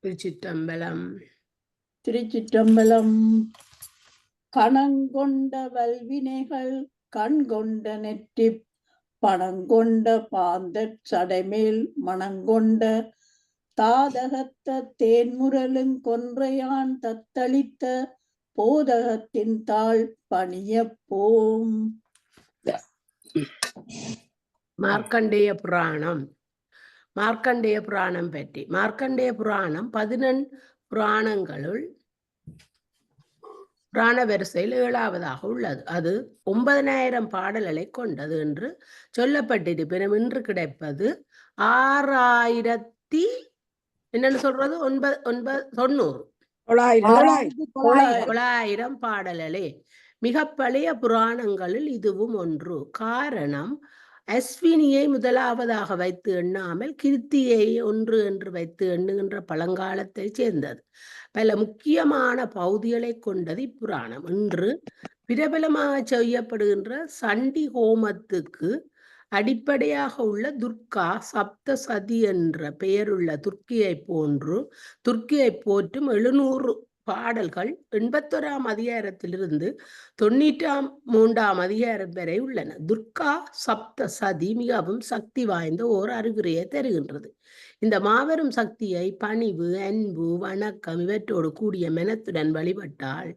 திருச்சிற்றம்பலம். திருச்சிற்றம்பலம். கணங்கொண்ட வல்வினைகள் கண்கொண்ட நெற்றி பணங்கொண்ட பாந்த சடைமேல் மணங்கொண்ட தாதகத்த தேன்முரலுங் கொன்றையான் தத்தளித்த போதகத்தின் தாழ் பணிய போம். மார்க்கண்டேய புராணம். மார்க்கண்டேய புராணம் பற்றி. மார்க்கண்டேய புராணம் 11 புராணங்களுள் புராண வரிசையில் 7வதாக உள்ளது. அது 9000 பாடல்களை கொண்டது என்று சொல்லப்பட்டிருப்பினும் இன்று கிடைப்பது 6000 என்னன்னு சொல்றது 990 பாடல்களே. மிக பழைய புராணங்களில் இதுவும் ஒன்று. காரணம், அஸ்வினியை முதலாவதாக வைத்து எண்ணாமல் கிருத்தியை 1 என்று வைத்து எண்ணுகின்ற பழங்காலத்தை சேர்ந்தது. பல முக்கியமான பகுதிகளை கொண்டது இப்புராணம். இன்று பிரபலமாக செய்யப்படுகின்ற சண்டி ஹோமத்துக்கு அடிப்படையாக உள்ள துர்கா சப்தசதி என்ற பெயருள்ள துர்க்கியை போற்றும் 700 பாடல்கள் 81ஆம் அதிகாரத்திலிருந்து 93ஆம் அதிகாரம் வரை உள்ளன. துர்கா சப்தசதி மிகவும் சக்தி வாய்ந்த ஓர் அறிகுறியை தருகின்றது. இந்த மாபெரும் சக்தியை பணிவு, அன்பு, வணக்கம் இவற்றோடு கூடிய மனத்துடன் வழிபட்டால்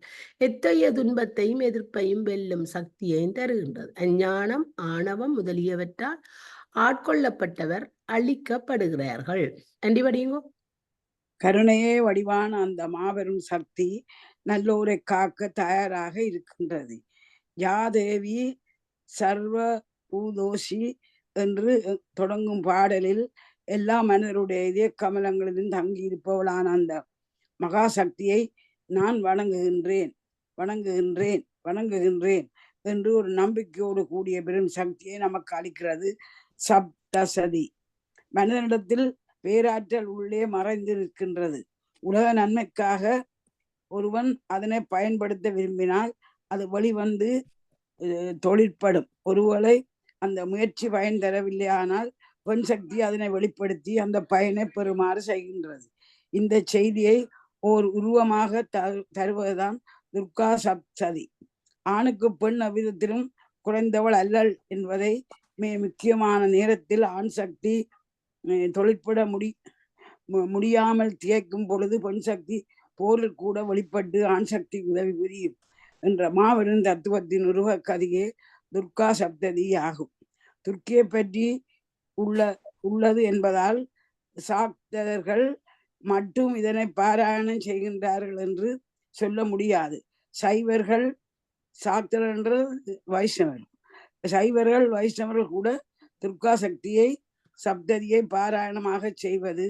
எத்தகைய துன்பத்தையும் எதிர்ப்பையும் வெல்லும் சக்தியையும் தருகின்றது. அஞ்ஞானம், ஆணவம் முதலியவற்றால் ஆட்கொள்ளப்பட்டவர் அழிக்கப்படுகிறார்கள். அண்டி படியுங்கோ. கருணையே வடிவான அந்த மாபெரும் சக்தி நல்லோரை காக்க தயாராக இருக்கின்றது. யாதேவி சர்வ பூதோஷி என்று தொடங்கும் பாடலில் எல்லா மனிதருடைய இதய கமலங்களிலும் தங்கி இருப்பவளான அந்த மகாசக்தியை நான் வணங்குகின்றேன் என்று ஒரு நம்பிக்கையோடு கூடிய பெரும் சக்தியை நமக்கு அளிக்கிறது சப்தசதி. மனிதனிடத்தில் பேராற்றல் உள்ளே மறைந்து நிற்கின்றது. உலக நன்மைக்காக ஒருவன் அதனை பயன்படுத்த விரும்பினால் அது வெளிவந்து தொழிற்படும். ஒருவேளை அந்த முயற்சி பயன் தரவில்லையானால் பெண் சக்தி அதனை வெளிப்படுத்தி அந்த பயனை பெறுமாறு செய்கின்றது. இந்த செய்தியை ஓர் உருவமாக தருவதுதான் துர்கா சப்தசதி. ஆணுக்கு பெண் அவ்விதத்திலும் குறைந்தவள் அல்லல் என்பதை முக்கியமான நேரத்தில் ஆண் சக்தி தொழிற்பட முடியாமல் திகைக்கும் பொழுது பெண் சக்தி போரில் கூட வெளிப்பட்டு ஆண் சக்தி உதவி புரியும் என்ற மாபெரும் தத்துவத்தின் உருவ கதையே துர்கா சப்ததி ஆகும். துர்க்கியை பற்றி உள்ளது என்பதால் சாக்தர்கள் மட்டும் இதனை பாராயணம் செய்கின்றார்கள் என்று சொல்ல முடியாது. சைவர்கள், சாக்தர் என்ற வைஷ்ணவர்கள் கூட துர்கா சக்தியை சப்ததியை பாராயணமாக செய்வது,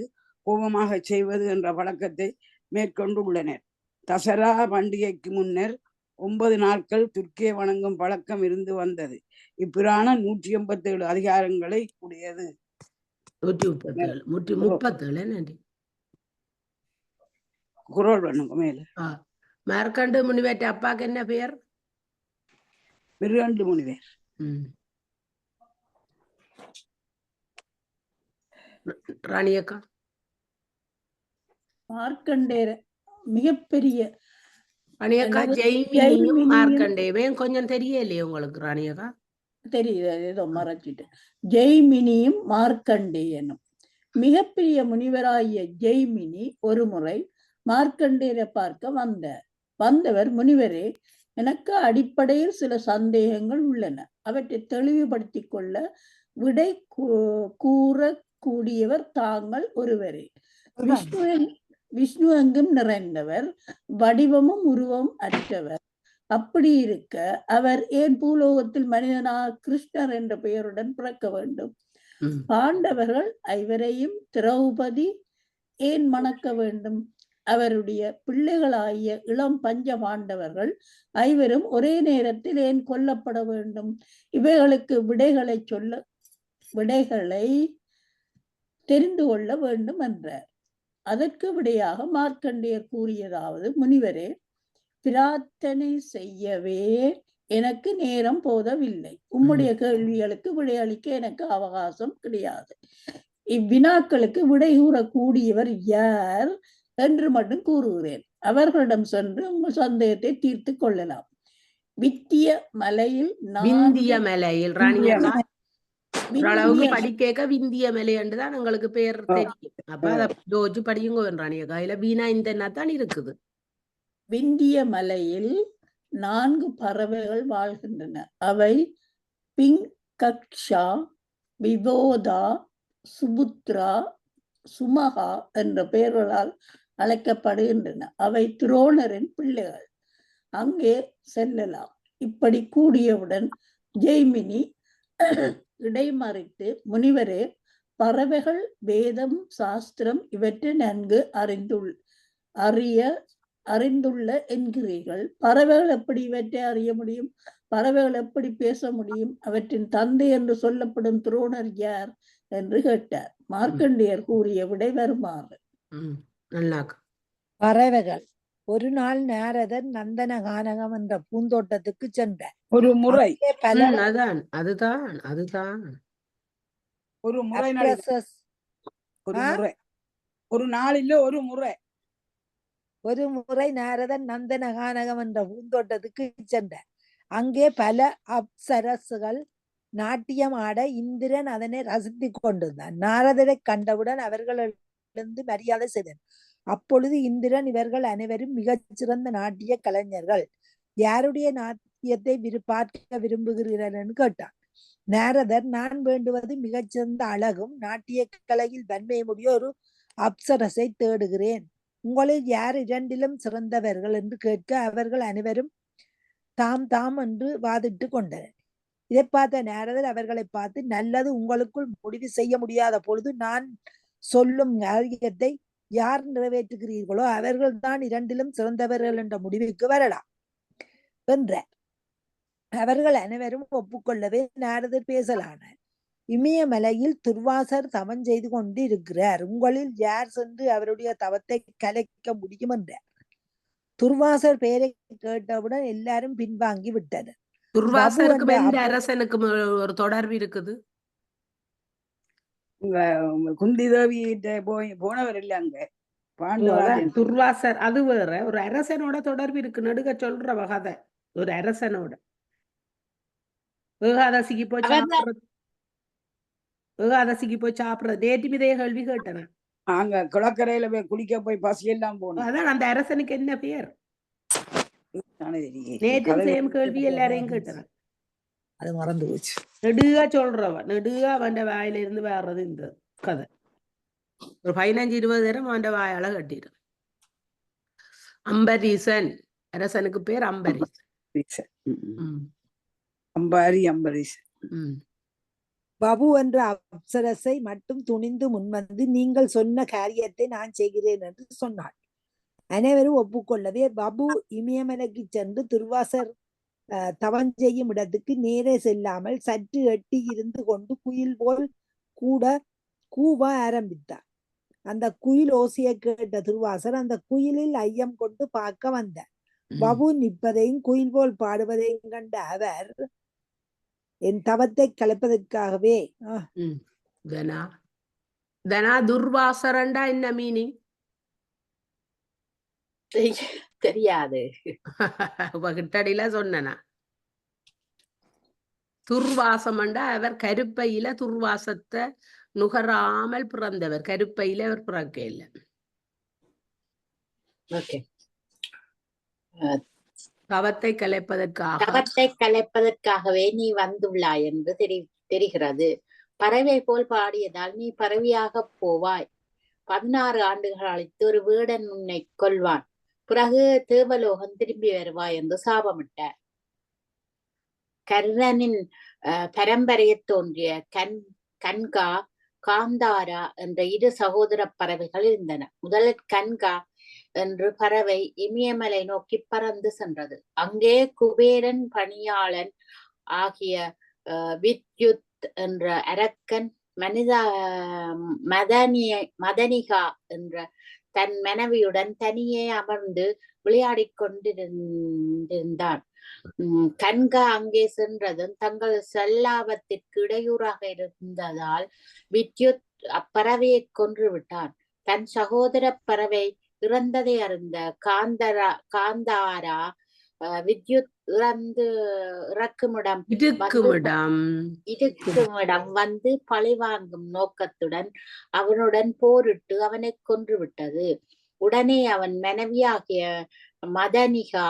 கோபமாக செய்வது என்ற பழக்கத்தை மேற்கொண்டு உள்ளனர். தசரா பண்டிகைக்கு முன்னர் 9 நாட்கள் துர்க்கியை வணங்கும் பழக்கம் இருந்து வந்தது. இப்புராணம் 187 அதிகாரங்களை உடையது. 137 குரோல் பண்ணுங்க மேல. மார்க்கண்டு முனிவேற்ற அப்பாக்கு என்ன பெயர்? மிருகண்டு முனிவர். ராணியக்கா. மார்க்கண்டேர மிகப்பெரிய ராணியக்கா ஜெய்மினியும் மார்க்கண்டேயும் கொஞ்சம் தெரியலையே உங்களுக்கு? ராணியக்கா தெரியுது, ஏதோ மறைச்சிட்டு. ஜெய்மினியும் மார்க்கண்டேயனும். மிகப்பெரிய முனிவராகிய ஜெய்மினி ஒரு முறை மார்க்கண்டேயரை பார்க்க வந்தவர், முனிவரே, எனக்கு அடிப்படையில் சில சந்தேகங்கள் உள்ளன. அவற்றை தெளிவுபடுத்தி கொள்ள விடை கூறக்கூடியவர் தாங்கள் ஒருவரே. விஷ்ணு எங்கும் நிறைந்தவர், வடிவமும் உருவம் அற்றவர். அப்படி இருக்க அவர் ஏன் பூலோகத்தில் மனிதனாக கிருஷ்ணர் என்ற பெயருடன் பிறக்க வேண்டும்? பாண்டவர்கள் ஐவரையும் திரௌபதி ஏன் மணக்க வேண்டும்? அவருடைய பிள்ளைகளாகிய இளம் பஞ்ச பாண்டவர்கள் ஐவரும் ஒரே நேரத்தில் ஏன் கொல்லப்பட வேண்டும்? இவைகளுக்கு விடைகளை தெரிந்து கொள்ள வேண்டும் என்றார். அதற்கு விடையாக மார்க்கண்டேயர் கூறியதாவது: முனிவரே, பிரார்த்தனை செய்யவே எனக்கு நேரம் போதவில்லை. உம்முடைய கேள்விகளுக்கு விடையளிக்க எனக்கு அவகாசம் கிடையாது. இவ்வினாக்களுக்கு விடை கூறக்கூடியவர் யார் என்று மட்டும் கூறுகிறேன். அவர்களிடம் சென்று உங்கள் சந்தேகத்தை தீர்த்து கொள்ளலாம். வித்திய மலையில் விந்திய மலையில் ராணியக்கா ஓரளவுக்கு விந்திய படிக்க விந்திய மலை என்றுதான் எங்களுக்கு பேர் தெரியும். அப்ப அதை ஜோதிச்சு படியுங்க ராணியக்கா. இல்ல வீணா இந்த தான் இருக்குது. விந்திய மலையில் 4 பறவைகள் வாழ்கின்றன. அவை பிங்கக்ஷா, விபோதா, சுபுத்ரா, சுமகா என்ற பெயர்களால் அழைக்கப்படுகின்றன. அவை துரோணரின் பிள்ளைகள். அங்கே செல்லலாம். இப்படி கூடியவுடன் ஜெய்மினி இடைமறித்து, முனிவரே, பறவைகள் வேதம் சாஸ்திரம் இவற்றை நன்கு அறிந்துள்ள என்கிறீர்கள். பறவைகள் எப்படி இவற்றை அறிய முடியும்? பறவைகள் எப்படி பேச முடியும்? அவற்றின் தந்தை என்று சொல்லப்படும் துரோணர் யார் என்று கேட்டார். மார்க்கண்டேயர் கூறிய விடை வருமாறு. பறவைகள். ஒரு நாள் நாரதர் நந்தனகானகம் என்ற பூந்தோட்டத்துக்கு சென்றார். ஒரு முறை ஒரு முறை நாரதர் நந்தனகானகம் என்ற பூந்தோட்டத்துக்கு சென்றார். அங்கே பல அப்சரசுகள் நாட்டியம் ஆட இந்திரன் அதனை ரசித்துக் கொண்டிருந்தான். நாரதரை கண்டவுடன் அவர்களிருந்து மரியாதை செய்தனர். அப்பொழுது இந்திரன், இவர்கள் அனைவரும் மிகச் சிறந்த நாட்டிய கலைஞர்கள், யாருடைய நாட்டியத்தை பார்க்க விரும்புகிறீர்கள் என்று கேட்டான். நாரதர், நான் வேண்டுவது மிகச்சிறந்த அழகும் நாட்டிய கலையில் வன்மையுடைய ஒரு அப்சரசை தேடுகிறேன். உங்களில் யார் இரண்டிலும் சிறந்தவர்கள் என்று கேட்க அவர்கள் அனைவரும் தாம் தாம் என்று வாதிட்டு கொண்டனர். இதை பார்த்த நாரதர் அவர்களை பார்த்து, நல்லது, உங்களுக்குள் முடிவு செய்ய முடியாத பொழுது நான் சொல்லும் காரியத்தை யார் நிறைவேற்றுகிறீர்களோ அவர்கள் தான் இரண்டிலும் சிறந்தவர்கள் என்ற முடிவுக்கு வரலாம் என்றார். அவர்கள் அனைவரும் ஒப்புக்கொள்ளவே நாரதர் பேசலானார். இமயமலையில் துர்வாசர் தவம் செய்து கொண்டு இருக்கிறார். உங்களில் யார் சென்று அவருடைய தவத்தை கலைக்க முடியும் என்றார். துர்வாசர் பெயரை கேட்டவுடன் எல்லாரும் பின்வாங்கி விட்டனர். துர்வாசருக்கு அரசனுக்கு ஒரு தொடர்பு இருக்குது. குந்தி தேவி போனவர் இல்ல அங்க துர்வாசர், அது வேற. ஒரு அரசனோட தொடர்பு இருக்கு. நடுக சொல்ற கதை. ஒரு அரசனோட ஏகாதசிக்கு போய் சாப்பிடுறது நேற்றுமிதைய கேள்வி கேட்டன. அங்க குளக்கரையில போய் குளிக்க போய் பசியெல்லாம் போனோம். அதான் அந்த அரசனுக்கு என்ன பேர்? நேற்று சேம் கேள்வி எல்லாரையும் கேட்டன. அது மறந்து போச்சு. நெடுகா சொல்றவன் நெடுகா அவன் வாயில இருந்து வர்றது இந்த கதை. ஒரு 15-20 நேரம் அவன் வாயால கட்டிடு. அம்பரீசன் அரசனுக்கு பேர் அம்பரீசன். அம்பரீசன். பாபு என்ற அப்சரசை மட்டும் துணிந்து முன்வந்து, நீங்கள் சொன்ன காரியத்தை நான் செய்கிறேன் என்று சொன்னாள். அனைவரும் ஒப்புக்கொள்ளவே பாபு இமயமலைக்கு சென்று துர்வாசர் தவம் செய்யும் இடத்துக்கு நேரே செல்லாமல் சற்று எட்டி இருந்து கொண்டு குயில் போல் கூவ ஆரம்பித்தார். அந்த குயில் ஓசையை கேட்ட துர்வாசர் அந்த குயிலில் ஐயம் கொண்டு பார்க்க வந்தார். பாபு நிற்பதையும் குயில் போல் பாடுவதையும் கண்ட அவர், என் தவத்தை கலைப்பதற்காகவே துர்வாசரண்டா என்ன மீனிங் தெரியாது. கிட்டடியில சொன்னா துர்வாசம்ண்டா அவர் கருப்பையில துர்வாசத்தை நுகராமல் பிறந்தவர். கருப்பையில அவர் பிறக்க இல்லை. தவத்தை கலைப்பதற்காகவே நீ வந்துள்ளாய் என்று தெரிகிறது. பறவை போல் பாடியதால் நீ பறவையாக போவாய். 16 ஆண்டுகள் அழித்து ஒரு வீடன் உன்னை கொல்வான். பிறகு தேவலோகம் திரும்பி வருவாய் என்று சாபமிட்டார். கர்ணனின் பரம்பரையை தோன்றிய கன்கா, காந்தாரா என்ற 2 சகோதர பறவைகள் இருந்தன. முதலில் கன்கா என்று பறவை இமயமலை நோக்கி பறந்து சென்றது. அங்கே குபேரன் பணியாளன் ஆகிய வித்யுத் என்ற அரக்கன் மதனிகா என்ற தன் மனைவியுடன் தனியே அமர்ந்து விளையாடி கொண்டிருந்தான். கன்கா அங்கே சென்றதும் தங்கள் செல்லாபத்திற்கு இடையூறாக இருந்ததால் வித்யுத் அப்பறவையை கொன்று விட்டான். தன் சகோதர பறவை இறந்ததை அறிந்த காந்தாரா வித்யுத் இறக்குமிடம் வந்து பழிவாங்கும் நோக்கத்துடன் அவனுடன் போரிட்டு அவனை கொன்றுவிட்டது. உடனே அவன் மனைவியாகிய மதனிகா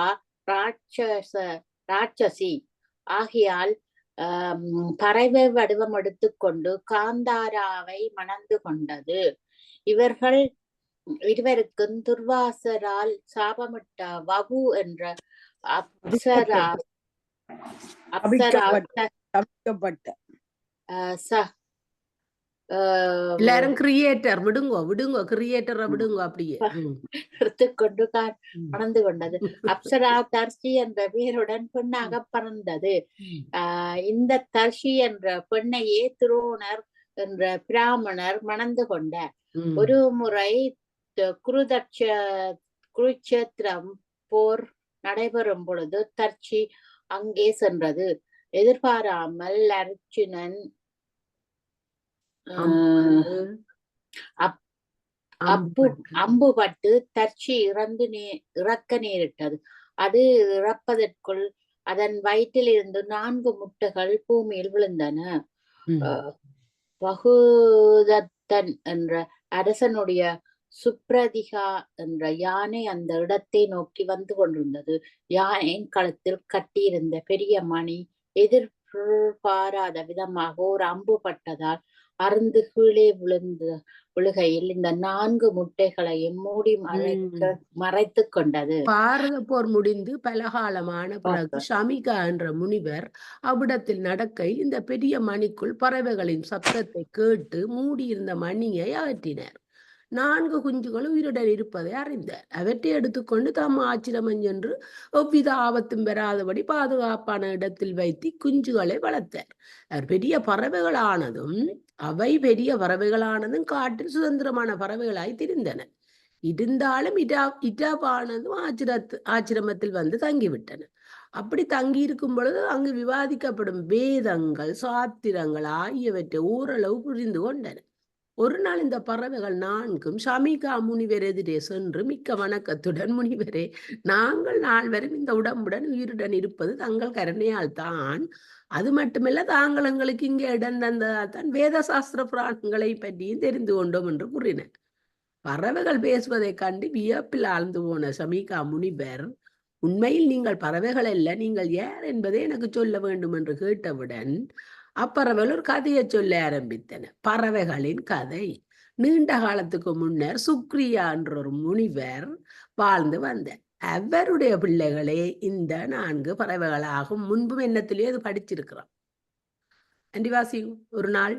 ராட்சசி ஆகியால் பறவை வடிவம் எடுத்துக்கொண்டு காந்தாராவை மணந்து கொண்டது. இவர்கள் இருவருக்கும் துர்வாசரால் சாபமிட்ட வகு என்ற எல்லாரும் கிரியேட்டர் விடுங்கோ கிரியேட்டரை விடுங்கோ அப்படியே எடுத்துக்கொண்டு மணந்து கொண்டது. அப்சரா தர்ஷி என்ற பெயருடன் பெண்ணாக பறந்தது. இந்த தர்ஷி என்ற பெண்ணையே துரோணர் என்ற பிராமணர் மணந்து கொண்டார். ஒரு முறை குருச்சேத்திரம் போர் நடைபெறும் பொழுது தர்ஷி அங்கே சென்றது. எதிர்பாராமல் அர்ஜுனன் அம்புபட்டு தர்ஷி இறக்க நேரிட்டது. அது இறப்பதற்குள் அதன் வயிற்றில் இருந்து 4 முட்டைகள் பூமியில் விழுந்தன. பகுதத்தன் என்ற அரசனுடைய சுப்ரதிகா என்ற யானை அந்த இடத்தை நோக்கி வந்து கொண்டிருந்தது. யானையின் களத்தில் கட்டியிருந்த பெரிய மணி எதிர்பாராத விதமாக ஒரு அம்பு பட்டதால் அருந்து கீழே விழுகையில் இந்த 4 முட்டைகளையும் மூடி மறைத்து கொண்டது. பாரத போர் முடிந்து பலகாலமான பிறகு ஷமிகா என்ற முனிவர் அவ்விடத்தில் நடக்கையில் இந்த பெரிய மணிக்குள் பறவைகளின் சப்தத்தை கேட்டு மூடியிருந்த மணியை அகற்றினர். 4 குஞ்சுகள் உயிருடன் இருப்பதை அறிந்தார். அவற்றை எடுத்துக்கொண்டு தம் ஆச்சிரமம் சென்று எவ்வித ஆபத்தும் பெறாதபடி பாதுகாப்பான இடத்தில் வைத்து குஞ்சுகளை வளர்த்தார். பெரிய பறவைகளானதும் காட்டில் சுதந்திரமான பறவைகளாய் திரிந்தன. இருந்தாலும் இட்டாபானதும் ஆச்சிரமத்தில் வந்து தங்கிவிட்டன. அப்படி தங்கி இருக்கும் பொழுது அங்கு விவாதிக்கப்படும் வேதங்கள் சாத்திரங்கள் ஆகியவற்றை ஓரளவு புரிந்து கொண்டன. ஒரு நாள் இந்த பறவைகள் 4ம் ஷமிகா முனிவர் எதிரே சென்று, மிக்க வணக்கத்துடன், முனிவரே, நாங்கள் நால்வரும் இந்த உடம்புடன் உயிருடன் இருப்பது தங்கள் கருணையால் தான். அது மட்டுமல்ல, தாங்கள் எங்களுக்கு இங்கே இடம் தந்ததால் தான் வேத சாஸ்திர புராணங்களை பற்றியும் தெரிந்து கொண்டோம் என்று கூறினர். பறவைகள் பேசுவதை கண்டு வியப்பில் ஆழ்ந்து போன ஷமிகா முனிவர், உண்மையில் நீங்கள் பறவைகள் அல்ல, நீங்கள் யார் என்பதை எனக்கு சொல்ல வேண்டும் என்று கேட்டவுடன் அப்பறவைகள் ஒரு கதையை சொல்ல ஆரம்பித்தன. பறவைகளின் கதை. நீண்ட காலத்துக்கு முன்னர் சுக்ரியா என்ற ஒரு முனிவர் வாழ்ந்து வந்தார். அவருடைய பிள்ளைகளே இந்த 4 பறவைகளாகும். முன்பும் என்னத்திலேயே அது படிச்சிருக்கிறோம். அண்டிவாசி ஒரு நாள்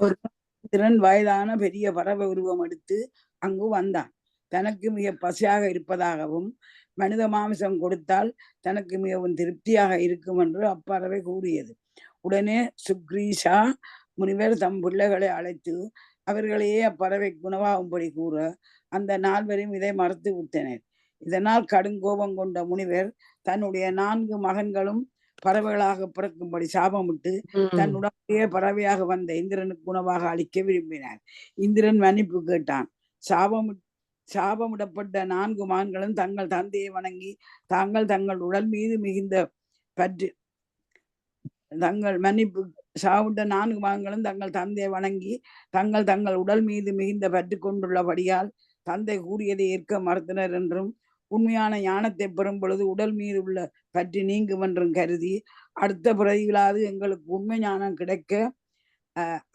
திறன் வயதான பெரிய பறவை உருவம் எடுத்து அங்கு வந்தான். தனக்கு மிக பசியாக இருப்பதாகவும் மனித மாமிசம் கொடுத்தால் தனக்கு மிகவும் திருப்தியாக இருக்கும் என்று அப்பறவை கூறியது. உடனே சுக்ரீஷா முனிவர் தம் பிள்ளைகளை அழைத்து அவர்களையே அப்பறவை குணவாகும்படி கூற அந்த 4 இதை மறுத்து விட்டனர். இதனால் கடுங்கோபம் கொண்ட முனிவர் தன்னுடைய 4 மகன்களும் பறவைகளாக பிறக்கும்படி சாபமிட்டு தன் உடம்பையே பறவையாக வந்த இந்திரனுக்கு குணவாக அளிக்க விரும்பினார். இந்திரன் மன்னிப்பு கேட்டான். சாபமிடப்பட்ட 4 மகன்களும் தங்கள் தந்தையை வணங்கி தங்கள் உடல் மீது மிகுந்த பற்று சாவிட்ட 4 மகன்களும் தங்கள் தந்தையை வணங்கி தங்கள் உடல் மீது மிகுந்த பற்று கொண்டுள்ளபடியால் தந்தை கூறியதை ஏற்க மறுத்தனர் என்றும், உண்மையான ஞானத்தை பெறும் பொழுது உடல் மீது உள்ள பற்றி நீங்கும் என்றும் கருதி அடுத்த பிறவிகளாவது எங்களுக்கு உண்மை ஞானம் கிடைக்க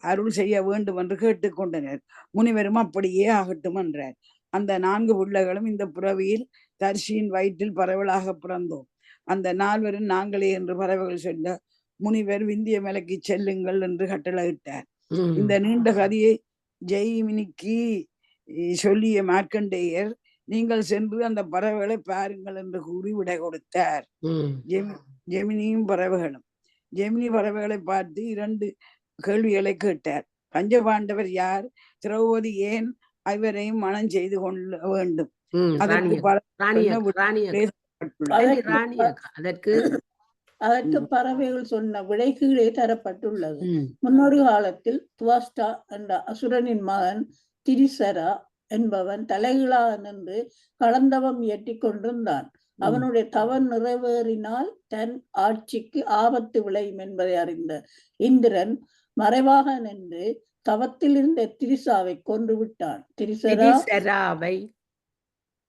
அருள் செய்ய வேண்டும் என்று கேட்டுக்கொண்டனர். முனிவரும் அப்படியே ஆகட்டும் என்றார். அந்த 4 பிள்ளைகளும் இந்த பிறவியில் தர்ஷியின் வயிற்றில் பறவைகளாக பிறந்தோம். அந்த 4 நாங்களே என்று பறவைகள் சொல்ல முனிவர் விந்திய மலைக்கு செல்லுங்கள் என்று கட்டளையிட்டார். இந்த நீண்ட கதையை ஜெய்மினிக்கு சொல்லிய மார்க்கண்டேயர், நீங்கள் சென்று அந்த பறவைகளை பாருங்கள் என்று கூறி விடை கொடுத்தார். ஜெமினியும் பறவைகளும். ஜெமினி பறவைகளை பார்த்து 2 கேள்விகளை கேட்டார். பஞ்சபாண்டவர் யார்? திரௌபதி ஏன் ஐவரையும் மனம் செய்து கொள்ள வேண்டும்? அதற்கு பறவைகள் சொன்ன விடை கீழே தரப்பட்டுள்ளது. முன்னொரு காலத்தில் துவாஸ்டா என்ற அசுரனின் மகன் திரிசரா என்பவன் தலைகீழாக நின்று களந்தவம் இயற்றிக் கொண்டிருந்தான். அவனுடைய தவம் நிறைவேறினால் தன் ஆட்சிக்கு ஆபத்து விளையும் என்பதை அறிந்த இந்திரன் மறைவாக நின்று தவத்தில் இருந்த திரிசாவை கொன்று விட்டான்.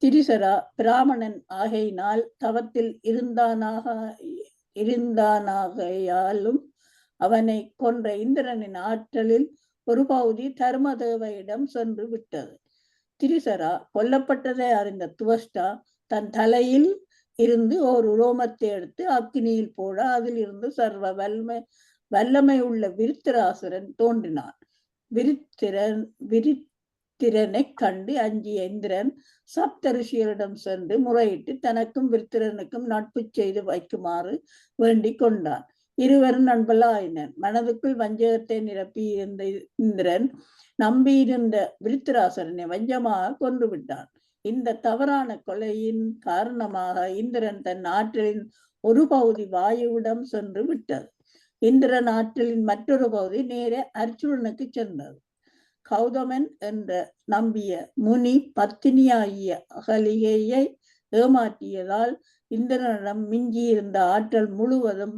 திரிசரா பிராமணன் ஆகையினால் தவத்தில் இருந்தானாகையாலும் அவனை கொன்ற இந்திரனின் ஆற்றலில் ஒரு பகுதி தர்மதேவையிடம் சென்று விட்டது. திரிசரா கொல்லப்பட்டதை அறிந்த துவஷ்டா தன் தலையில் இருந்து ஒரு ரோமத்தை எடுத்து அக்கினியில் போட அதில் இருந்து சர்வ வல்லமை உள்ள விருத்திராசுரன் தோன்றினான். விருத்திரனை கண்டு அஞ்சிய இந்திரன் சப்த ரிஷியரிடம் சென்று முறையிட்டு தனக்கும் விருத்திரனுக்கும் நட்பு செய்து வைக்குமாறு வேண்டிக் கொண்டான். இருவரும் நண்பர்களாயினர். மனதுக்குள் வஞ்சகத்தை நிரப்பி இருந்த இந்திரன் நம்பியிருந்த விருத்திராசுரனை வஞ்சமாக கொன்று விட்டான். இந்த தவறான கொலையின் காரணமாக இந்திரன் தன் ஆற்றலின் ஒரு பகுதி வாயுவிடம் சென்று விட்டது. இந்திரன் ஆற்றலின் மற்றொரு பகுதி நேர அர்ஜுனனுக்கு சென்றது. கௌதமன் என்ற நம்பிய முனி பத்தினியாகிய அகலிகையை ஏமாற்றியதால் இந்திரனிடம் மிஞ்சியிருந்த ஆற்றல் முழுவதும்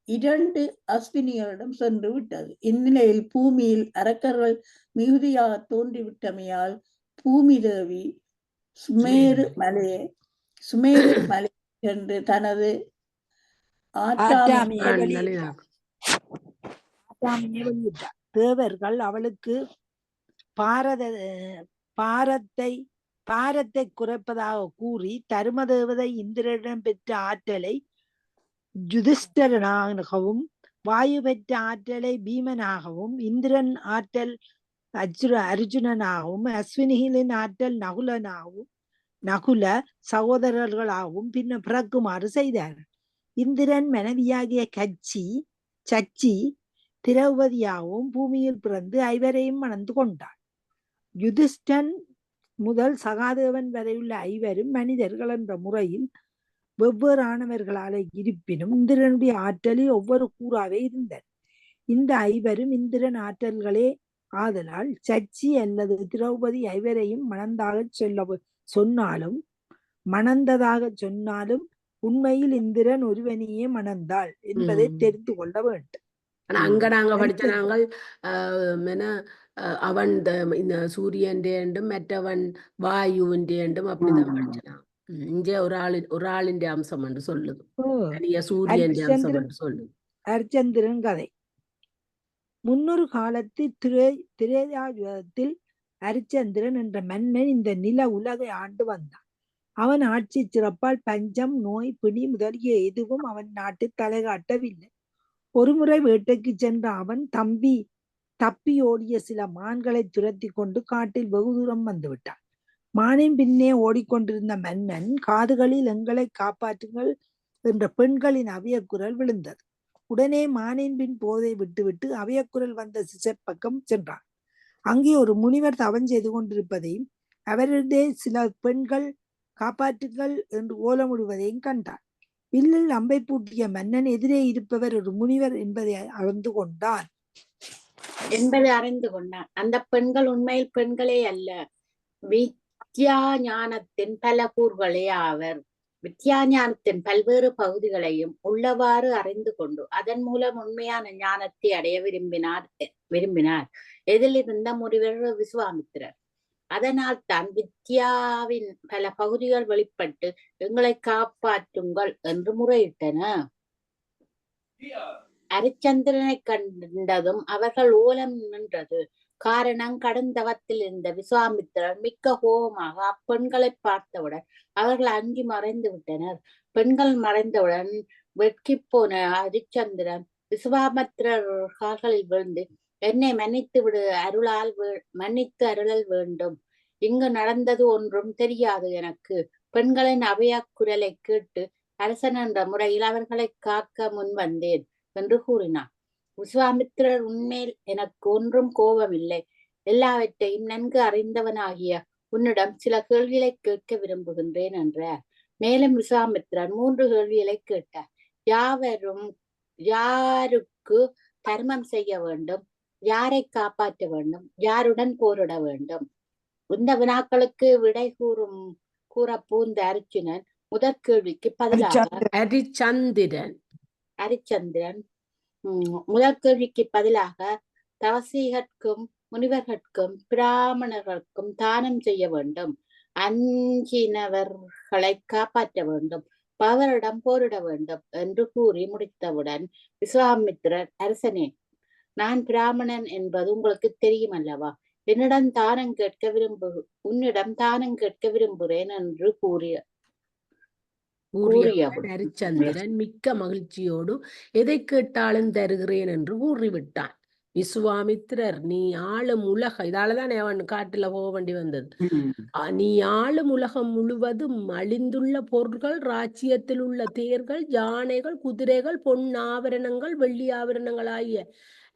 2 அஸ்வினிகளிடம் சென்று விட்டது. இந்நிலையில் பூமியில் அரக்கர்கள் மிகுதியாக தோன்றிவிட்டமையால் பூமி தேவி சுமேரு மலை என்று தனது ஆற்றாமையை வெளியிட்டார். தேவர்கள் அவளுக்கு பாரத்தை குறைப்பதாக கூறி தருமதேவதை இந்திரனிடம் பெற்ற ஆற்றலை யுதிஷ்டரனாகவும் வாயு பெற்ற ஆற்றலை பீமனாகவும் இந்திரன் ஆற்றல் அர்ஜுனனாகவும் அஸ்வினிகளின் ஆற்றல் நகுல சகோதரர்களாகவும் பின்னர் பிறக்குமாறு செய்தார்கள். இந்திரன் மனைவியாகிய சச்சி திரௌபதியாகவும் பூமியில் பிறந்து ஐவரையும் மணந்து கொண்டாள். யுதிஷ்டன் முதல் சகாதேவன் வரையுள்ள ஐவரும் மனிதர்கள் என்ற முறையில் வெவ்வேறானவர்களால இருப்பினும் இந்திரனுடைய ஆற்றலில் ஒவ்வொரு கூறாவே இருந்தனர். இந்த ஐவரும் இந்திரன் ஆற்றல்களே ஆதலால் சச்சி அல்லது திரௌபதி ஐவரையும் மணந்ததாக சொன்னாலும் உண்மையில் இந்திரன் ஒருவனையே மணந்தாள் என்பதை தெரிந்து கொள்ள வேண்டும். ஆனா அங்க நாங்க படிச்ச நாங்கள் அவன் இந்த சூரியன் மற்றவன் வாயுவின் அப்படிதான் படிச்சான். இங்க ஒரு ஆளின் அம்சம் என்று சொல்லுது. சூரியன் அம்சம் என்று சொல்லுது. அர்ச்சந்திரன் கதை. முன்னொரு காலத்து திரேதாயுகத்தில் அரிச்சந்திரன் என்ற மன்னன் இந்த நில உலகை ஆண்டு வந்தான். அவன் ஆட்சி சிறப்பால் பஞ்சம், நோய், பிணி முதலிய எதுவும் அவன் நாட்டு தலைகாட்டவில்லை. ஒருமுறை வேட்டைக்கு சென்ற அவன் தப்பி ஓடிய சில மான்களை துரத்தி கொண்டு காட்டில் வெகு தூரம் வந்துவிட்டான். மானின் பின்னே ஓடிக்கொண்டிருந்த மன்னன் காதுகளில் எங்களை காப்பாற்றுங்கள் என்ற பெண்களின் அவையக்குரல் விழுந்தது. உடனே மானின் பின் போதை விட்டுவிட்டு அவையக்குரல் வந்த சிசர் பக்கம் சென்றான். அங்கே ஒரு முனிவர் தவம் செய்து கொண்டிருப்பதையும் அவரிடையே சில பெண்கள் காப்பாற்றுங்கள் என்று ஓலமிடுவதையும் கண்டான். வில்லில் அம்பை பூட்டிய மன்னன் எதிரே இருப்பவர் ஒரு முனிவர் என்பதை அறிந்து கொண்டான். அந்த பெண்கள் உண்மையில் பெண்களே அல்ல, வித்யா ஞானத்தின் பல கூறுகளே ஆவர். வித்யா ஞானத்தின் பல்வேறு பகுதிகளையும் உள்ளவாறு அறிந்து கொண்டு அதன் மூலம் உண்மையான ஞானத்தை அடைய விரும்பினார். எதில் இருந்த முனிவர் விஸ்வாமித்திரர். அதனால் தான் வித்யாவின் பல பகுதிகள் வெளிப்பட்டு எங்களை காப்பாற்றுங்கள் என்று முறையிட்டன. அரிச்சந்திரனை கண்டதும் அவர்கள் ஓலம் நின்றது. காரணம், கடந்தவத்தில் இருந்த விஸ்வாமித்திரர் மிக்க கோபமாக அப்பெண்களை பார்த்தவுடன் அவர்கள் அஞ்சி மறைந்து விட்டனர். பெண்கள் மறைந்தவுடன் வெட்கி போன அரிச்சந்திரன் விஸ்வாமித்திரர் கால்களில் விழுந்து, என்னை மன்னித்து விடு, மன்னித்து அருளல் வேண்டும். இங்கு நடந்தது ஒன்றும் தெரியாது எனக்கு. பெண்களின் அபய குரலை கேட்டு அரசன் என்ற முறையில் அவர்களை காக்க முன் வந்தேன் என்று கூறினார். விஸ்வாமித்திரர், உன்மேல் எனக்கு ஒன்றும் கோபமில்லை. எல்லாவற்றையும் நன்கு அறிந்தவனாகிய உன்னிடம் சில கேள்விகளை கேட்க விரும்புகின்றேன் என்றார். மேலும் விஸ்வாமித்திரர் 3 கேள்விகளை கேட்டார். யாருக்கு தர்மம் செய்ய வேண்டும், யாரை காப்பாற்ற வேண்டும், யாருடன் போரிட வேண்டும்? இந்த வினாக்களுக்கு விடை கூற பூந்த அர்ஜுனன் முதற் கேள்விக்கு பதிலாக அரிச்சந்திரன் அரிச்சந்திரன் முதற் கேள்விக்கு பதிலாக தவசீகர்க்கும் முனிவர்கட்கும் பிராமணர்களுக்கும் தானம் செய்ய வேண்டும், அஞ்சினவர்களை காப்பாற்ற வேண்டும், பவரிடம் போரிட வேண்டும் என்று கூறி முடித்தவுடன் விஸ்வாமித்திரர், அரசனே, நான் பிராமணன் என்பது உங்களுக்கு தெரியும் அல்லவா? உன்னிடம் தானம் கேட்க விரும்புகிறேன் என்று கூறியவுடன் ஹரிச்சந்திரன் மிக்க மகிழ்ச்சியோடு எதை கேட்டாலும் தருகிறேன் என்று கூறிவிட்டான். விஸ்வாமித்திரர், நீ ஆளும் உலகம், இதாலதான் அவன் காட்டுல போக வேண்டி வந்தது. நீ ஆளும் உலகம் முழுவதும் அழிந்துள்ள பொருட்கள், ராஜ்யத்தில் உள்ள தேர்கள், யானைகள், குதிரைகள், பொன் ஆபரணங்கள், வெள்ளி ஆபரணங்கள் ஆகிய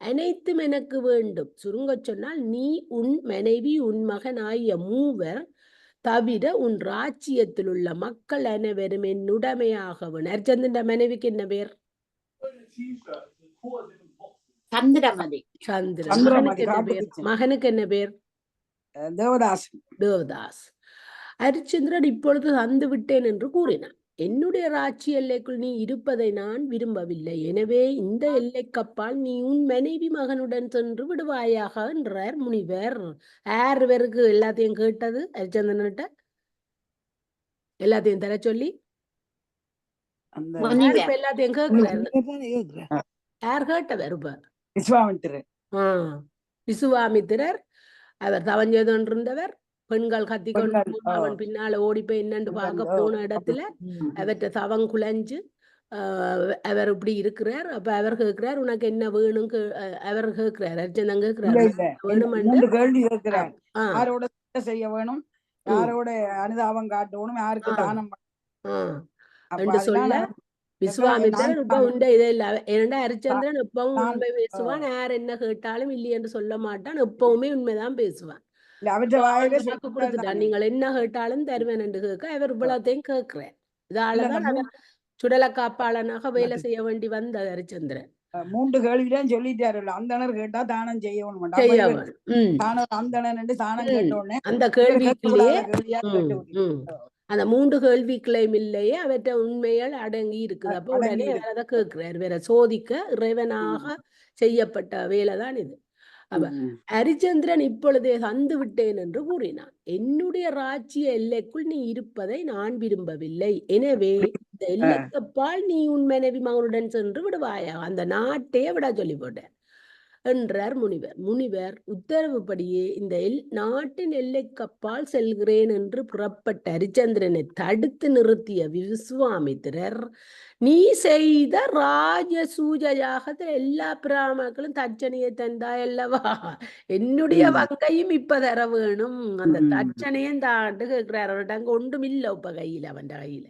அனைத்தும் எனக்கு வேண்டும். சுருங்க சொன்னால், நீ, உன் மனைவி, உன் மகன் ஆகிய மூவர் தவிர உன் ராஜ்யத்தில் உள்ள மக்கள் அனைவரும் என்னுடைமையாக வேணும். அர்ச்சந்திரன் மனைவிக்கு என்ன பேர்? சந்திரமதி. மகனுக்கு என்ன பேர்? தேவதாஸ். ஹரிச்சந்திரன் இப்பொழுது தந்து விட்டேன் என்று கூறினான். என்னுடைய ராட்சிய எல்லைக்குள் நீ இருப்பதை நான் விரும்பவில்லை. எனவே இந்த எல்லைக்கப்பால் நீ உன் மனைவி மகனுடன் சென்று விடுவாயாக என்றார் முனிவர். 6 பேருக்கு எல்லாத்தையும் கேட்டது ஹரிச்சந்திரன்கிட்ட, எல்லாத்தையும் தர சொல்லி எல்லாத்தையும் கேட்கிறார். யார் கேட்டவர்? விஸ்வாமித்திரர். அவர் தவஞ்செய்து கொண்டிருந்தவர். பெண்கள் கத்தி கொண்டு அவன் பின்னால ஓடி போய் என்னன்னு பார்க்க போன இடத்துல அவற்றை தவம் குலைஞ்சு அவர் இப்படி இருக்கிறார். அப்ப அவர் கேட்கிறார், உனக்கு என்ன வேணும்? அவர் கேட்கிறார், அர்ச்சந்தன் கேட்கிறார், செய்ய வேணும், யாரோட அனுதாபம் காட்டணும், யாருக்கு தானம் என்று சொல்ல விஸ்வாமித்திரன் இப்ப உண்ட இதை இல்ல. ஏன்னா ஹரிச்சந்திரன் எப்பவும் உண்மை பேசுவான். யார் என்ன கேட்டாலும் இல்லை என்று சொல்ல மாட்டான். எப்பவுமே உண்மைதான் பேசுவான். கொடுத்துட்டான், நீங்கள் என்ன கேட்டாலும் தருவேன் என்று கேட்க அவர் இவ்வளத்தையும் கேட்கிறார். இதாலதான் அவர் சுடல காப்பாளனாக வேலை செய்ய வேண்டி வந்த ஹரிச்சந்திரன். 3 கேள்விதான் சொல்லிட்டாரு. அந்தனர் கேட்டா தானம் செய்யணும், அந்த கேள்விக்குள்ளேயே அந்த 3 கேள்விகளையும் இல்லையே அவற்றை உண்மைகள் அடங்கி இருக்குது. அப்ப உடனே அதை கேட்கிறார். வேற சோதிக்க இறைவனாக செய்யப்பட்ட வேலைதான் இது. அப்ப ஹரிச்சந்திரன் இப்பொழுதே தந்து விட்டேன் என்று கூறினான். என்னுடைய ராஜ்ய எல்லைக்குள் நீ இருப்பதை நான் விரும்பவில்லை. எனவே இந்த எல்லைக்கப்பால் நீ உன் மனைவி மகனுடன் சென்று விடுவாயா, அந்த நாட்டையே விட சொல்லி போட்டார் என்றார் முனிவர். முனிவர் உத்தரவுப்படியே இந்த நாட்டின் எல்லைக்கப்பால் செல்கிறேன் என்று புறப்பட்ட ஹரிச்சந்திரனை தடுத்து நிறுத்திய விஸ்வாமித்திரர், நீ செய்த ராஜசூஜயாகத்தில் எல்லா பிராமணர்களும் தட்சணையை தந்தாய் அல்லவா, என்னுடைய வங்கையும் இப்ப தர வேணும். அந்த தட்சணையும் தாண்டு கேட்கிறார். அவர்கிட்ட அங்க ஒன்றும் இல்லை இப்ப கையில, அவன் கையில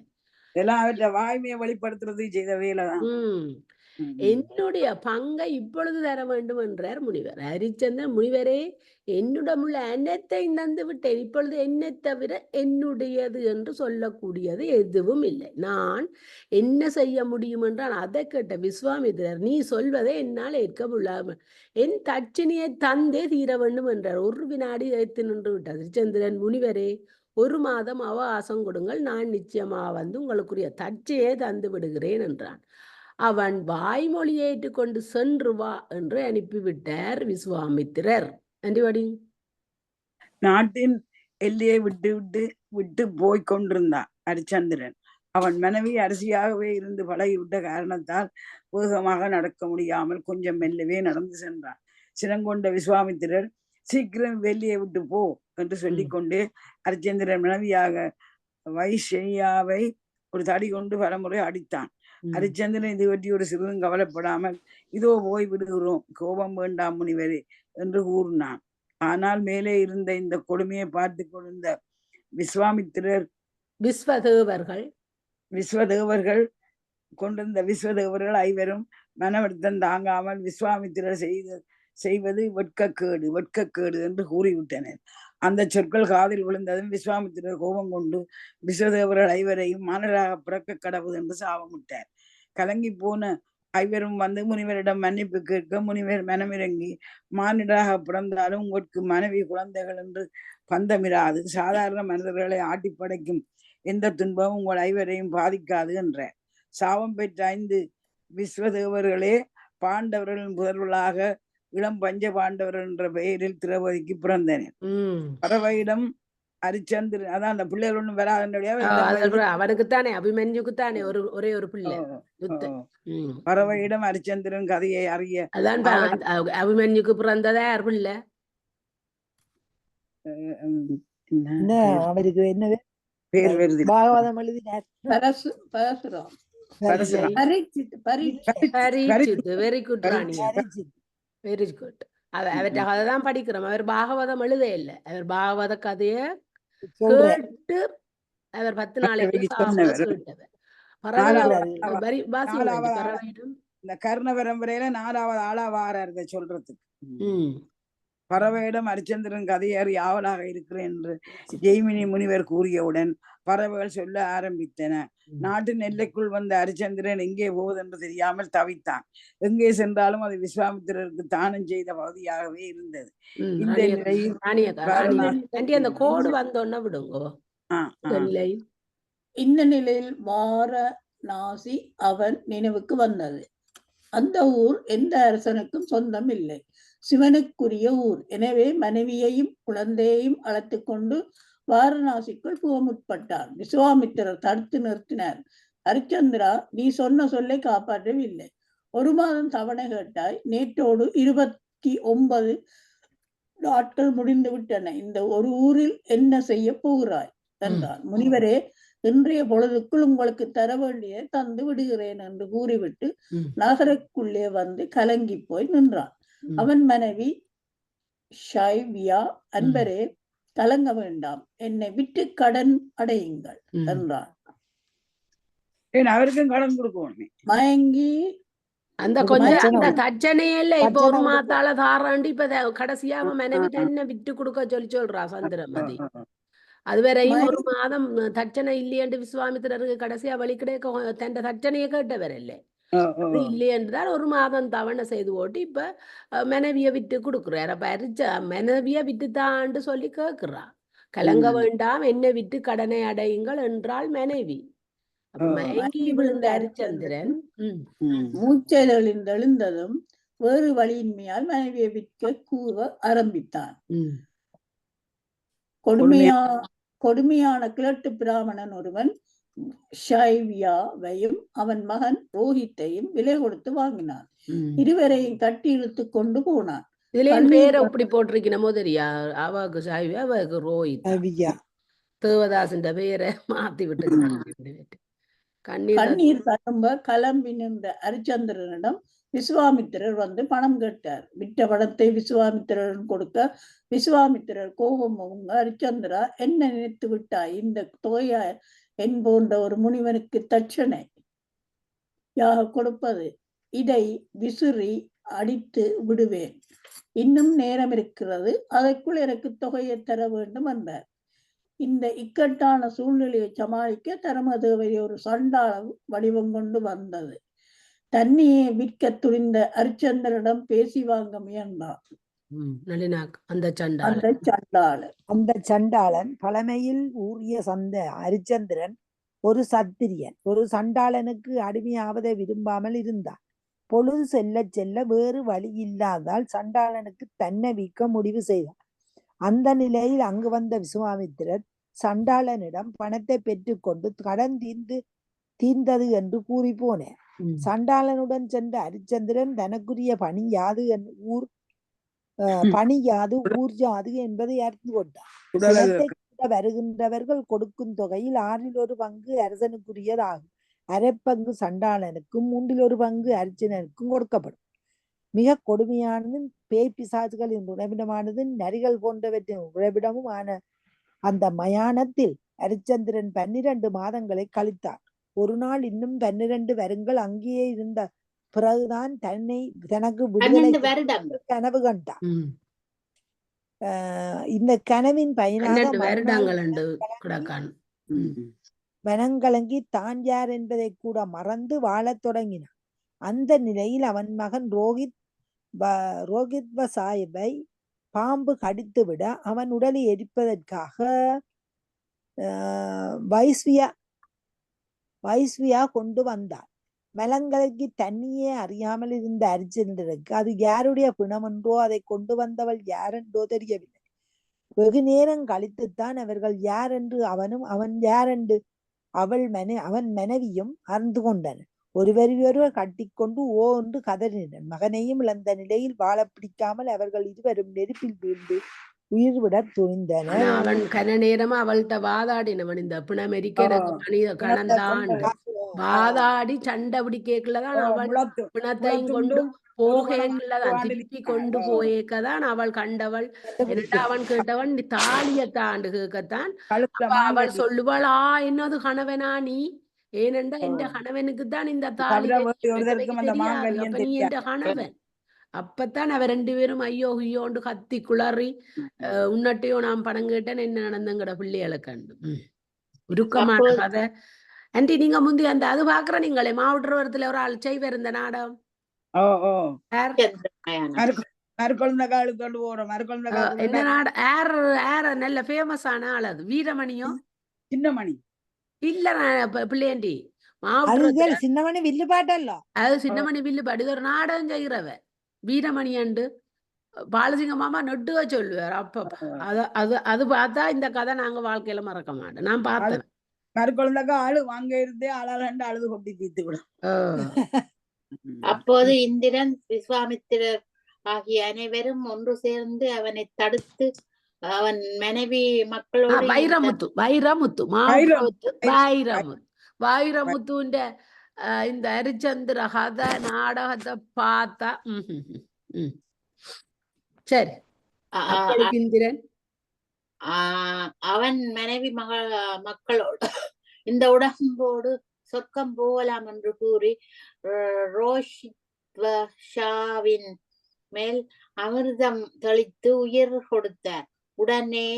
எல்லாம் அவற்றை வாய்மையை வெளிப்படுத்துறது செய்த வேலைதான். என்னுடைய பங்கை இப்பொழுது தர வேண்டும் என்றார் முனிவர். ஹரிச்சந்திரன், முனிவரே, என்னுடமுள்ள அனைத்தையும் தந்து விட்டேன். இப்பொழுது என்னை தவிர என்னுடையது என்று சொல்லக்கூடியது எதுவும் இல்லை. நான் என்ன செய்ய முடியும் என்றால் அதை கேட்ட விஸ்வாமித்திரர், நீ சொல்வதை என்னால் ஏற்க முடியாமல் என் தட்சிணியை தந்தே தீர வேண்டும் என்றார். 1 வினாடி வைத்து நின்று விட்டார். ஹரிச்சந்திரன், முனிவரே, 1 மாதம் அவகாசம் கொடுங்கள், நான் நிச்சயமா வந்து உங்களுக்குரிய தட்சையை தந்து விடுகிறேன் என்றான். அவன் வாய்மொழியை ஏற்றுக்கொண்டு சென்று வா என்று அனுப்பிவிட்டார் விஸ்வாமித்திரர். நன்றிவாடி. நாட்டின் எல்லையை விட்டு விட்டு விட்டு போய் கொண்டிருந்தான் ஹரிச்சந்திரன். அவன் மனைவி அரசியாகவே இருந்து பழகிவிட்ட காரணத்தால் வேகமாக நடக்க முடியாமல் கொஞ்சம் மெல்லவே நடந்து சென்றான். சினங்கொண்ட விஸ்வாமித்திரர், சீக்கிரம் வெளியே விட்டு போ என்று சொல்லிக்கொண்டே ஹரிச்சந்திரன் மனைவியாக வைஷ்யாவை ஒரு தடி கொண்டு பலமுறை அடித்தான். ஹரிச்சந்திரன் இது பற்றி ஒரு சிறிதும் கவலைப்படாமல், இதோ போய் விடுகிறோம், கோபம் வேண்டாம் முனிவரே என்று கூறினான். ஆனால் மேலே இருந்த இந்த கொடுமையை பார்த்து கொண்டிருந்த விஸ்வதேவர்கள் கொண்டிருந்த ஐவரும் மனவர்த்தம் தாங்காமல் விஸ்வாமித்திரர் செய்வது வெட்கக்கேடு என்று கூறிவிட்டனர். அந்த சொற்கள் காதில் விழுந்ததும் விஸ்வாமித்திரர் கோபம் கொண்டு விஸ்வதேவர்கள் ஐவரையும் மானராக பிறக்க கடவுள் என்று சாபமிட்டார். கலங்கி போன ஐவரும் வந்து முனிவரிடம் மன்னிப்பு கேட்க முனிவர் மனமிறங்கி மானிடராக பிறந்தாலும் உங்களுக்கு மனைவி குழந்தைகள் என்று பந்தமிராது சாதாரண மனிதர்களை ஆட்டி படைக்கும் எந்த துன்பமும் உங்கள் ஐவரையும் பாதிக்காது என்ற சாபம் பெற்ற 5 விஸ்வதேவர்களே பாண்டவர்களின் புதல்வர்களாக இளம் பஞ்ச பாண்டவர்கள் என்ற பெயரில் திரௌபதிக்கு பிறந்தனர். பறவையிடம் அரிச்சந்திரன் அதான் அந்த பிள்ளைகள் ஒண்ணும் வராதனுடைய அவனுக்குத்தானே அபிமன்யுக்குத்தானே ஒரே ஒரு பிள்ளை. பறவையிடம் அரிச்சந்திரன் கதையை அறிய அதான் அபிமன்யுக்கு பிறந்ததா யார் பிள்ளை? அவருக்கு என்ன பேர் வருது பாகவதம் எழுதினார். வெரி குட் ராணி, வெரி குட். அவற்றை கதைதான் படிக்கிறோம். அவர் பாகவதம் எழுத இல்ல, அவர் பாகவத கதைய கேட்டு அவர் 10 நாளைக்கு கேட்டவர். இந்த கர்ண பரம்பரையில 4வது ஆளா வாரார் சொல்றதுக்கு. பறவையிடம் அரிச்சந்திரன் கதையறி ஆவலாக இருக்கிறேன் என்று ஜெய்மினி முனிவர் கூறியவுடன் பறவைகள் சொல்ல ஆரம்பித்தன. நாட்டின் எல்லைக்குள் வந்த அரிச்சந்திரன் எங்கே போவதென்று தெரியாமல் தவித்தான். எங்கே சென்றாலும் அது விஸ்வாமித்திரருக்கு தானம் செய்த பகுதியாகவே இருந்தது. இந்த நிலையில் கோடு வந்தோன்னா விடுங்கோ. இந்த நிலையில் வாரணாசி அவன் நினைவுக்கு வந்தது. அந்த ஊர் எந்த அரசனுக்கும் சொந்தம் இல்லை, சிவனுக்குரிய ஊர். எனவே மனைவியையும் குழந்தையையும் அழைத்து கொண்டு வாரணாசிக்குள் புக முற்பட்டான். விஸ்வாமித்திரர் தடுத்து நிறுத்தினார். ஹரிச்சந்திரா, நீ சொன்ன சொல்லை காப்பாற்றவில்லை. 1 மாதம் தவணை கேட்டாய். நேற்றோடு 29 நாட்கள் முடிந்து விட்டன. இந்த ஒரு ஊரில் என்ன செய்ய போகிறாய் என்றான். முனிவரே, இன்றைய பொழுதுக்குள் உங்களுக்கு தர வேண்டிய தந்து விடுகிறேன் என்று கூறிவிட்டு நகருக்குள்ளே வந்து கலங்கி போய் நின்றான். அவன் மனைவி ஷைவியா, அன்பரே, கலங்க வேண்டாம், என்னை விட்டு கடன் அடையுங்கள் என்றான். அவருக்கும் கடன் கொடுக்கணும். மயங்கி அந்த கொஞ்சம் அந்த தச்சனையில இப்ப 1 மாத்தால தாராண்டி இப்ப கடைசியா மனைவி என்ன விட்டு கொடுக்க சொல்றா சந்திரமதி. அதுவரையும் 1 மாதம் தட்சணை இல்லையென்று விஸ்வாமித்திரருக்கு கடைசியா வழி கிடைக்க தன் தட்சணையை கேட்டவரல்லே. இல்லை என்றால் 1 மாதம் தவணை செய்து ஓட்டி இப்ப மனைவிய விட்டு கொடுக்குறாரு. அப்ப மனைவிய விட்டுத்தான்னு சொல்லி கேட்கிறா. கலங்க வேண்டாம், என்னை விட்டு கடனை அடையுங்கள் என்றால் மனைவி. மயங்கி விழுந்த அரிச்சந்திரன் மூச்செழுந்ததும் வேறு வழியின்மையால் மனைவியை விற்க கூற ஆரம்பித்தான். கொடுமையான கிழட்டு பிராமணன் ஒருவன் ஷைவியாவையும் அவன் மகன் ரோஹித்தையும் விலை கொடுத்து வாங்கினான். இருவரையும் கட்டி இழுத்து கொண்டு போனான். இதுல பேரை இப்படி போட்டிருக்கணுமோ தெரியா? அவாக்கு ஷைவியா, அவாக்கு ரோஹித். தேவதாசன் பேரை மாத்தி விட்டு கண்ணீர் தழும்ப கிளம்பி நின்ற அரிச்சந்திரனிடம் விஸ்வாமித்திரர் வந்து பணம் கேட்டார். விட்ட பணத்தை விஸ்வாமித்திரன் கொடுக்க விஸ்வாமித்திரர் கோபம் அரிச்சந்திரா, என்ன நினைத்து விட்டாய்? இந்த தொகையா என் போன்ற ஒரு முனிவனுக்கு தட்சணை யாக கொடுப்பது? இதை விசிறி அடித்து விடுவேன். இன்னும் நேரம் இருக்கிறது, அதற்குள் எனக்கு தொகையை தர வேண்டும் என்றார். இந்த இக்கட்டான சூழ்நிலையை சமாளிக்க தர்மதேவை ஒரு சண்டாள வடிவம் கொண்டு வந்தது. தண்ணியை விற்க துணிந்த அரிச்சந்திரனிடம் பேசி வாங்க முயன்றான். அந்த சண்டாளன் பழமையில் ஊறிய அரிச்சந்திரன் ஒரு சத்திரியன். ஒரு சண்டாளனுக்கு அடிமையாவதை விரும்பாமல் இருந்தான். பொழுது செல்ல செல்ல வேறு வழி இல்லாதால் சண்டாளனுக்கு தன்னை விற்க முடிவு செய்தான். அந்த நிலையில் அங்கு வந்த விஸ்வாமித்திரர் சண்டாளனிடம் பணத்தை பெற்றுக்கொண்டு கடன் தீர்ந்தது என்று கூறி போனேன். சண்டாளனுடன் சென்ற அரிச்சந்திரன் தனக்குரிய பணி யாது ஊர் யாது என்பதை அறிந்து கொண்டார். வருகின்றவர்கள் கொடுக்கும் தொகையில் 1/6 பங்கு அரசனுக்குரியதாகும். 1/2 பங்கு சண்டாளனுக்கும் 3/1 பங்கு அர்ஜுனனுக்கும் கொடுக்கப்படும். மிக கொடுமையானது பேய் பிசாசுகளின் உறைவிடமானது நரிகள் போன்றவற்றின் உறைவிடமுமான அந்த மயானத்தில் அரிச்சந்திரன் 12 மாதங்களை கழித்தார். ஒரு நாள் இன்னும் 12 வருங்கள் அங்கேயே இருந்த பிறகுதான் தனக்கு கனவு கண்டார். இந்த கனவின் பயனாக வனங்கலங்கி தான் யார் என்பதை கூட மறந்து வாழத் தொடங்கினார். அந்த நிலையில் அவன் மகன் ரோஹித் சாஹிப்பை பாம்பு கடித்துவிட அவன் உடலை எரிப்பதற்காக வைஸ்வியா கொண்டு வந்தார். மலங்களுக்கு தண்ணியே அறியாமல் இருந்த அரிச்சந்திரனுக்கு அது யாருடைய பிணம் என்றோ அதை கொண்டு வந்தவள் யாரென்றோ தெரியவில்லை. வெகு நேரம் கழித்துத்தான் அவர்கள் யார் என்று அவன் யார் என்று அவன் மனைவியும் அறிந்து கொண்டனர். ஒருவர் கட்டிக்கொண்டு ஓ என்று கதறினர். மகனையும் இழந்த நிலையில் வாழ பிடிக்காமல் அவர்கள் இருவரும் நெருப்பில் வீழ்ந்து உயிர் விட துணிந்தனர். அவன் கன நேரமா அவள்கிட்ட வாதாடினவன் இந்த பிணமெரிக்க எனக்கு மனித கணந்தான் வாதாடி சண்டை அப்படி கேட்கலதான் அவள் பிணத்தையும் கொண்டு போகேக்கதான் திருப்பி கொண்டு போயேக்கதான் அவள் கண்டவள். என்னடா அவன் கேட்டவன் நீ தாலியத்தாண்டு கேட்கத்தான். அவள் சொல்லுவாள் என்னது கணவனா நீ ஏனென்றா என்ற கணவனுக்குத்தான் இந்த தாலி தெரியாது. அப்ப நீ என்ற கணவன். அப்பத்தான் அவ 2 பேரும் ஐயோ ஐயோண்டு கத்தி குளறி உன்னட்டையோ நான் படம் கேட்டேன் என்ன நடந்துங்கட பிள்ளைகளை கண்டு உருக்கமான கதை. ஆண்டி நீங்க முந்தி அந்த அது பாக்குற நீங்களே மாவட்டத்துல ஒரு ஆள் செய்வார் இந்த நாடகம். என்ன நாடகம் ஏர் நல்ல ஃபேமஸ் ஆன ஆள் அது வீரமணியோ சின்னமணி இல்ல பிள்ளையாண்டி மாவட்ட சின்னமணி வில்லுபாட்டல்ல அது சின்னமணி வில்லுபாட்டு இது ஒரு நாடகம் செய்கிறவ வீரமணி அண்டு பாலசிங்க மாமா நொட்டுவ சொல்லுவார். அப்ப அது பார்த்தா இந்த கதை நாங்க வாழ்க்கையில மறக்க மாட்டோம். நான் பார்த்தேன் மறுக்குழந்தைக்கு ஆளு வாங்க இருந்தே ஆளாண்டு அழுது கொட்டி தீர்த்து விடும். அப்போது இந்திரன் விஸ்வாமித்திரர் ஆகிய அனைவரும் ஒன்று சேர்ந்து அவனை தடுத்து அவன் மனைவி மக்களோடு வைரமுத்துன்ற இந்த ஹரிச்சந்திர கதை நாடகத்தை பார்த்தா சரி இந்திரன் அவன் மனைவி மக்களோடு இந்த உடம்போடு சொர்க்கம் போகலாம் என்று கூறி ரோஷித்வஷாவின் மேல் அமிர்தம் தெளித்து உயிர் கொடுத்தார். உடனே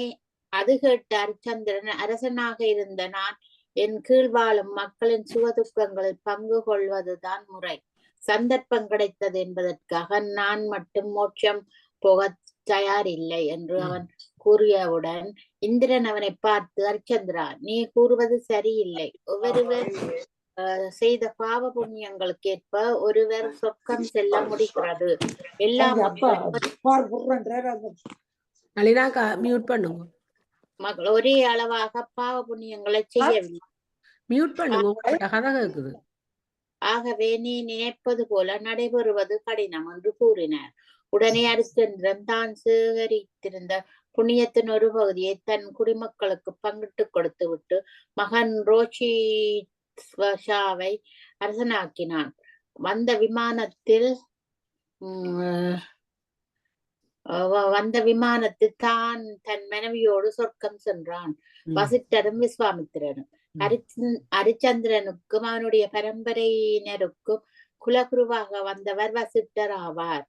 அது கேட்ட ஹரிச்சந்திரன் அரசனாக இருந்த நான் என் கீழ் வாழும் மக்களின் சுகதுக்கங்களில் பங்கு கொள்வதுதான் முறை. சந்தர்ப்பம் கிடைத்தது என்பதற்காக நான் மட்டும் மோட்சம் போக தயாரில்லை என்று அவன் கூறியவுடன் இந்திரன் அவனை பார்த்து ஹரிச்சந்திரா நீ கூறுவது சரியில்லை. ஒவ்வொருவர் செய்த பாவ புண்ணியங்களுக்கு ஏற்ப ஒருவர் சொர்க்கம் செல்ல முடிகிறது. எல்லா மக்கள் ஒரே அளவாக பாவ புண்ணியங்களை செய்யவில்லை. ஆகவே நீ நினைப்பது போல நடைபெறுவது கடினம் என்று கூறினார். உடனே ஹரிச்சந்திரன் தான் சேகரித்திருந்த புண்ணியத்தின் ஒரு பகுதியை தன் குடிமக்களுக்கு பங்கிட்டு கொடுத்து விட்டு மகன் ரோஷித்வஷாவை அரசனாக்கினான். வந்த விமானத்தில் தான் தன் மனைவியோடு சொர்க்கம் சென்றான். வசிட்டரும் விஸ்வாமித்திரனும் ஹரிச்சந்திரனுக்கும் அவனுடைய பரம்பரையினருக்கும் குலகுருவாக வந்தவர் வசிட்டர் ஆவார்.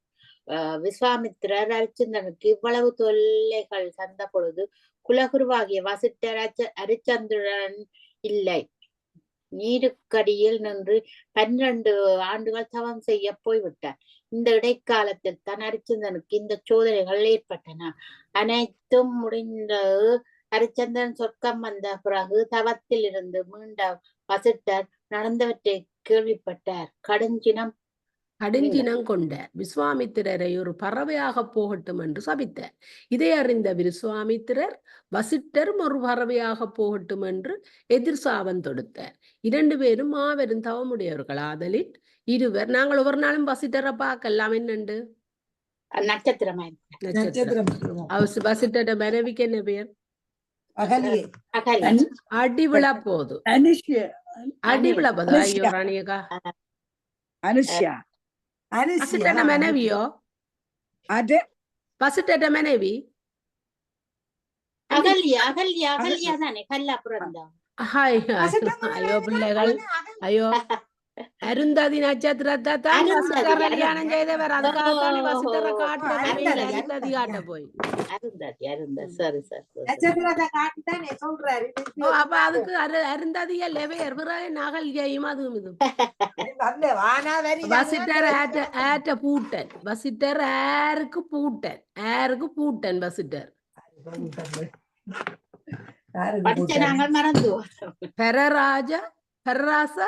விஸ்வாமித்திரர் ஹரிச்சந்திரனுக்கு இவ்வளவு தொல்லைகள் தந்த பொழுது குலகுருவாகிய வசிட்டர் ஹரிச்சந்திரன் இல்லை. நீருக்கடியில் நின்று 12 ஆண்டுகள் தவம் செய்ய போய்விட்டார். இந்த இடைக்காலத்தில் தான் ஹரிச்சந்திரனுக்கு இந்த சோதனைகள் ஏற்பட்டன. அனைத்தும் முடிந்த ஹரிச்சந்திரன் சொர்க்கம் வந்த பிறகு தவத்தில் இருந்து மீண்ட வசிட்டர் நடந்தவற்றை கேள்விப்பட்டார். கடுஞ்சினம் கொண்ட விஸ்வாமித்திரரை ஒரு பறவையாக போகட்டும் என்று சபித்தார். இதை அறிந்த விஸ்வாமித்திரர் வசிட்டரும் ஒரு பறவையாக போகட்டும் என்று எதிர் சாபம் தொடுத்தார். 2 பேரும் மாபெரும் தவமுடையவர்கள் ஆதலில் இருவர் நாங்கள் ஒவ்வொரு நாளும் வசிட்டரை பார்க்கலாம். என்னண்டு நட்சத்திரம் வசிட்டர மனைவிக்கு என்ன பேர்? அடிவிழா போது அடிவிழா போது ஐயோ ராணியக்கா அனுஷ்யா வசிட்டர மனைவியோ அது வசிட்டர மனைவி அகல்யா தானே கல்லாபுரம் தான். ஐயோ பிள்ளைகள் ஐயோ அருந்ததி நட்சத்திரத்தை தான் வசிட்டர் கல்யாணம் செய்தவர். அதுக்காகத்தான் வசிட்டரை அருந்ததி காட்ட போய் அப்ப அதுக்கு அருந்ததிய லெவையர் பிறகு நகல் ஜெயும் அதுவும் இதுவும் அந்த வானாவரி வசிட்டர் ஆட்ட பூட்டன் வசிட்டர் ஏருக்கு பூட்டன் வசிட்டர் படிச்ச நாங்கள் மறந்து பெரராச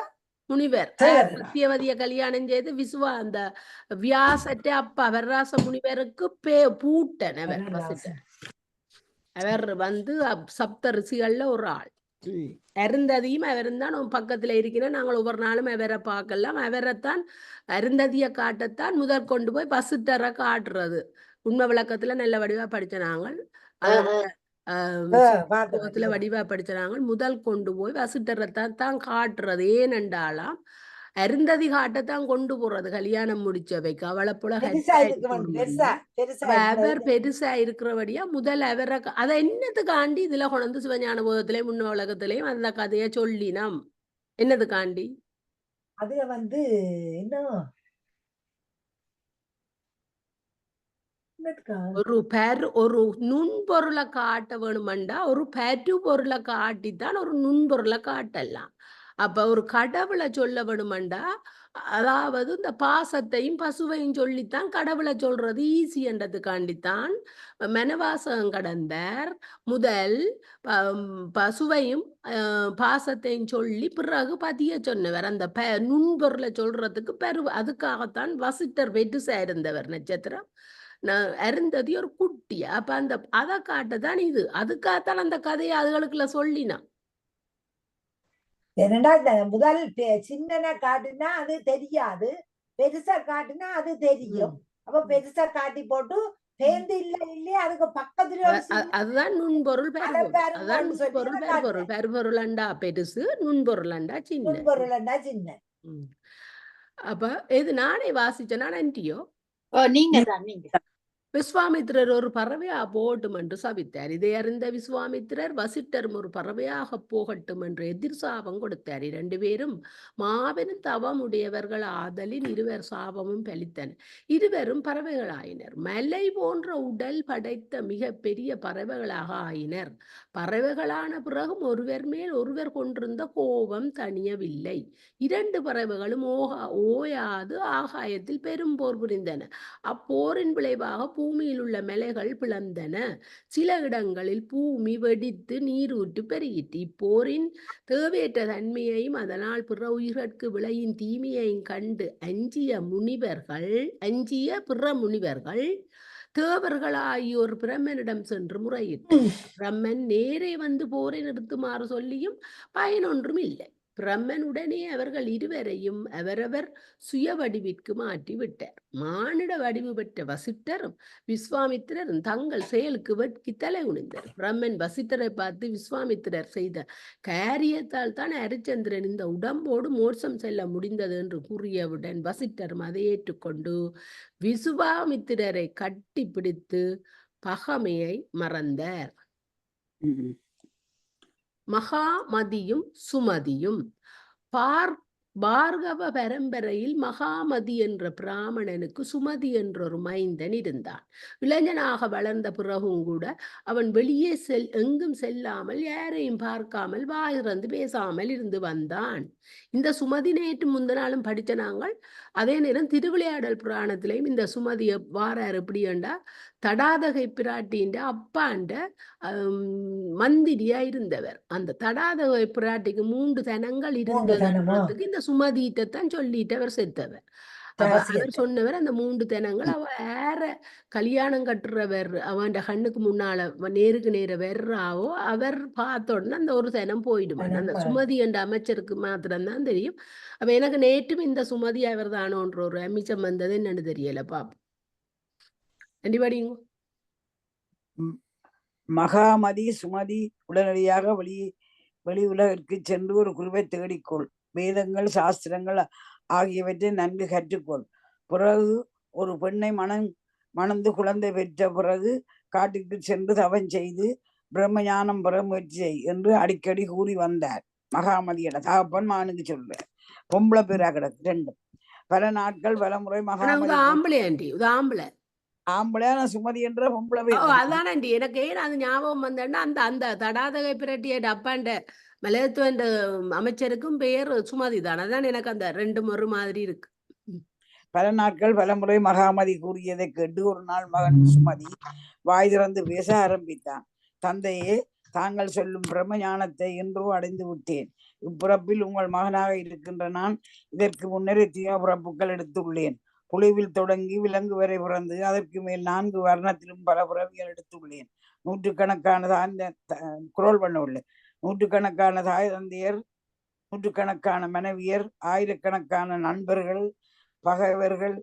முனிவர் சத்தியவதிய கல்யாணம் செய்து அந்த வியாசற்ற அப்பா பெரராச முனிவருக்கு பூட்டன் அவர் வசிட்டர். அவர் வந்து சப்த ரிஷிகள்ல ஒரு ஆள். அருந்ததியும் அவர்தான் பக்கத்துல இருக்கிறேன். நாங்கள் ஒவ்வொரு நாளும் அவரை பார்க்கலாம். அவரைத்தான் அருந்ததிய காட்டத்தான் முதல் கொண்டு போய் வசிட்டரை காட்டுறது. உண்மை விளக்கத்துல நல்ல வடிவா படிச்ச நாங்கள் வடிவா படிச்ச நாங்கள் முதல் கொண்டு போய் வசிட்டரைத்தான் காட்டுறது. ஏனென்றாலாம் அருந்ததி காட்டத்தான் கொண்டு போறது கல்யாணம் முடிச்சவைக்கு. அவளை போல அவர் பெருசா இருக்கிறபடியா முதல் அவரை அதை என்னத்துக்காண்டி இதுல கொண்டு சிவஞான போதத்திலையும் முன்ன உலகத்திலையும் அந்த கதையை சொல்லினோம். என்னதுக்காண்டி அதுல வந்து இன்னும் ஒரு நுண்பொருளை காட்ட வேணுமெண்டா ஒரு பெரு பொருளை காட்டித்தான் ஒரு நுண்பொருளை காட்டலாம். அப்ப ஒரு கடவுளை சொல்ல வேணுமெண்டா அதாவது இந்த பாசத்தையும் பசுவையும் சொல்லித்தான் கடவுளை சொல்றது ஈஸி என்றதுக்காண்டித்தான் மனவாசகம் கடந்தார். முதல் பசுவையும் பாசத்தையும் சொல்லி பிறகு பதிய சொன்னவர். அந்த நுண்பொருளை சொல்றதுக்கு அதுக்காகத்தான் வசிட்டர் வெட்டுசா இருந்தவர் நட்சத்திரம். அருந்ததி ஒரு குட்டி. அப்ப அந்த அதை காட்டதான் இது. அதுக்காகத்தான் அந்த கதையை அதுகளுக்குள்ள சொல்லினான். என்னடா முதல் சின்னனை காட்டினா அது தெரியாது, பெருசா காட்டினா அது தெரியும். அப்ப பெருசா காட்டி போட்டு சேர்ந்து இல்லையே அதுக்கு பக்கத்துல அதுதான் நுண்பொருள் பெருபொருளண்டா பெருசு, நுண்பொருளண்டா சின்ன. அப்ப இது நானே வாசிச்சேனா நன்றியோ நீங்க விஸ்வாமித்திரர் ஒரு பறவையா போகட்டும் என்று சபித்தார். இதை அறிந்த விஸ்வாமித்திரர் வசிட்டரும் ஒரு பறவையாக போகட்டும் என்று எதிர் சாபம் கொடுத்தார். 2 பேரும் மாபெரும் தவம் உடையவர்கள் ஆதலின் இருவர் சாபமும் பலித்தன. இருவரும் பறவைகளாயினர். மலை போன்ற உடல் படைத்த மிக பெரிய பறவைகளாக ஆயினர். பறவைகளான பிறகும் ஒருவர் மேல் ஒருவர் கொண்டிருந்த கோபம் தணியவில்லை. 2 பறவைகளும் ஓயாது ஆகாயத்தில் பெரும் போர் புரிந்தன. அப்போரின் விளைவாக பூமியில் உள்ள மலைகள் பிளந்தன. சில இடங்களில் பூமி வெடித்து நீரூற்று பெருகிட்டு. இப்போரின் தேவையற்ற தன்மையையும் அதனால் பிற உயிர்கட்கு விளையின் தீமையையும் கண்டு அஞ்சிய பிற முனிவர்கள் தேவர்கள் ஆகியோர் பிரம்மனிடம் சென்று முறையிட்டு பிரம்மன் நேரே வந்து போரை நிறுத்துமாறு சொல்லியும் பயனொன்றும் இல்லை. பிரம்மன் உடனே அவர்கள் இருவரையும் அவரவர் சுய வடிவிற்கு மாற்றி விட்டார். மானிட வடிவு பெற்ற வசிட்டரும் விஸ்வாமித்திரரும் தங்கள் செயலுக்கு வெட்கி தலை குனிந்தர். பிரம்மன் வசிட்டரை பார்த்து, விஸ்வாமித்திரர் செய்த காரியத்தால் தான் ஹரிச்சந்திரன் இந்த உடம்போடு மோட்சம் செல்ல முடிந்தது என்று கூறியவுடன் வசிட்டரும் அதை ஏற்றுக்கொண்டு விஸ்வாமித்திரரை கட்டி பிடித்து பகைமையை மறந்தார். மகாமதியும் சுமதியும். பார்கவ பரம்பரையில் மகாமதி என்ற பிராமணனுக்கு சுமதி என்ற ஒரு மைந்தன் இருந்தான். இளைஞனாக வளர்ந்த பிறகும் கூட அவன் வெளியே எங்கும் செல்லாமல் யாரையும் பார்க்காமல் வாயிறந்து பேசாமல் இருந்து வந்தான். இந்த சுமதி நேற்று முந்தினாலும் படித்த நாங்கள். அதே நேரம் திருவிளையாடல் புராணத்திலையும் இந்த சுமதி வாரார் எப்படி என்றா தடாதகை பிராட்டின்ற அப்பாண்ட மந்திரியா இருந்தவர். அந்த தடாதகை பிராட்டிக்கு 3 தனங்கள் இருந்ததுக்கு இந்த சுமதியிட்டத்தான் சொல்லிட்டு அவர் செத்தவர். அவர் சொன்னவர் அந்த 3 தனங்கள் அவ ஏற கல்யாணம் கட்டுறவர் அவன் கண்ணுக்கு முன்னால நேருக்கு நேர வர்றாவோ அவர் பார்த்த உடனே அந்த ஒரு தனம் போயிடும். அந்த சுமதி என்ற அமைச்சருக்கு மாத்திரம்தான் தெரியும். அப்ப எனக்கு நேற்றும் இந்த சுமதி அவர் தானோன்ற ஒரு அமிச்சம் வந்தது என்னன்னு தெரியல. பாப்போம். மகாமதி சுமதி உடனடியாக வெளி உலகிற்கு சென்று ஒரு குருவை தேடிக்கொள். வேதங்கள் சாஸ்திரங்கள் ஆகியவற்றை நன்கு கற்றுக்கொள். பிறகு ஒரு பெண்ணை மணந்து குழந்தை பெற்ற பிறகு காட்டுக்கு சென்று தவம் செய்து பிரம்மஞானம் பெற முயற்சி செய் என்று அடிக்கடி கூறி வந்தார். மகாமதியோட தகப்பன் மானுக்கு சொல்ற பொம்பளை பேரா கிடக்கு 2. பல நாட்கள் பல முறை மகாமதி ஆம்பளையான சுமதி என்ற பொம்பளை ஓ பேர் தான். அதானண்டி எனக்கு ஏன் அது ஞாபகம் வந்தேன்னா அந்த அந்த தடாதகை பிரட்டிய அப்பாண்ட மலையத்துவ அமைச்சருக்கும் பெயர் சுமதி தான். அதான் எனக்கு அந்த ரெண்டு ஒரு மாதிரி இருக்கு. பல நாட்கள் பலமுறை மகாமதி கூறியதை கேட்டு ஒரு நாள் மகன் சுமதி வாய் திறந்து பேச ஆரம்பித்தான். தந்தையே, தாங்கள் சொல்லும் பிரம்ம ஞானத்தை இன்றோ அடைந்து விட்டேன். இப்பிறப்பில் உங்கள் மகனாக இருக்கின்ற நான் இதற்கு முன்னர் எத்தனையோ பிறப்புகள் எடுத்துள்ளேன். புலிவில் தொடங்கி விலங்கு வரை பிறந்து அதற்கு மேல் 4 வர்ணத்திலும் பல பிறவிகள் எடுத்துள்ளேன். நூற்றுக்கணக்கான குரோல் பண்ண உள்ளேன். நூற்றுக்கணக்கான தாய் தந்தையர், நூற்றுக்கணக்கான மனைவியர், ஆயிரக்கணக்கான நண்பர்கள், பகைவர்கள்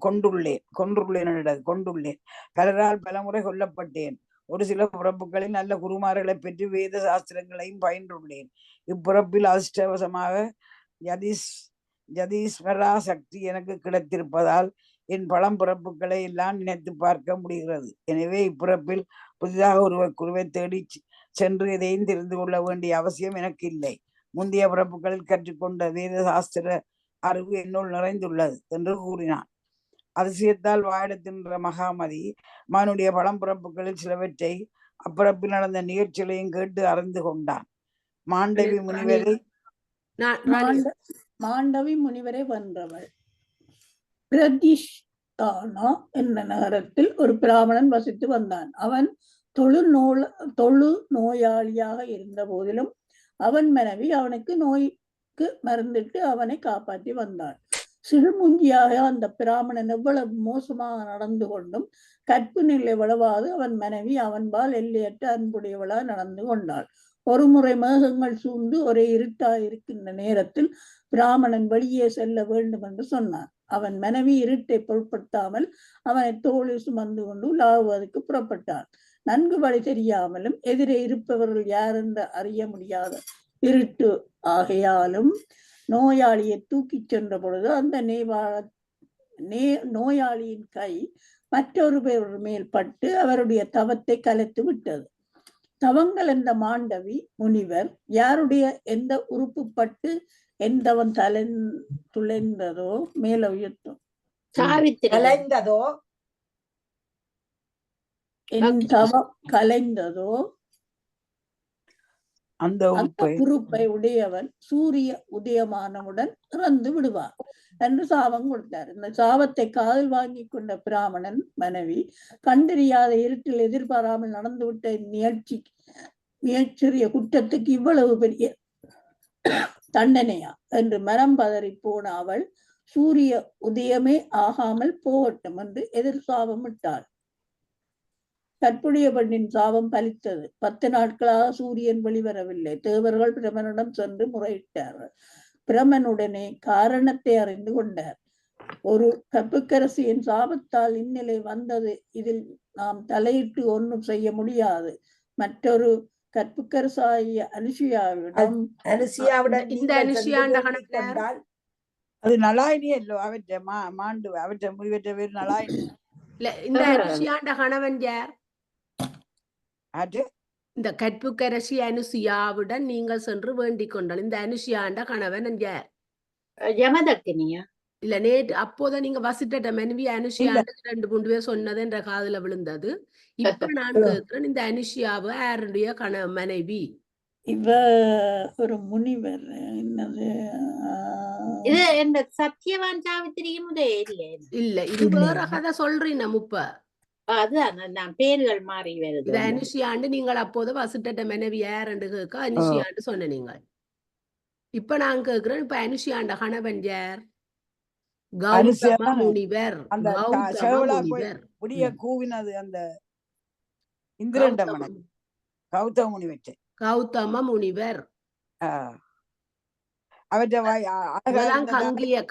கொண்டுள்ளேன். பலரால் பலமுறை கொல்லப்பட்டேன். ஒரு சில பிறப்புகளில் நல்ல குருமார்களை பெற்று வேத சாஸ்திரங்களையும் பயின்றுள்ளேன். இப்பிறப்பில் அதிர்ஷ்டவசமாக யதீஸ்வரா சக்தி எனக்கு கிடைத்திருப்பதால் என் பழம் பிறப்புகளை எல்லாம் நினைத்து பார்க்க முடிகிறது. எனவே இப்பிறப்பில் புதிதாக ஒருவர் குருவை தேடி சென்று எதையும் தெரிந்து கொள்ள வேண்டிய அவசியம் எனக்கு இல்லை. முந்தைய பிறப்புகளில் கற்றுக்கொண்ட வேத சாஸ்திர அறிவு என்னுள் நிறைந்துள்ளது என்று கூறினான். அதிசயத்தால் வாயிடத்தின்ற மகாமதி மகனுடைய பழம்பிறப்புகளில் சிலவற்றை அப்பிறப்பில் நடந்த நிகழ்ச்சிகளையும் கேட்டு அறிந்து கொண்டான். மாண்டவி முனிவரை வென்றவள். பிரதிஷ்டானா என்ற நகரத்தில் ஒரு பிராமணன் வசித்து வந்தான். அவன் தொழு நோயாளியாக இருந்த போதிலும் அவன் மனைவி அவனுக்கு நோய்க்கு மருந்திட்டு அவனை காப்பாற்றி வந்தாள். சிறுமுஞ்சியாக அந்த பிராமணன் எவ்வளவு மோசமாக நடந்து கொண்டும் கற்பு நிலை வளவாது அவன் மனைவி அவன்பால் எல்லையற்ற அன்புடையவளாக நடந்து கொண்டாள். ஒரு முறை மேகங்கள் சூழ்ந்து ஒரே இருட்டாயிருக்கின்ற நேரத்தில் பிராமணன் வெளியே செல்ல வேண்டும் என்று சொன்னான். அவன் மனைவி இருட்டை பொருட்படுத்தாமல் அவனை தோளில் சுமந்து கொண்டு உலாவுவதற்கு புறப்பட்டான். நன்கு வழி தெரியாமலும் எதிரே இருப்பவர்கள் யார் என்று அறிய முடியாத இருட்டு ஆகையாலும் நோயாளியை தூக்கி சென்ற பொழுது அந்த நோயாளியின் கை மற்றொரு பேர் மேல் பட்டு அவருடைய தவத்தை கலைத்து விட்டது. தவங்கள் என்ற மாண்டவி முனிவர் யாருடைய எந்த உறுப்பு பட்டு எந்தவன் துளைந்ததோ மேல உயர்த்தும் கலைந்ததோ கலைந்ததோ அந்த உறுப்பை உடையவன் சூரிய உதயமானவுடன் இறந்து விடுவார் என்று சாபம் கொடுத்தார். இந்த சாபத்தை காதில் வாங்கி கொண்ட பிராமணன் மனைவி கண்டறியாத இருட்டில் எதிர்பாராமல் நடந்துவிட்ட முயற்சிய குற்றத்துக்கு இவ்வளவு பெரிய தண்டனையா என்று மனம் பதறி போன அவள் சூரிய உதயமே ஆகாமல் போகட்டும் என்று எதிர் சாபம் விட்டாள். கற்புடைய பெண்ணின் சாபம் பலித்தது. 10 நாட்களாக சூரியன் வெளிவரவில்லை. தேவர்கள் பிரமனிடம் சென்று முறையிட்டார்கள். பிரமனுடனே காரணத்தை அறிந்து கொண்டார். ஒரு கற்புக்கரசியின் சாபத்தால் இந்நிலை வந்தது. இதில் நாம் தலையிட்டு ஒன்றும் செய்ய முடியாது. மற்றொரு கற்புக்கரசாகிய அனுசுயாவிடம் இந்த அது நலாயினி அல்லோ அவற்றை மாண்டு அவற்றை முடிவற்ற பேர் நலாயினி. இந்த அனுசியாண்ட கணவன் யார்? இந்த கற்புக்கரசி அனுசியாவுடன் நீங்கள் சென்று வேண்டிக் கொண்டால் இந்த அனுசியாண்ட கணவன் யார்? யமதக்கினியா? இல்ல நேற்று அப்போதான் நீங்க வசிட்ட மனைவி அனுஷியாண்டு 2-3 பேர் சொன்னது என்ற காதுல விழுந்தது. இப்ப நான் கேட்கிறேன், இந்த அனுஷியாவு யாருடைய மனைவி? இவ ஒரு முனிவர். என்னது இது என்ன சத்தியவான் சாவித்திரியும் இல்ல, இது வேற கதை சொல்றீங்க. இப்ப அதுதான் நான் பேர்கள் மாறி வருது. இது அனுஷியாண்டு நீங்கள் அப்போது வசிட்ட மனைவி யாருன்னு கேட்க அனுஷியாண்டு சொன்ன நீங்கள். இப்ப நான் கேட்கிறேன், இப்ப அனுஷியாண்ட கணவன் யார்? கௌதம முனிவர். கூவினது அந்த இந்திரண்ட கௌதம முனிவர். கௌதம முனிவர்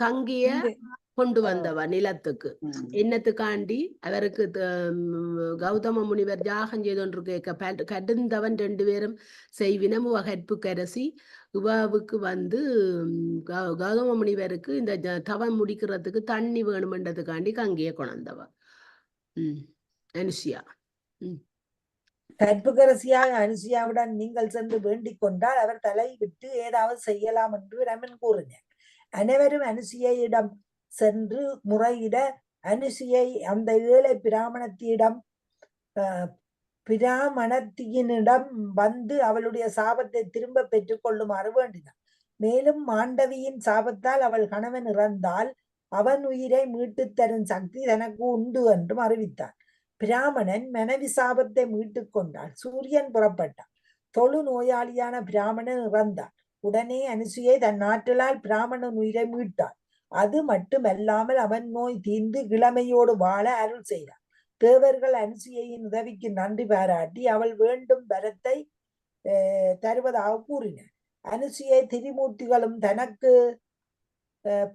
கங்கிய கொண்டு வந்தவ நிலத்துக்கு. என்னத்துக்காண்டி அவருக்கு கௌதம முனிவர் யாகம் செய்தொன்று கேட்க கடுந்தவன் 2 பேரும் செய்வினம். கற்புக்கரசி இவாவுக்கு கௌதம முனிவருக்கு இந்த தவம் முடிக்கிறதுக்கு தண்ணி வேணுமென்றதுக்காண்டி கங்கிய கொண்டவ அனுசியா. கற்புக்கரசியாக அனுசியாவுடன் நீங்கள் சென்று வேண்டிக் கொண்டால் அவர் தலை விட்டு ஏதாவது செய்யலாம் என்று ரமன் கூறினார். அனைவரும் அனுசியிடம் சென்று முறையிட அனுசியை அந்த ஏழை பிராமணத்தியினிடம் வந்து அவளுடைய சாபத்தை திரும்ப பெற்றுக் கொள்ளுமாறு வேண்டினார். மேலும் மாண்டவியின் சாபத்தால் அவள் கணவன் இறந்தால் அவன் உயிரை மீட்டுத் தரும் சக்தி தனக்கு உண்டு என்றும் அறிவித்தார். பிராமணன் மனைவி சாபத்தை மீட்டுக் கொண்டாள். சூரியன் புறப்பட்டான். தொழு நோயாளியான பிராமணன் இறந்தார். உடனே அனுசுயை தன் ஆற்றலால் பிராமணன் உயிரை மீட்டாள். அது மட்டுமல்லாமல் அவன் நோய் தீர்ந்து இளமையோடு வாழ அருள் செய்தார். தேவர்கள் அனுசுயையின் உதவிக்கு நன்றி பாராட்டி அவள் வேண்டும் வரத்தை தருவதாக கூறினர். அனுசுயை திரிமூர்த்திகளும் தனக்கு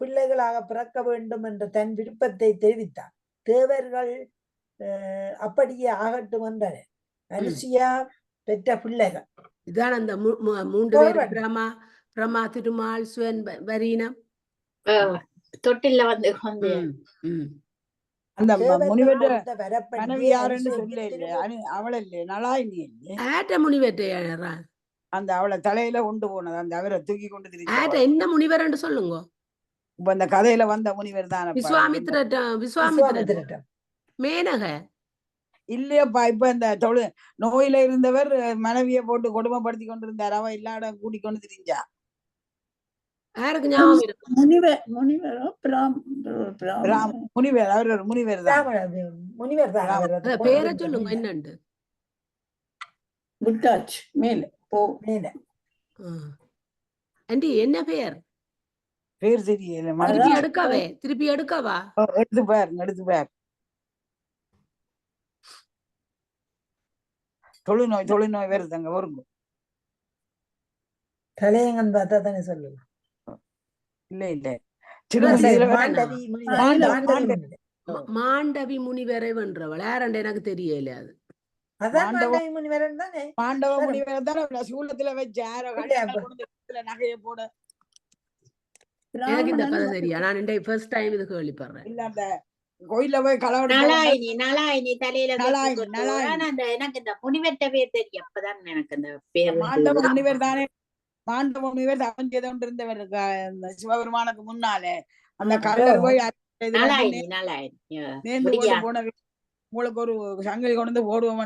பிள்ளைகளாக பிறக்க வேண்டும் என்ற தன் விருப்பத்தை தெரிவித்தார். தேவர்கள் அப்படியே ஆகட்டும் என்றனர். அனுசுயா பெற்ற பிள்ளைகள் இதான் அந்த மூன்று பேர் பிரமா திருமால் சுவன் வரீனம் தொட்டில வந்து அந்த முனிவெற்ற மனைவி யாருன்னு சொல்ல இல்ல, அவள இல்ல நலாயினி இல்ல, ஆட்ட முனிவெற்ற அந்த அவளை தலையில கொண்டு போனது அந்த அவரை தூக்கி கொண்டு திரிஞ்சு என்ன முனிவர் சொல்லுங்க. இப்ப அந்த கதையில வந்த முனிவர் தானே விஸ்வாமித்திரட்டம் மேனக இல்லையப்பா. இப்ப இந்த நோயில இருந்தவர் மனைவியை போட்டு கொடுமைப்படுத்தி கொண்டு இருந்தார். அவ இல்லாட கூட்டி கொண்டு திரிஞ்சா. யாருக்கு ஞாபகம் இருக்கு? முனிவர் அவர் ஒரு முனிவர் தான். பேரை சொல்லுங்க என்னண்டு. ஆண்டி என்ன பேர்? பேர் தெரியல. திருப்பி எடுக்கவா? எடுத்து பார். தொழுநோய் வருதுங்க வருங்க. தலையங்கன் பார்த்தா தானே சொல்லலாம். இல்ல மாண்டவி முனிவரை வென்றவள் யாரண்ட எனக்கு தெரியல. அது மாண்டவ முனிவர் தானே சூலத்துல வச்சு நகைய போட. எனக்கு இந்த கதை தெரியா? நான் ஃபர்ஸ்ட் டைம் இது கேள்விப்படுறேன். இல்ல அந்த கோயில போய் நலாயினி தலையில எனக்கு இந்த முனிவர்ட்ட பேர் தெரியும். அப்பதான் எனக்கு இந்த பேர் மாண்டவ முனிவர் தானே. மாண்டவ முனிவர் தவம் செய்து கொண்டு இருந்தவர் சிவபெருமானுக்கு முன்னாலே. அந்த கல்லர் போய் போன உங்களுக்கு ஒரு சங்கிலி கொண்டு போடுவோம்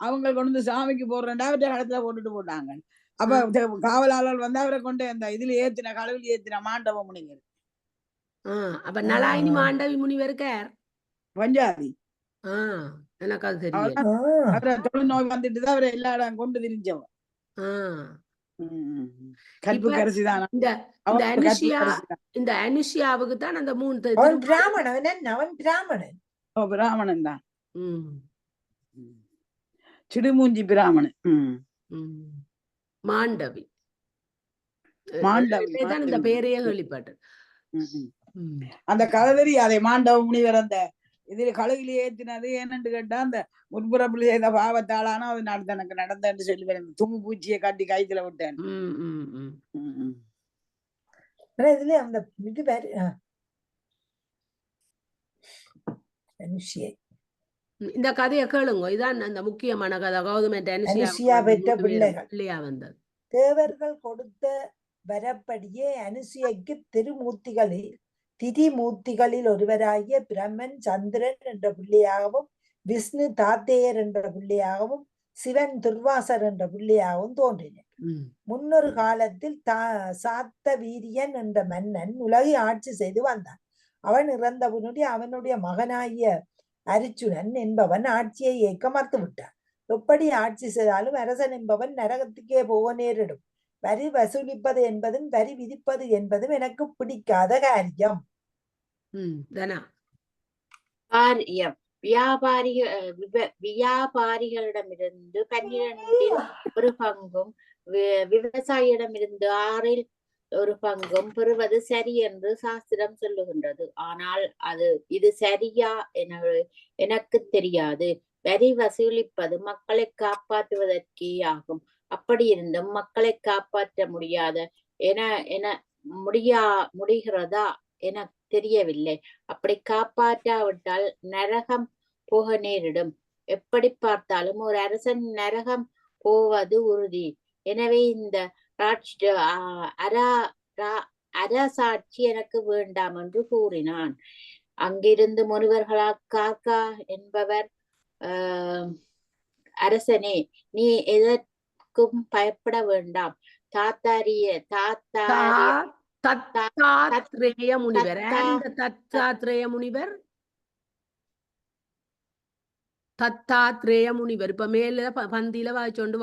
அவங்க கொண்டு சாமிக்கு போடுறேன்டா அவற்றை இடத்துல போட்டுட்டு போட்டாங்க. அப்ப காவலாளர் வந்து அவரை கொண்டு அந்த இதுல ஏத்தின கடவுள் ஏத்தின மாண்டவ முனிவர். அப்ப நலாயினி மாண்டவி முனிவருக்கார் பஞ்சாபி. எனக்கு அது தெரியும். அவரை தொழுநோய் வந்துட்டுதான் அவரை எல்லா இடம் கொண்டு திரிஞ்சவன். இந்த அனுஷியாவுக்கு தான் அந்த 3 பிராமணன் தான். சிடுமூஞ்சி பிராமணன். மாண்டவி தான் இந்த பேரையே கேள்விப்பட்டேன். அந்த கதை தெரியாதே. மாண்டவ முனிவர் அந்த இதுல கழுகில ஏத்தினது என்னன்னு கேட்டா அந்த முன்புறப்புல செய்த பாவத்தாலானா அது எனக்கு நடந்தேன்னு சொல்லி தும்பு பூச்சியை காட்டி கைத்துல விட்டேன். இதுல அந்த இது பேரு இந்த கதையை கேளுங்க. இதான் அந்த முக்கியமான கதை. அனுசியா பெற்ற பிள்ளையா வந்தது. தேவர்கள் கொடுத்த வரப்படியே அனுசியைக்கு திரிமூர்த்திகளில் ஒருவராகிய பிரம்மன் சந்திரன் என்ற பிள்ளையாகவும் விஷ்ணு தாத்தேயர் என்ற பிள்ளையாகவும் சிவன் துர்வாசர் என்ற பிள்ளையாகவும் தோன்றினர். முன்னொரு காலத்தில் சாத்த வீரியன் என்ற மன்னன் உலகை ஆட்சி செய்து வந்தான். அவன் இறந்தவனுடைய அவனுடைய மகனாகிய அரிச்சுனன் என்பவன் ஆட்சியை ஏற்க மறுத்து விட்டான். எப்படி ஆட்சி செய்தாலும் அரசன் என்பவன் நரகத்துக்கே போக நேரிடும். வரி வசூலிப்பது என்பதும் வரி விதிப்பது என்பதும் எனக்கு பிடிக்காத காரியம். வியாபாரிகளிடமிருந்து 12 ஒரு பங்கும் விவசாயியிடமிருந்து 6 ஒரு பங்கும் பெறுவது சரி என்று சாஸ்திரம் சொல்லுகின்றது. ஆனால் இது சரியா எனக்கு தெரியாது. வரி வசூலிப்பது மக்களை காப்பாற்றுவதற்கே ஆகும். அப்படி இருந்தும் மக்களை காப்பாற்ற முடிகிறதா என தெரியவில்லை. அப்படி காப்பாற்றாவிட்டால் நரகம் போக நேரிடும். எப்படி பார்த்தாலும் ஒரு அரசன் நரகம் போவது உறுதி. எனவே இந்த அரசாட்சி எனக்கு வேண்டாம் என்று கூறினான். அங்கிருந்து முனிவர்களால் காக்கா என்பவர் அரசனே, நீ எதற்கும் பயப்பட வேண்டாம். தத்தாத்ரேய முனிவர். இந்த தத்தாத்ரேய முனிவர் தத்தாத்ரேய முனிவர் இப்ப மேல பந்தியில வாய்ச்சோண்டு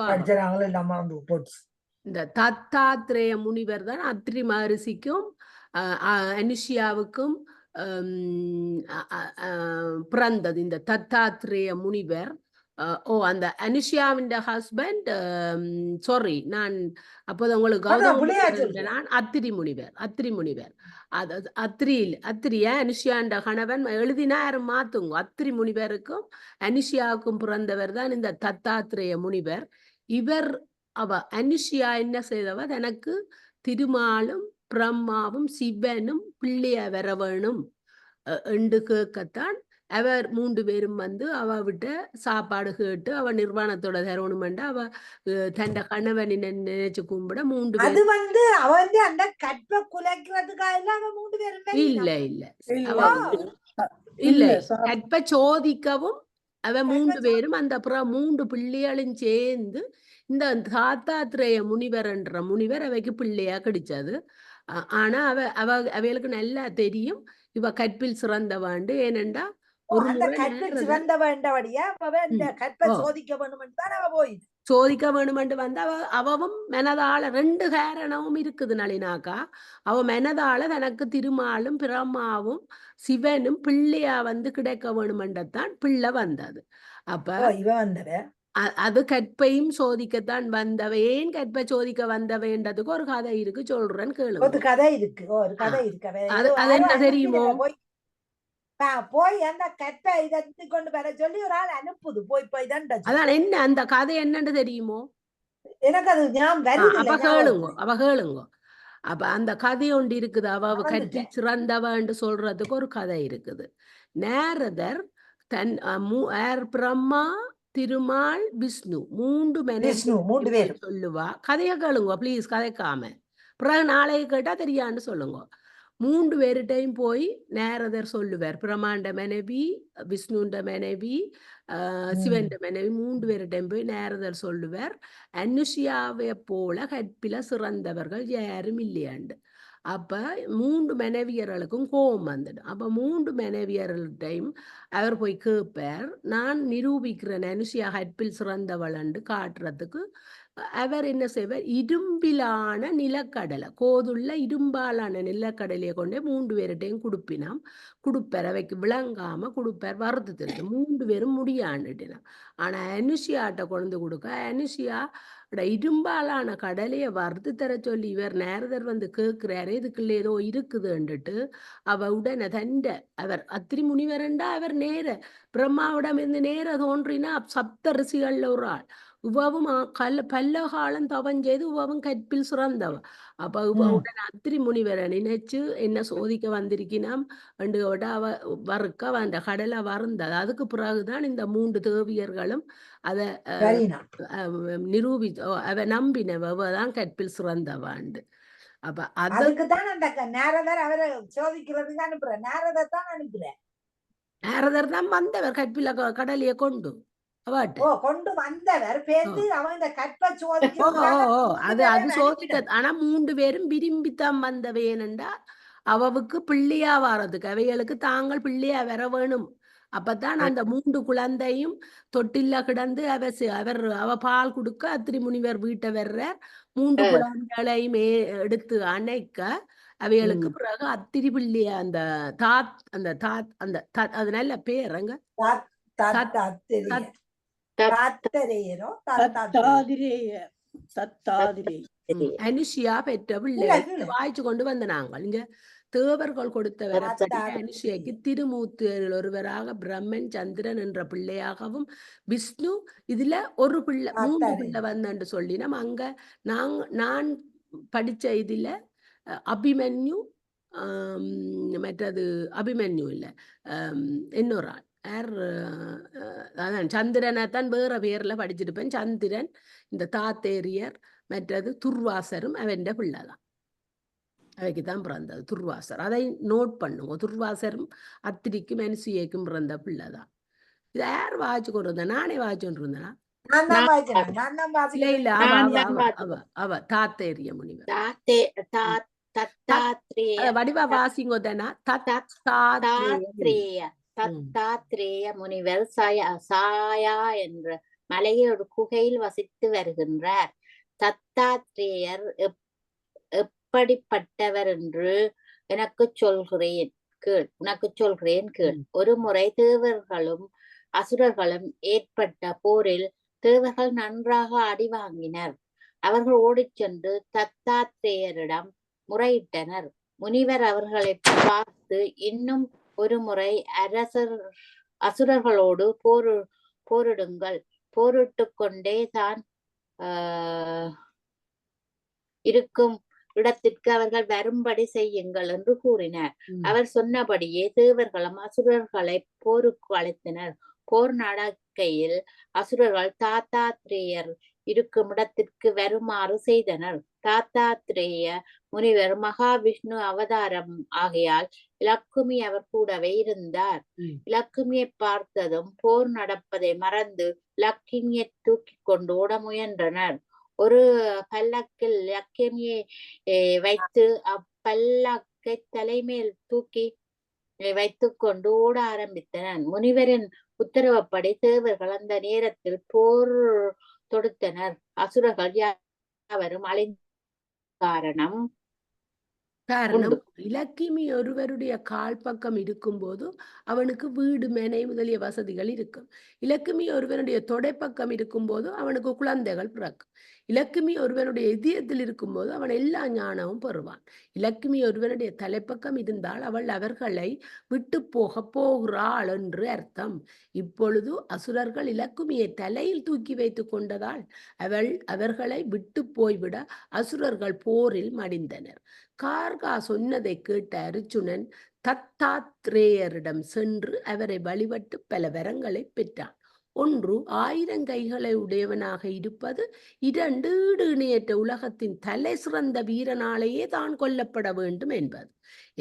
இந்த தத்தாத்ரேய முனிவர் தான் அத்ரி மகரிஷிக்கும் அனுஷியாவுக்கும் பிறந்தது. இந்த தத்தாத்ரேய முனிவர் அந்த அனுஷியாவின் ஹஸ்பண்ட் சாரி நான் அப்போது உங்களுக்கு நான் அத்திரி முனிவர் அத்திரியா அனுஷியாண்ட கணவன் எழுதினா யாரும் மாத்துங்க. அத்திரி முனிவருக்கும் அனுஷியாவுக்கும் பிறந்தவர் தான் இந்த தத்தாத்ரேய முனிவர். இவர் அனுஷியா என்ன செய்தவர், எனக்கு திருமாலும் பிரம்மாவும் சிவனும் பிள்ளைய வர வேணும் என்று கேட்கத்தான் அவர் 3 பேரும் வந்து அவ விட்ட சாப்பாடு கேட்டு அவ நிர்வாணத்தோட தரணுமெண்டு அவ தண்ட கணவன் நினைச்சு கும்பிட 3 பேர் வந்து அவன் அந்த கற்ப குலைக்கிறதுக்காக 3 பேரும் இல்ல கற்ப சோதிக்கவும் அவ 3 பேரும் அந்த 3 பிள்ளைகளும் சேர்ந்து இந்த தாத்தாத்ரேய முனிவர் என்ற முனிவர் அவைக்கு பிள்ளையா கிடைச்சது. ஆனா அவைகளுக்கு நல்லா தெரியும் இவ கற்பில் சிறந்தவாண்டு. ஏனென்றா ஒரு சோதிக்க வேணுமென்று வந்து அவவும் மனதால 2 காரணமும் இருக்குது நளினாக்கா. அவ மனதால தனக்கு திருமாலும் பிரம்மாவும் சிவனும் பிள்ளையா வந்து கிடைக்க வேணுமென்றத்தான் பிள்ளை வந்தது. அப்ப இவ வந்தவ அது கற்பையும் சோதிக்கத்தான் வந்தவ. ஏன் கற்பை சோதிக்க வந்தவைன்றதுக்கு ஒரு கதை இருக்கு, சொல்றேன் கேளுங்க. ஒரு கதை இருக்கு. அது என்ன தெரியுமோ, போய் அந்த கற்பை இதற்கு கொண்டு வர சொல்லி ஒரு ஆள் அனுப்புது. போய் அதான் என்ன அந்த கதை என்னன்னு தெரியுமோ? எனக்கு அது அவ கேளுங்க. அப்ப அந்த கதை ஒன்று இருக்குது. அவ கற்பி சிறந்தவன்னு சொல்றதுக்கு ஒரு கதை இருக்குது. நாரதர் தன் பிரம்மா திருமால் விஷ்ணு 3 பேர் சொல்லுவா. கதைய கேளுங்க பிளீஸ், கதைக்காம பிறகு நாளைக்கு கேட்டா தெரியான்னு சொல்லுங்க. 3 பேருட்டையும் போய் நாரதர் சொல்லுவார். பிரம்மாண்ட மனைவி, விஷ்ணுண்ட மனைவி, சிவன் மனைவி 3 பேருட்டையும் போய் நாரதர் சொல்லுவார், அனுஷியாவை போல கற்பில சிறந்தவர்கள் யாரும் இல்லையாண்டு. அப்ப 3 மனைவியர்களுக்கும் கோபம் வந்துடும். அப்ப 3 மனைவியர்கள்டையும் அவர் போய் கேட்பார், நான் நிரூபிக்கிறேன் அனுஷியா கற்பில் சிறந்தவள் என்று காட்டுறதுக்கு. அவர் என்ன செய்வார், இரும்பிலான நிலக்கடலை, கோதுள்ள இரும்பாலான நிலக்கடலையை கொண்டே 3 பேருட்டையும் கொடுப்பார். அவைக்கு விளங்காம கொடுப்பார், வறுத்து தெரிஞ்சு 3 பேரும் முடியாண்டுட்டினா. ஆனா அனுஷியாட்ட கொண்டு கொடுக்க அனுஷியா இரும்பாலான கடலையை வறுத்து தர சொல்லி இவர் நாரதர் வந்து கேட்கிறாரு, இதுக்குள்ள ஏதோ இருக்குதுன்னுட்டு அவ உடனே அவர் அத்திரி முனிவரண்டா அவர் நேர பிரம்மாவிடம் இருந்து நேர தோன்றினா சப்த ரிஷிகள்ல ஒரு ஆள். உவவும் பல்ல காலம் தவம் செய்து உவவும் கற்பில் சிறந்தவ. அப்ப உடனே அத்திரி முனிவரை நினைச்சு என்ன சோதிக்க வந்திருக்கினாம் என்று அவ வறுக்க அந்த கடலை வறந்தது. அதுக்கு பிறகுதான் இந்த 3 தேவியர்களும் அத அவ நம்பினவதான் கற்பில் சிறந்தவாண்டு. அப்ப அதுக்குதான் அந்த நாரதர் அவரை சோதிக்கிறதுக்கு அனுப்புற. நாரதர் தான் அனுப்புறேன். நாரதர் தான் வந்தவர் கற்பில கடலையை கொண்டு கொண்டு வந்தவர் பேருந்து அவங்க கற்ப சோதிக்க. அது சோதிக்க. ஆனா 3 பேரும் விரும்பித்தான் வந்தவை. ஏனென்றா அவவுக்கு பிள்ளையா வாரதுக்கு அவைகளுக்கு தாங்கள் பிள்ளையா வர வேணும். அப்பதான் அந்த 3 குழந்தையும் தொட்டில்ல கிடந்து அவ பால் கொடுக்க அத்திரி முனிவர் வீட்டை வர்ற 3 குழந்தைகளையும் எடுத்து அணைக்க அவைகளுக்கு பிறகு அத்திரி பிள்ளைய அந்த அது நல்ல பேருங்க அனுஷியா பெற்ற பிள்ளை வாய்ச்சு கொண்டு வந்த நாங்கள் இங்க தேவர்கள் கொடுத்தவர். அனுஷியைக்கு திருமூர்த்தியரில் ஒருவராக பிரம்மன் சந்திரன் என்ற பிள்ளையாகவும் விஷ்ணு இதுல ஒரு பிள்ளை 3 பிள்ளை வந்தன்னு சொல்லினோம். அங்க நான் படிச்ச இதுல அபிமன்யு மற்றது அபிமன்யு இல்ல இன்னொரு ஆள் அதான் சந்திரனை தான் வேற பேர்ல படிச்சிருப்பேன். சந்திரன், இந்த தாத்தேரியர், மற்றது துர்வாசரும் அவன் பிள்ளைதான். அவைக்கு தான் பிறந்தது துர்வாசர். அதை நோட் பண்ணுங்க. துர்வாசரும் அத்திரிக்கும் அனுசூயைக்கும் பிறந்த பிள்ளைதான். இது யார் வாய்ச்சு கொண்டு வந்தா? நானே வாய்ச்சு கொண்டு இருந்தேனா? நான் தான் நான் வாசிக்கிறேன். நான் தான் இல்ல வாசிக்கிறேன். இல்ல அவ நான் அவ தான் அவ வாசிக்கிறேன். அவ அவ தாத்தேரிய முனிவர். தத்தாத்ரேய வடிவா வாசிங்கோ தானா? தத்தாத்ரேய தத்தாத்ரேய முனிவர் சாயா என்ற மலையில் ஒரு குகையில் வசித்து வருகின்றார். தத்தாத்ரேயர் எப்படிப்பட்டவர் என்று உனக்கு சொல்கிறேன் கேள். ஒரு முறை தேவர்களும் அசுரர்களும் ஏற்பட்ட போரில் தேவர்கள் நன்றாக அடி வாங்கினர். அவர்கள் ஓடிச் சென்று தத்தாத்ரேயரிடம் முறையிட்டனர். முனிவர் அவர்களை பார்த்து, இன்னும் ஒரு முறை அசுரர்களோடு போரிடுங்கள், போரிட்டுக் கொண்டே தான் இருக்கும் இடத்திற்கு அவர்கள் வரும்படி செய்யுங்கள் என்று கூறினார். அவர் சொன்னபடியே தேவர்களும் அசுரர்களை போருக்கு அழைத்தனர். போர் நடக்கையில் அசுரர்கள் தாத்தாத்ரேயர் இருக்கும் இடத்திற்கு வருமாறு செய்தனர். தாத்தாத்ரேய முனிவர் மகாவிஷ்ணு அவதாரம் ஆகையால் இலக்குமி அவர் கூடவே இருந்தார். இலக்குமியை பார்த்ததும் போர் நடப்பதை மறந்து இலக்குமியை தூக்கி கொண்டு ஓட முயன்றனர். ஒரு பல்லக்கில் இலக்குமியை வைத்து அப்பல்லக்கை தலைமேல் தூக்கி வைத்துக் கொண்டு ஓட ஆரம்பித்தனர். முனிவரின் உத்தரவுப்படி தேவர்கள் அந்த நேரத்தில் போர் தொடுத்தனர். அசுரர்கள் யாவரும் அழிந்த காரணம் இலக்கிமி ஒருவருடைய கால் பக்கம் இருக்கும்போது அவனுக்கு வீடு மேனை முதலிய வசதிகள் இருக்கும். இலக்குமி ஒருவனுடைய தொடைப்பக்கம் இருக்கும்போது அவனுக்கு குழந்தைகள் பிறக்கும். இலக்குமி ஒருவனுடைய இதயத்தில் இருக்கும்போது அவன் எல்லா ஞானமும் பெறுவான். இலக்குமி ஒருவனுடைய தலைப்பக்கம் இருந்தால் அவள் அவர்களை விட்டு போகிறாள் என்று அர்த்தம். இப்பொழுது அசுரர்கள் இலக்குமியை தலையில் தூக்கி வைத்து கொண்டதால் அவர்களை விட்டு போய்விட அசுரர்கள் போரில் மடிந்தனர். கார்கா சொன்னதை கேட்ட அர்ஜுனன் தத்தாத்ரேயரிடம் சென்று அவரை வழிபட்டு பல வரங்களை பெற்றான். 1 1000 கைகளை உடையவனாக இருப்பது, 2 ஈடு இணையற்ற உலகத்தின் தலை சிறந்த வீரனாலேயே தான் கொல்லப்பட வேண்டும் என்பது,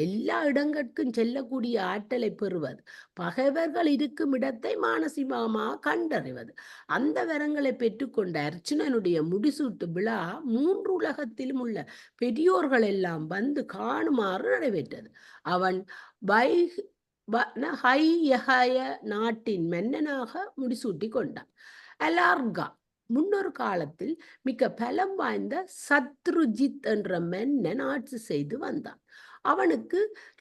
எல்லா இடங்களுக்கும் செல்லக்கூடிய ஆற்றலை பெறுவது, பகைவர்கள் இருக்கும் இடத்தை மானசீகமாக கண்டறிவது. அந்த வரங்களை பெற்றுக்கொண்ட அர்ஜுனனுடைய முடிசூட்டு விழா 3 உலகத்திலும் உள்ள பெரியோர்கள் எல்லாம் வந்து காணுமாறு நடைபெற்றது. அவன் நாட்டின் மன்னனாக முடிசூட்டி கொண்டான். அலார்கா முன்னொரு காலத்தில் மிக பலம் வாய்ந்த சத்ருஜித் என்ற மன்னன் ஆட்சி செய்து வந்தான். அவனுக்கு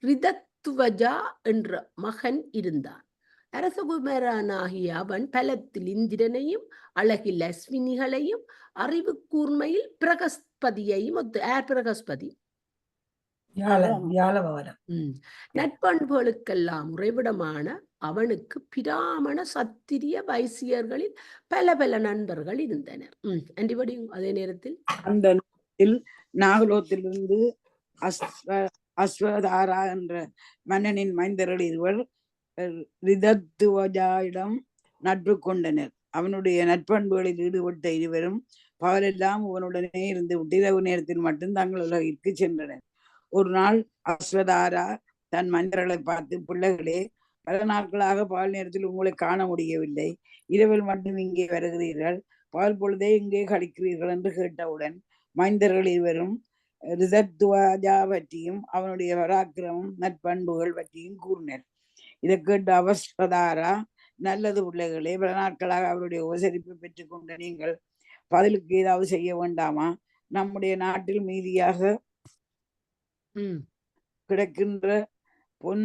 ரிதத்வஜா என்ற மகன் இருந்தான். அரசகுமாரனாகிய அவன் பலத்தில் இந்திரனையும் அழகில் அஸ்வினிகளையும் அறிவு கூர்மையில் பிரகஸ்பதியையும் பிரகஸ்பதி நட்பண்புகளுக்கெல்லாம் உறைவிடமான அவனுக்கு பிராமண சத்திரிய வைசியர்களில் பல நண்பர்கள் இருந்தனர். அதே நேரத்தில் அந்த நாகலோகத்திலிருந்து அஸ்வதாரா என்ற மன்னனின் மைந்தர்கள் இருவர் ரிதத்வஜாயிடம் நட்பு கொண்டனர். அவனுடைய நட்பண்புகளில் ஈடுபட்ட இருவரும் பகலெல்லாம் அவனுடனே இருந்து இரவு நேரத்தில் மட்டும் தங்கள் உலகிற்கு சென்றனர். ஒரு நாள் அஸ்வதாரா தன் மன்னர்களை பார்த்து, பிள்ளைகளே, பல நாட்களாக பகல் நேரத்தில் உங்களை காண முடியவில்லை, இரவில் மட்டும் இங்கே வருகிறீர்கள், பகல் பொழுதே இங்கே கழிக்கிறீர்கள் என்று கேட்டவுடன் மைந்தர்கள் இருவரும் ரிதத்வஜா பற்றியும் அவனுடைய பராக்கிரமம் நற்பண்புகள் பற்றியும் கூறினர். இதை கேட்ட அஸ்வதாரா, நல்லது பிள்ளைகளே, பல நாட்களாக அவருடைய உபசரிப்பை பெற்றுக் கொண்ட நீங்கள் பதிலுக்கு ஏதாவது செய்ய வேண்டாமா? நம்முடைய நாட்டில் மீதியாக கிடக்கின்ற பொன்,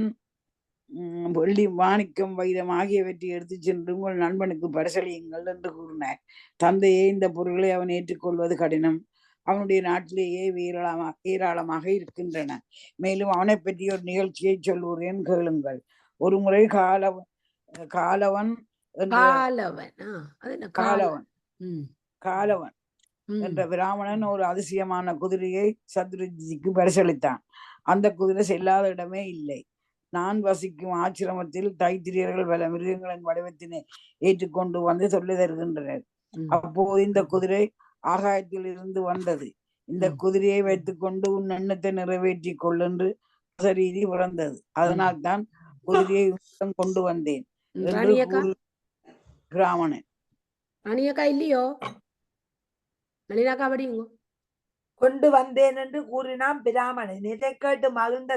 வெள்ளி, மாணிக்கம், வைரம் ஆகியவற்றை எடுத்து சென்று உங்கள் நண்பனுக்கு பரிசளியுங்கள் என்று கூறினார். தந்தையே, இந்த பொருட்களை அவன் ஏற்றுக்கொள்வது கடினம். அவனுடைய நாட்டிலேயே ஏராளமாக இருக்கின்றன. மேலும் அவனை பற்றி ஒரு நிகழ்ச்சியை சொல்லுகிறேன், கேளுங்கள். ஒரு முறை காலவன் என்ற பிராமணன் ஒரு அதிசயமான குதிரையை சத்ருஜிக்கு பரிசளித்தான். அந்த குதிரை செல்லாத இடமே இல்லை. நான் வசிக்கும் ஆசிரமத்தில் தைத்திரியர்கள் பல மிருகங்களின் வடிவத்தினை ஏற்றுக்கொண்டு வந்து சொல்லி தருகின்றனர். அப்போது இந்த குதிரை ஆகாயத்தில் இருந்து வந்தது. இந்த குதிரையை வைத்துக்கொண்டு உன் எண்ணத்தை நிறைவேற்றி கொள்ளென்று ரீதி பிறந்தது. அதனால் தான் குதிரையை உன்னிடம் கொண்டு வந்தேன் என்று ராணியக்கா பிராமணன். ராணியக்கா இல்லையோ? நளினாக்கா படியுங்க. கொண்டு வந்தேன் என்று கூறினான் பிராமணன். இதை கேட்டு மகிழ்ந்த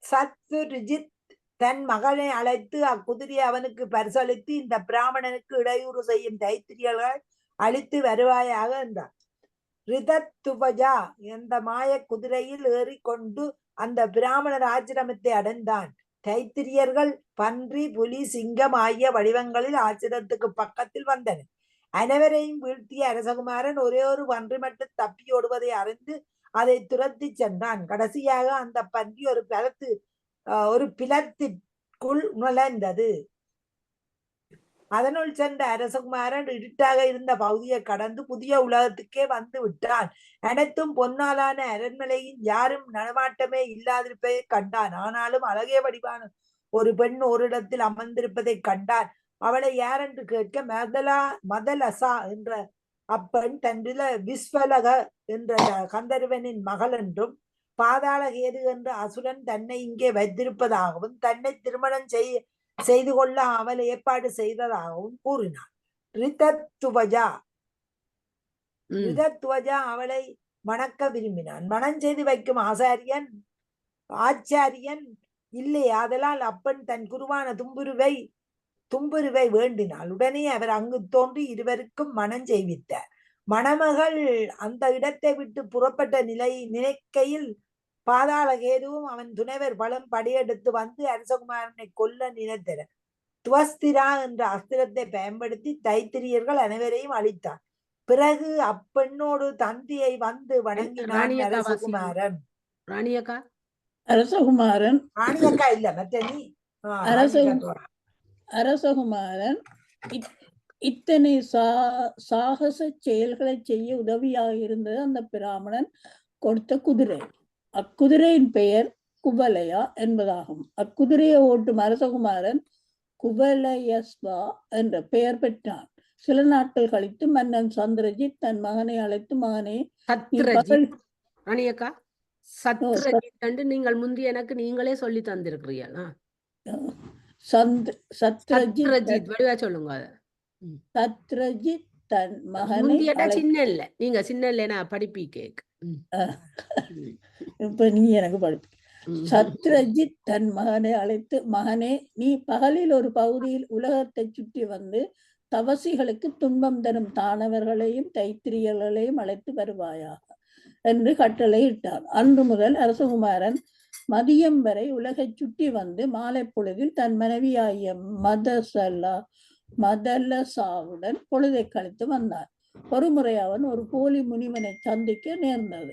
சத்ருஜித் தன் மகனை அழைத்து அக்குதிரையை அவனுக்கு பரிசளித்து, இந்த பிராமணனுக்கு இடையூறு செய்யும் தைத்திரியர்களை அழித்து வருவாயாக என்றார். ரிதத்துபஜா என்ற மாய குதிரையில் ஏறிக்கொண்டு அந்த பிராமணர் ஆசிரமத்தை அடைந்தான். தைத்திரியர்கள் பன்றி, புலி, சிங்கம் ஆகிய வடிவங்களில் ஆசிரமத்துக்கு பக்கத்தில் வந்தனர். அனைவரையும் வீழ்த்திய அரசகுமாரன் ஒரே ஒரு பன்றி மட்டும் தப்பி ஓடுவதை அறிந்து அதை துரத்தி சென்றான். கடைசியாக அந்த பன்றி ஒரு பிலத்திற்குள் நுழைந்தது. அதனுள் சென்ற அரசகுமாரன் இருட்டாக இருந்த பகுதியை கடந்து புதிய உலகத்துக்கே வந்து விட்டான். அனைத்தும் பொன்னாலான அரண்மனையின் யாரும் நடமாட்டமே இல்லாதிருப்பதை கண்டான். ஆனாலும் அழகே வடிவான ஒரு பெண் ஒரு இடத்தில் அமர்ந்திருப்பதை கண்டான். அவளை யார் என்று கேட்க, மதலசா என்ற அப்பெண் தன்னில விஸ்வலக என்ற கந்தர்வனின் மகள் என்றும், பாதாளகேது என்ற அசுரன் தன்னை இங்கே வைத்திருப்பதாகவும், தன்னை திருமணம் செய்து கொள்ள அவள் ஏற்பாடு செய்ததாகவும் கூறினான். ரிதத்துவஜா அவளை மணக்க விரும்பினான். மனம் செய்து வைக்கும் ஆச்சாரியன் இல்லை. ஆதலால் அப்பெண் தன் குருவான தும்புருவை வேண்டினாள். உடனே அவர் அங்கு தோன்றி இருவருக்கும் மனம் செய்வித்தார். மணமகள் அந்த இடத்தை விட்டு புறப்பட்ட நினைக்கையில் பாதாளகேதுவும் அவன் துணைவர் பலம் படையெடுத்து வந்து அரசகுமாரனை கொல்ல நினைத்தனர். துவஸ்திரா என்ற அஸ்திரத்தை பயன்படுத்தி தைத்திரியர்கள் அனைவரையும் அழித்தார். பிறகு அப்பெண்ணோடு தந்தையை வந்து வணங்கினான் அரசகுமாரன். ராணியக்கா இல்ல மற்ற நீ அரசகுமாரன் இத்தனை சாகச செயல்களை செய்ய உதவியாக இருந்தது அந்த பிராமணன் கொடுத்த குதிரை. அக்குதிரையின் பெயர் குவலயா என்பதாகும். அக்குதிரையை ஓட்டும் அரசகுமாரன் குவலயஸ்வா என்ற பெயர் பெற்றான். சில நாட்கள் கழித்து மன்னன் சந்திரஜித் தன் மகனை அழைத்து, மகனே ராணியக்கா சத்ரஜித் நீங்கள் முந்தி எனக்கு நீங்களே சொல்லி தந்திருக்கிறீங்களா? சத்ரஜித் வடிவா சொல்லுங்க. சத்ரஜித் தன் மகனை சின்ன இல்ல, நீங்க சின்ன இல்லைனா படிப்பி கேக். இப்ப நீ எனக்கு படிப்பு. சத்ரஜித் தன் மகனை அழைத்து, மகனே, நீ பகலில் ஒரு பகுதியில் உலகத்தை சுற்றி வந்து தவசிகளுக்கு துன்பம் தரும் தானவர்களையும் தைத்திரியர்களையும் அழைத்து வருவாயாக என்று கட்டளையிட்டார். அன்று முதல் அரசகுமாரன் மதியம் வரை உலகை சுற்றி வந்து மாலை பொழுதில் தன் மனைவியாகிய மதலசாவுடன் பொழுதை கழித்து வந்தான். ஒரு முறை அவன் ஒரு போலி முனிவனை சந்திக்க நேர்ந்தது.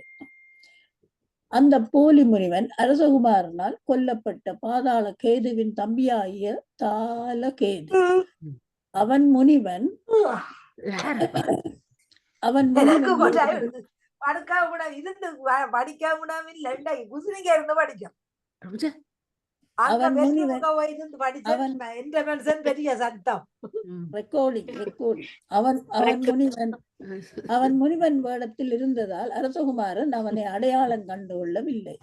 அந்த போலி முனிவன் அரசகுமாரனால் கொல்லப்பட்ட பாதாள கேதுவின் தம்பியாகிய தாலகேது. அவன் முனிவன் அவன் முனிவன் வேடத்தில் இருந்ததால் அரசகுமாரன் அவனை அடையாளம் கண்டு கொள்ளவில்லை.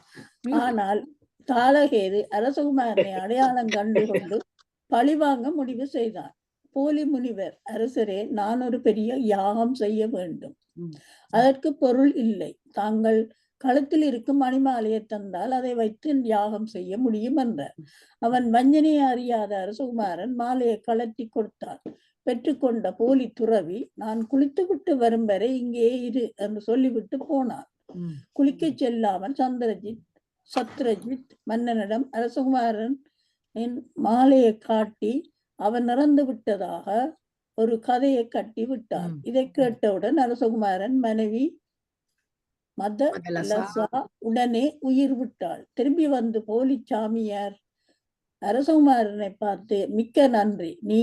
ஆனால் தாலகேது அரசகுமாரனை அடையாளம் கண்டு கொண்டு பழிவாங்க முடிவு செய்தான். போலி முனிவர், அரசரே, நான் ஒரு பெரிய யாகம் செய்ய வேண்டும். அதற்கு பொருள் இல்லை. தாங்கள் கழுத்தில் இருக்கும் மணிமாலையை தந்தால் அதை வைத்து யாகம் செய்ய முடியும் என்றார். அவன் வஞ்சனையை அறியாத அரசகுமாரன் மாலையை கழட்டி கொடுத்தான். பெற்றுக்கொண்ட போலி துறவி, நான் குளித்து விட்டு வரும் வரை இங்கே இரு என்று சொல்லிவிட்டு போனான். குளிக்க செல்லாமல் சத்ரஜித் மன்னனிடம் அரசகுமாரன் மாலையை காட்டி அவன் இறந்து விட்டதாக ஒரு கதையை கட்டி விட்டான். இதை கேட்டவுடன் அரசகுமாரன் மனைவி மதலசா உடனே உயிர் விட்டாள். திரும்பி வந்து போலி சாமியார் அரசகுமாரனை பார்த்து, மிக்க நன்றி, நீ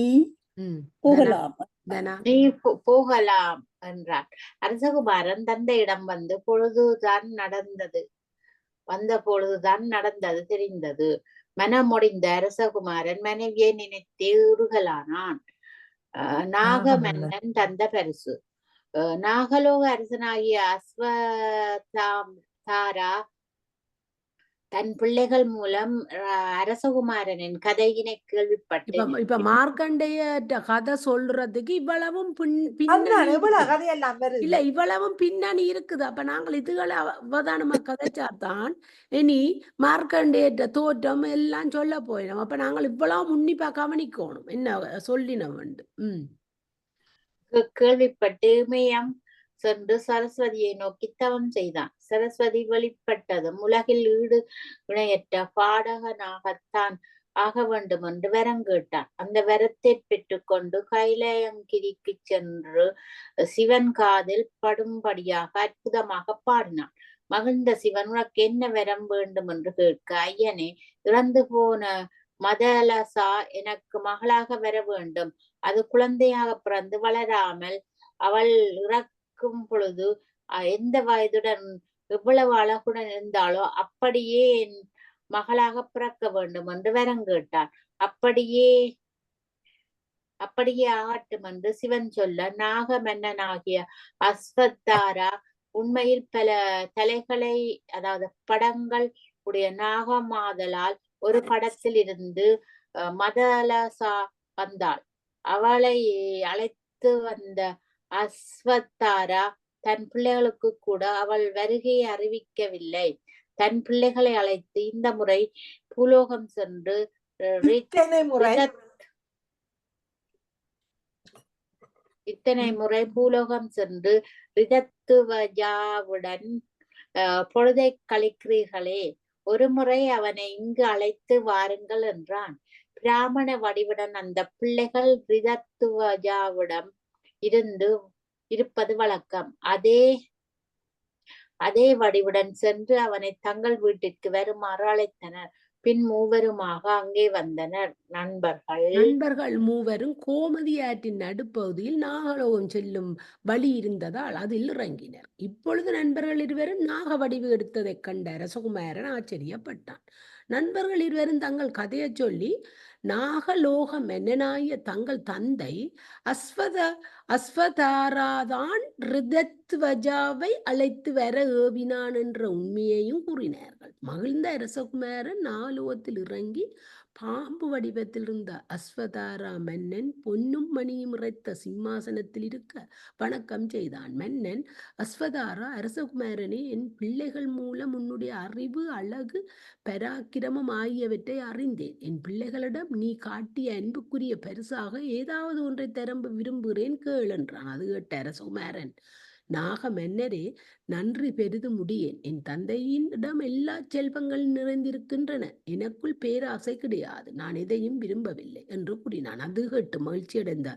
போகலாம் என்றார். அரசகுமாரன் தந்தையிடம் வந்த பொழுதுதான் நடந்தது தெரிந்தது. மனமுடிந்த அரசகுமாரன் மனைவியை நினைத்தே உருகலானான். நாக மன்னன் தந்த பரிசு. நாகலோக அரசனாகிய அஸ்வத்தாரா தன் பிள்ளைகள் மூலம் அரசகுமாரனின் கதையினை கேள்விப்பட்டு இப்ப மார்க்கண்டேய கதை சொல்றதுக்கு இவ்வளவும் அதான் எவ்வளவு பின்னணி கதையெல்லாம் வருது. இல்ல இவ்வளவும் பின்னணி இருக்குது. அப்ப நாங்கள் இதுகளை அவதானமா கதைச்சாதான் இனி மார்க்கண்டேற்ற தோற்றம் எல்லாம் சொல்ல போயிடும். அப்ப நாங்கள் இவ்வளவு உன்னிப்பா கவனிக்கணும் என்ன சொல்லின வேண்டும். கேள்விப்பட்டு இமயம் சென்று சரஸ்வதியை நோக்கி தவம் செய்தான். சரஸ்வதி வெளிப்பட்டதும் உலகில் ஈடு இணையற்ற பாடகனாகத்தான் ஆக வேண்டும் என்று வரம் கேட்டான். அந்த வரத்தை பெற்றுக்கொண்டு கைலாயங்கிரிக்கு சென்று சிவன் காதில் படும்படியாக அற்புதமாக பாடினான். மகிழ்ந்த சிவன், உனக்கு என்ன வரம் வேண்டும் என்று கேட்க, ஐயனே, இறந்து போன மதலசா எனக்கு மகளாக வர வேண்டும். அது குழந்தையாக பிறந்து வளராமல் அவள் இறக்கும் பொழுது எந்த வயதுடன் எவ்வளவு அழகுடன் இருந்தாலோ அப்படியே என் மகளாக பிறக்க வேண்டும் என்று வரம் கேட்டான். அப்படியே ஆகட்டும் என்று சிவன் சொல்ல, நாக மன்னனாகிய அஸ்வத்தாரா உண்மையில் பல தலைகளை, அதாவது படங்கள் உடைய நாகமாதலால் ஒரு படத்தில் இருந்து மதலசா வந்தாள். அவளை அழைத்து வந்த அஸ்வத்தாரா தன் பிள்ளைகளுக்கு கூட அவள் வருகையை அறிவிக்கவில்லை. தன் பிள்ளைகளை அழைத்து இந்த முறை பூலோகம் சென்று இத்தனை முறை பூலோகம் சென்று ரிதத்துவஜாவுடன் பொழுதை கழிக்கிறீர்களே, ஒரு முறை அவனை இங்கு அழைத்து வாருங்கள் என்றான். பிராமண வடிவுடன் அந்த பிள்ளைகள் ரிதத்துவஜாவிடம் இருப்பது வழக்கம். அதே வடிவுடன் சென்று அவனை தங்கள் வீட்டிற்கு வருமாறு அழைத்தனர். பின் மூவருமாக அங்கே வந்தனர். நண்பர்கள் மூவரும் கோமதி ஆற்றின் நடுப்பகுதியில் நாகலோகம் செல்லும் வழி இருந்ததால் அதில் இறங்கினர். இப்பொழுது நண்பர்கள் இருவரும் நாக வடிவு எடுத்ததைக் கண்ட அரசகுமாரன் ஆச்சரியப்பட்டான். நண்பர்கள் இருவரும் தங்கள் கதையை சொல்லி நாகலோக மன்னனாய தங்கள் தந்தை அஸ்வதாராதான் ரிதத்வஜாவை அழைத்து வர ஏவினான் என்ற உண்மையையும் கூறினார்கள். மகிழ்ந்த அரசகுமாரன் நாகலோகத்தில் இறங்கி பாம்பு வடிவத்தில் இருந்த அஸ்வதாரா மன்னன் பொன்னும் மணியும் இறைத்த சிம்மாசனத்தில் இருக்க வணக்கம் செய்தான். மன்னன், அஸ்வதாரா, அரசகுமாரனே, என் பிள்ளைகள் மூலம் உன்னுடைய அறிவு, அழகு, பராக்கிரமம் ஆகியவற்றை அறிந்தேன். என் பிள்ளைகளிடம் நீ காட்டிய அன்புக்குரிய பரிசாக ஏதாவது ஒன்றை தர விரும்புகிறேன், கேள் என்றான். அது கேட்ட அரசகுமாரன், நாக மன்னரே, நன்றி பெரிது முடியேன். என் தந்தையிடம் எல்லா செல்வங்கள் நிறைந்திருக்கின்றன. எனக்குள் பேராசை கிடையாது. நான் எதையும் விரும்பவில்லை என்று கூறினான். அது கேட்டு மகிழ்ச்சியடைந்த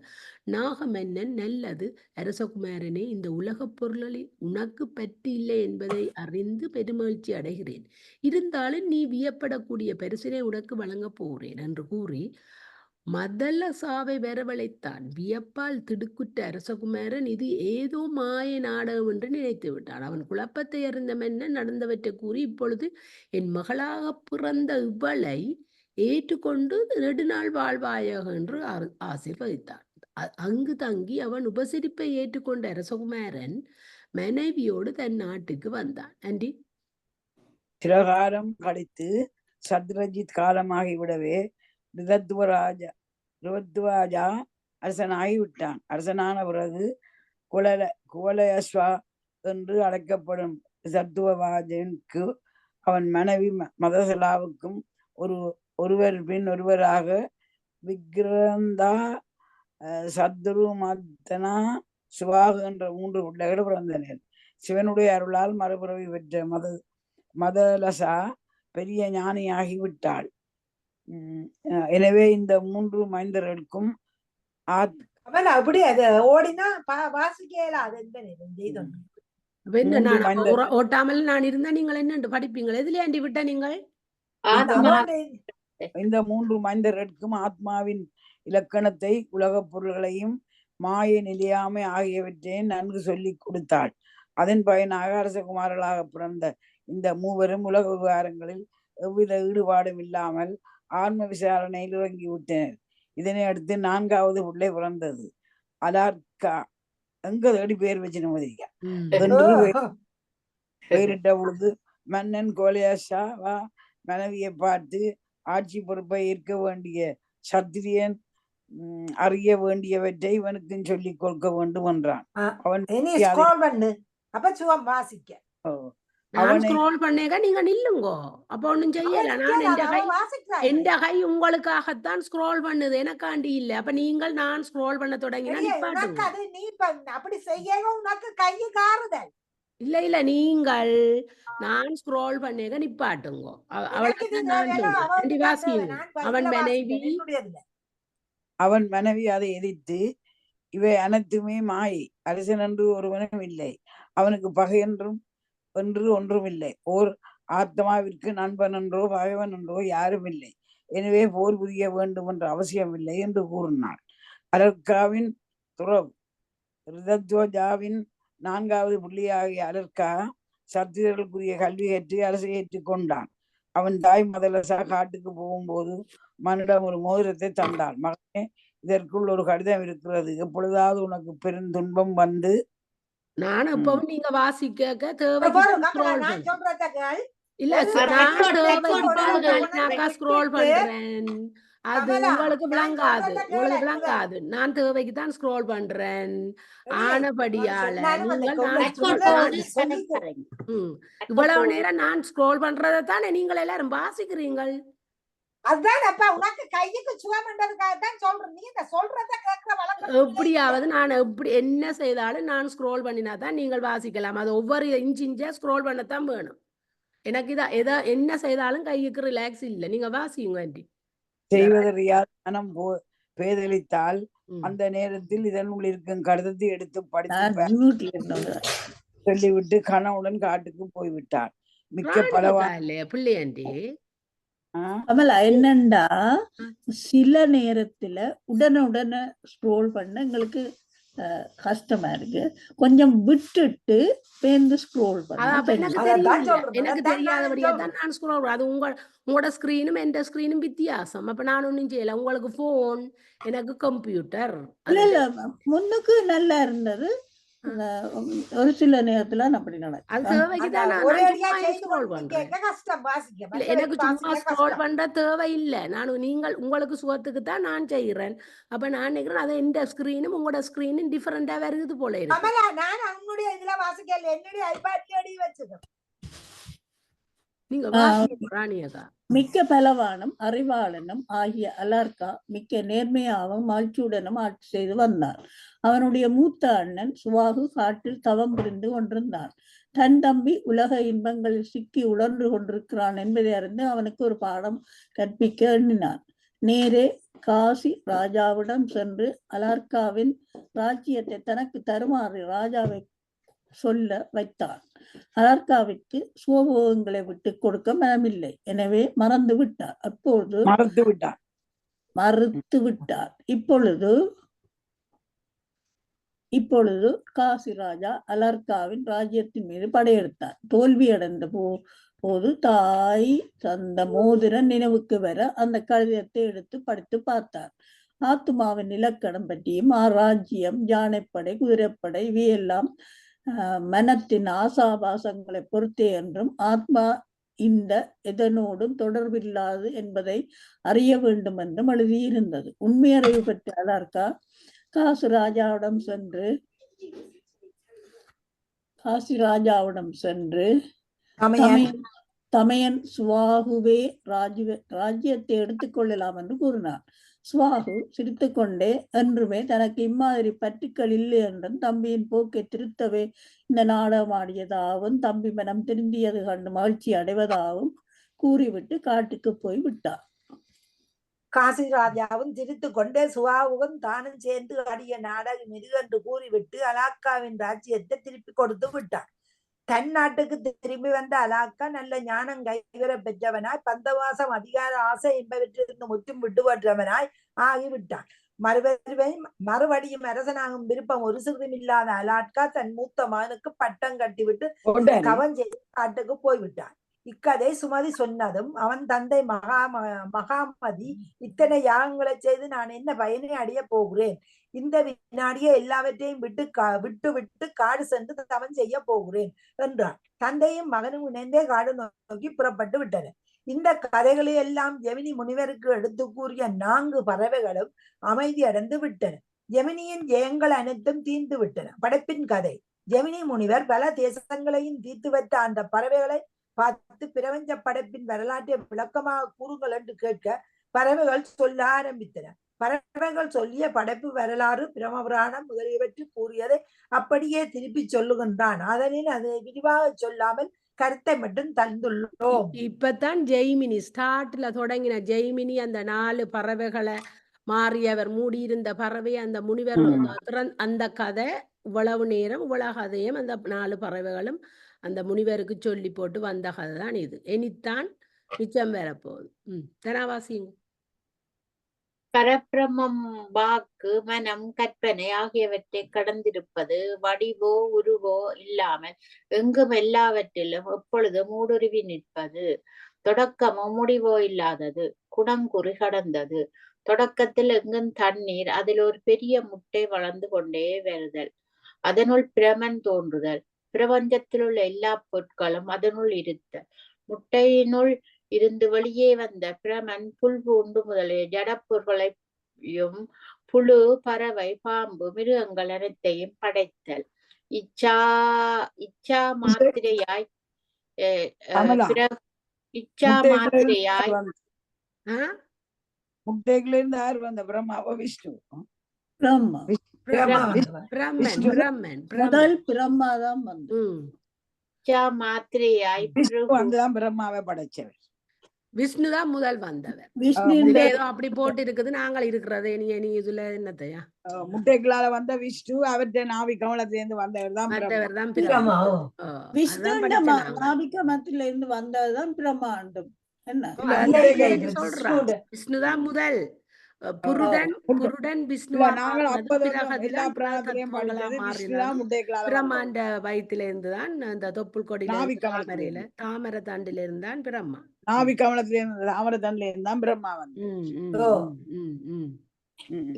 நாக மன்னன், நல்லது அரசகுமாரனே, இந்த உலகப் பொருளில் உனக்கு பற்று இல்லை என்பதை அறிந்து பெருமகிழ்ச்சி அடைகிறேன். இருந்தாலும் நீ வியப்படக்கூடிய பரிசினை உனக்கு வழங்கப் போகிறேன் என்று கூறி மதலசாவை வரவழைத்தான். வியப்பால் திடுக்குற்ற அரசகுமாரன் இது ஏதோ மாய நாடகம் என்று நினைத்து விட்டான். அவன் குழப்பத்தை அறிந்த மன்னன் நடந்தவற்றை கூறி, இப்பொழுது என் மகளாக பிறந்த இவளை ஏற்றுக்கொண்டு நெடுநாள் வாழ்வாயாக என்று ஆசீர்வதித்தான். அங்கு தங்கி அவன் உபசரிப்பை ஏற்றுக்கொண்ட அரசகுமாரன் மனைவியோடு தன் நாட்டுக்கு வந்தான். அண்டி சிலகாலம் கழித்து சத்ரஜித் காலமாகிவிடவே ரிதத்வஜா அரசனாகிவிட்டான். அரசனான பிறகு குவலயஸ்வா என்று அழைக்கப்படும் ரிதத்வஜனுக்கு அவன் மனைவி மதசலாவுக்கும் ஒருவர் பின் ஒருவராக விக்ரந்தா, சத்ருமத்தனா, சுவாகு என்ற 3 பிள்ளைகள் பிறந்தனர். சிவனுடைய அருளால் மறுபிறவி பெற்ற மதலசா பெரிய ஞானியாகிவிட்டாள். எனவே இந்த 3 மைந்தர்களுக்கும் அப்படி அது ஓடினா வாசிக்கலாம். ஓட்டாமல் நான் இருந்தா நீங்கள் என்ன படிப்பீங்கள்? எதுல ஆண்டி விட்ட நீங்கள்? இந்த 3 மைந்தர்களுக்கும் ஆத்மாவின் இலக்கணத்தை, உலகப் பொருள்களையும், மாய நிலையாமை ஆகியவற்றை நன்கு சொல்லி கொடுத்தாள். அதன் பயனாக அரசகுமாரர்களாக பிறந்த இந்த மூவரும் உலக விவகாரங்களில் எவ்வித ஈடுபாடும் இல்லாமல் ஆன்ம விசாரணையில் இறங்கி விட்டனர். இதனை அடுத்து 4வது பிள்ளை பிறந்தது. அலார்கா எங்க தேடி பேர் வச்சு மதிரிக்கா ம். என்று பெயரிட்ட பொழுது மன்னன் கோலியாஷா மனைவியை பார்த்து ஆட்சி பொறுப்பை ஏற்க வேண்டிய சத்திரியன் அறிய வேண்டியவற்றை இவனுக்கும் சொல்லிக் கொடுக்க வேண்டும் என்றான். அவன் நான் ஸ்க்ரோல் பண்ணேங்க, நீங்க நில்லுங்கோ. அப்ப ஒண்ணும் செய்யல. நான் எந்த கை உங்களுக்காகத்தான் ஸ்க்ரோல் பண்ணுது, எனக்காண்டி இல்ல. அப்ப நீங்கள் நான் ஸ்க்ரோல் பண்ண தொடங்கினா நிப்பாட்டுங்க. அப்படி செய்யவும் உனக்கு கையை காறுதல் இல்ல இல்ல, நீங்கள் நான் ஸ்க்ரோல் பண்ணேங்க நிப்பாட்டுங்கோ. அவளுக்கு நான் சொல்றேன் வாசிங்க. அவன் மனைவி அதை எதிர்த்து, இவை அனைத்துமே மாயை, அரசன் என்று ஒருவனும் இல்லை, அவனுக்கு பகை என்றும் ஒன்றும் இல்லை, ஓர் ஆத்மாவிற்கு நண்பன் என்றோ பகைவன் என்றோ யாரும் இல்லை, எனவே போர் புரிய வேண்டும் என்ற அவசியம் இல்லை என்று கூறினாள். அலர்காவின் துறவு ரிதத்வஜாவின் 4வது புள்ளியாகிய அலர்கா சத்திரியர்களுக்குரிய கல்வி ஏற்று அரசை ஏற்றுக் கொண்டான். அவன் தாய் மதலசா காட்டுக்கு போகும்போது மனிடம் ஒரு மோதிரத்தை தந்தாள். மகனே, இதற்குள் ஒரு கடிதம் இருக்கிறது, எப்பொழுதாவது உனக்கு பெருந்துன்பம் வந்து. நான் எப்பவும் நீங்க வாசிக்க தேவைக்கு இல்ல, நான் ஸ்க்ரோல் பண்றேன், அது உங்களுக்கு விளங்காது. நான் தேவைக்கு தான் ஸ்க்ரோல் பண்றேன். ஆனபடியால இவ்வளவு நேரம் நான் ஸ்க்ரோல் பண்றதைத்தானே நீங்கள் எல்லாரும் வாசிக்கிறீங்கள். எப்படியாவது நான் என்ன செய்தாலும் நான் ஸ்க்ரோல் பண்ணினா தான் நீங்கள் வாசிக்கலாம். அது ஒவ்வொரு இன்ச்சா ஸ்க்ரோல் பண்ணத்தான் வேணும். எனக்கு என்ன செய்தாலும் கைக்கு ரிலாக்ஸ் இல்ல. நீங்க வாசிங்க ஆண்டி. செய்வதறியாத மனம் பேதலித்தால் அந்த நேரத்தில் இதனுள் இருக்கும் கடிதத்தை எடுத்து படித்து சொல்லிவிட்டு கனவுடன் காட்டுக்கு போய்விட்டார். மிக்க பலவா இல்லையா பிள்ளையாண்டி? கமலா, என்னண்டா சில நேரத்துல உடனுடனே ஸ்க்ரோல் பண்ண எங்களுக்கு கஷ்டமா இருக்கு. கொஞ்சம் விட்டுட்டு பேருந்து ஸ்க்ரோல் பண்ண எனக்கு தெரியாதபடியா தான் நான் ஸ்க்ரோல். அது உங்களோட ஸ்கிரீனும் எந்த ஸ்கிரீனும் வித்தியாசம். அப்ப நான் ஒன்னும் செய்யல. உங்களுக்கு போன், எனக்கு கம்ப்யூட்டர். இல்ல முன்னுக்கு நல்லா இருந்தது, ஒரு சில நேரத்துல அப்படி நடக்கும். எனக்கு சும்மா ஸ்க்ரோல் பண்ற தேவை இல்ல. நீங்கள் உங்களுக்கு சுகத்துக்கு தான் நான் செய்யறேன். அப்ப நான் நினைக்கிறேன் அதை எந்த ஸ்கிரீனும் உங்களோட ஸ்கிரீனும் டிஃபரெண்டா வருது போல இருக்கு. மிக்க பலவானும் அறிவாளனும் ஆகிய அலர்கா மிக்க நேர்மையாகவும் ஆட்சியுடனும் ஆட்சி செய்து வந்தார். அவனுடைய மூத்த அண்ணன் சுவாகு காட்டில் தவம் புரிந்து கொண்டிருந்தான். தன் தம்பி உலக இன்பங்களில் சிக்கி உழன்று கொண்டிருக்கிறான் என்பதை அறிந்து அவனுக்கு ஒரு பாடம் கற்பிக்க எண்ணினான். நேரே காசி ராஜாவிடம் சென்று அலர்காவின் ராஜ்யத்தை தனக்கு தருமாறு ராஜாவை சொல்ல வைத்தான். அலர்காவிற்கு சுகபோகங்களை விட்டு கொடுக்க மனமில்லை, எனவே மறந்து விட்டார். அப்போது மறுத்து விட்டார். இப்பொழுது காசி ராஜா அலர்காவின் ராஜ்யத்தின் மீது படையெடுத்தார். தோல்வியடைந்த போது தாய் தந்த மோதிரன் நினைவுக்கு வர அந்த கடிதத்தை எடுத்து படித்து பார்த்தார். ஆத்துமாவின் இலக்கணம் பற்றியும் ராஜ்யம், யானைப்படை, குதிரைப்படை இவையெல்லாம் மனத்தின் ஆசாபாசங்களை பொறுத்தே என்றும் ஆத்மா இந்த எதனோடும் தொடர்பில்லாது என்பதை அறிய வேண்டும் என்றும் எழுதியிருந்தது. உண்மை அறிவு பெற்ற அலர்கா காசி ராஜாவிடம் சென்று தமையன் சுவாகுவே ராஜ்யத்தை எடுத்துக்கொள்ளலாம் என்று கூறினார். சுவாகு சிரித்துக்கொண்டே, என்றுமே தனக்கு இம்மாதிரி பற்றுக்கள் இல்லை என்றும் தம்பியின் போக்கை திருத்தவே இந்த நாடகம் ஆடியதாகவும் தம்பி மனம் திருந்தியது கண்டு மகிழ்ச்சி அடைவதாகவும் கூறிவிட்டு காட்டுக்கு போய் விட்டார். காசி ராஜாவும் சிரித்து கொண்டே சுவாவுவும் தானும் சேர்ந்து ஆடிய நாடகம் இது என்று கூறிவிட்டு அலாக்காவின் ராஜ்யத்தை திருப்பி கொடுத்து விட்டார். தன் நாட்டுக்கு திரும்பி வந்த அலாக்கா நல்ல ஞானம் கைவர பெற்றவனாய், பந்தவாசம், அதிகார ஆசை என்பவற்றிலிருந்து முற்றும் விட்டுவற்றவனாய் ஆகிவிட்டான். மறுபடியும் அரசனாகும் விருப்பம் ஒரு சிறிதும் இல்லாத அலாட்கா தன் மூத்த மகனுக்கு பட்டம் கட்டிவிட்டு கவன் செய்து காட்டுக்கு போய்விட்டான். இக்கதை சுமதி சொன்னதும் அவன் தந்தை மகாமதி இத்தனை யாகங்களை செய்து நான் என்ன பயனை அடைய போகிறேன்? இந்த வினாடியே எல்லாவற்றையும் விட்டு காடு சென்று தவன் செய்ய போகிறேன் என்றான். தந்தையும் மகனும் இணைந்தே காடு நோக்கி புறப்பட்டு விட்டனர். இந்த கதைகளை எல்லாம் ஜெமினி முனிவருக்கு எடுத்து கூறிய 4 பறவைகளும் அமைதியடைந்து விட்டன. ஜெமினியின் ஜெயங்கள் அனைத்தும் தீர்ந்து விட்டன. படைப்பின் கதை. ஜெமினி முனிவர் பல தேசங்களையும் தீர்த்து வைத்த அந்த பறவைகளை பார்த்து பிரபஞ்ச படைப்பின் வரலாற்றை விளக்கமாக கூறுங்கள் என்று கேட்க பறவைகள் சொல்ல ஆரம்பித்தன. பறவைகள் சொல்லிய படைப்பு வரலாறு பிரமபுராணம் முதலியவற்றை கூறியதை அப்படியே திருப்பி சொல்லுகின்றான். அதனில் அதை விரிவாக சொல்லாமல் கருத்தை மட்டும் தந்துள்ளோம். இப்பதான் ஜெய்மினி ஸ்டார்ட்ல தொடங்கின ஜெய்மினி அந்த 4 பறவைகளை மாறியவர் மூடியிருந்த பறவை அந்த முனிவர் அந்த கதை இவ்வளவு நேரம் இவ்வளவு கதையும் அந்த 4 பறவைகளும் அந்த முனிவருக்கு சொல்லி போட்டு வந்த கதை தான் இது. இனித்தான் மிச்சம் வரப்போகுது. தனாவாசிங்க. பரபிரமம் வாக்கு மனம் கற்பனை ஆகியவற்றை கடந்திருப்பது, வடிவோ உருவோ இல்லாமல் எங்கும் எல்லாவற்றிலும் எப்பொழுதும் ஊடுருவி நிற்பது, தொடக்கமோ முடிவோ இல்லாதது, குணங்குறி கடந்தது, தொடக்கத்தில் எங்கும் தண்ணீர், அதில் ஒரு பெரிய முட்டை வளர்ந்து கொண்டே வருதல், அதனுள் பிரமன் தோன்றுதல், பிரபஞ்சத்தில் உள்ள எல்லா பொருட்களும் அதனுள் இருத்தல், முட்டையினுள் இருந்து வெளியே வந்த பிரமன் புல் பூண்டு முதலிய ஜடப்பொருள்களையும் புழு, பறவை, பாம்பு, மிருகங்கள் அனைத்தையும் படைத்தல், இச்சா மாத்திரையாய் முட்டைகளிலிருந்து யார் வந்த பிரம்மாவோ விஷ்ணு? முதல் பிரம்மாதான் வந்து மாத்திரையாய் வந்துதான் பிரம்மாவை படைச்சவர். விஷ்ணுதான் முதல் வந்தவர். ஏதோ அப்படி போட்டு இருக்குது. நாங்கள் இருக்கிறது நீ இதுல என்னத்தையா முட்டைகளால வந்த விஷ்ணு அவற்றை நாவி கமலத்தில இருந்து வந்தவர் தான் விஷ்ணு நாபிகமத்தில இருந்து வந்ததுதான் பிரம்மாண்டம். விஷ்ணுதான் முதல். புருடன் விஷ்ணுவா பிரம்மாண்ட வயிற்றுல இருந்துதான் அந்த தொப்புள் கொடியில தாமரை தண்டில இருந்தான் பிரம்மா. நாவி கமலத்தில இருந்து தாமரை தண்டில இருந்தான் பிரம்மா வந்து.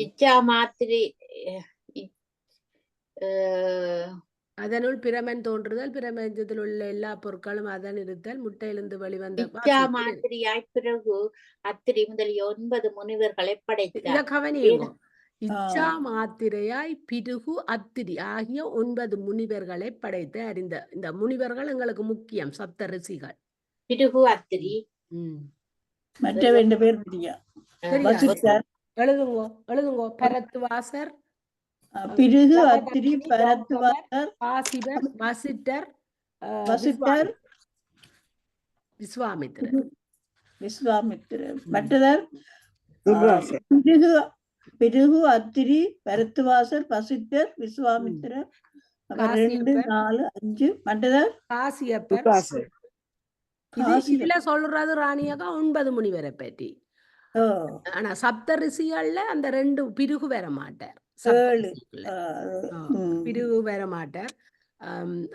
இச்சா மாத்திரை அதனுள் பிரமன் தோன்றுதல், பிரபஞ்சத்தில் உள்ள எல்லா பொருட்களும் அதன் இருத்தல், முட்டையிலிருந்து வெளிவந்த மாத்திரையாய் பிறகு அத்திரி முதலிய 9 முனிவர்களை படைத்தார். கவனியுங்க. இச்சா மாத்திரையாய் பிருகு அத்திரி ஆகிய 9 முனிவர்களை படைத்து அறிந்த இந்த முனிவர்கள் எங்களுக்கு முக்கியம். சப்த ரிஷிகள். பிருகு அத்திரி மற்ற 2 பேர் எழுதுங்கோ. பரத்வாசர், பிருகு அத்திரி, பரத்வாசர், காசிபர், வசிட்டர், விஸ்வாமித்திரர். மற்றவர் பிருகு அத்திரி, பரத்வாசர், வசிட்டர், விஸ்வாமித்திரர். 2 4 5 மற்றவர் காசியப்பர். இதுல சொல்றது ராணியக்கா 9 முனிவரை பற்றி. ஆனா சப்த ரிஷிகள்ல அந்த 2 பிருகு வர மாட்டார். பிரிவு வர மாட்டார்.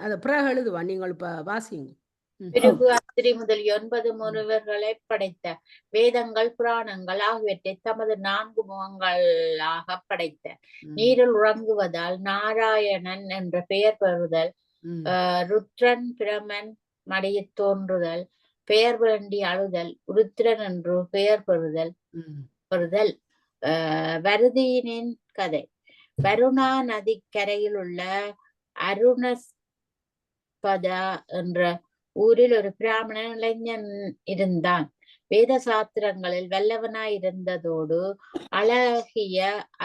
அத பிறகு எழுதுவா. நீங்கள் இப்ப வாசிங்க. பிருகு அத்திரி முதல் 9 முனிவர்களை படைத்த வேதங்கள், புராணங்கள் ஆகியவற்றை தமது 4 முகங்களாக படைத்த. நீரில் உறங்குவதால் நாராயணன் என்ற பெயர் பெறுதல், ருத்ரன் பிரமன் மடியில் தோன்றுதல், பெயர் வேண்டி அழுதல், ருத்ரன் என்று பெயர் பெறுதல். வருதியினின் கதை. வருணா நதிக்கரையில் உள்ள அருணஸ்பதா என்ற ஊரில் ஒரு பிராமண இளைஞன் இருந்தான். வேத சாஸ்திரங்களில் வல்லவனாய் இருந்ததோடு அழகிய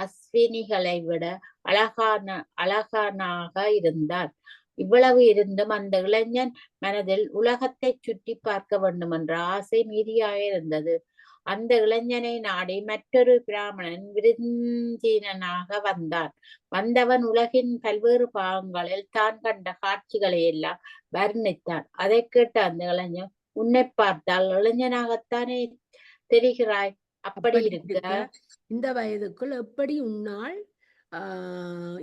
அஸ்வினிகளை விட அழகானாக இருந்தான். இவ்வளவு இருந்தும் அந்த இளைஞன் மனதில் உலகத்தை சுற்றி பார்க்க வேண்டும் என்ற ஆசை மீதியாக இருந்தது. அந்த இளைஞனை நாடி மற்றொரு பிராமணன் விருந்தினனாக வந்தான். வந்தவன் உலகின் பல்வேறு பாகங்களில் தான் கண்ட காட்சிகளை எல்லாம் வர்ணித்தான். அதை கேட்ட அந்த இளைஞன், உன்னை பார்த்தால் இளைஞனாகத்தானே தெரிகிறாய், அப்படி இருக்க இந்த வயதுக்குள் எப்படி உன்னால்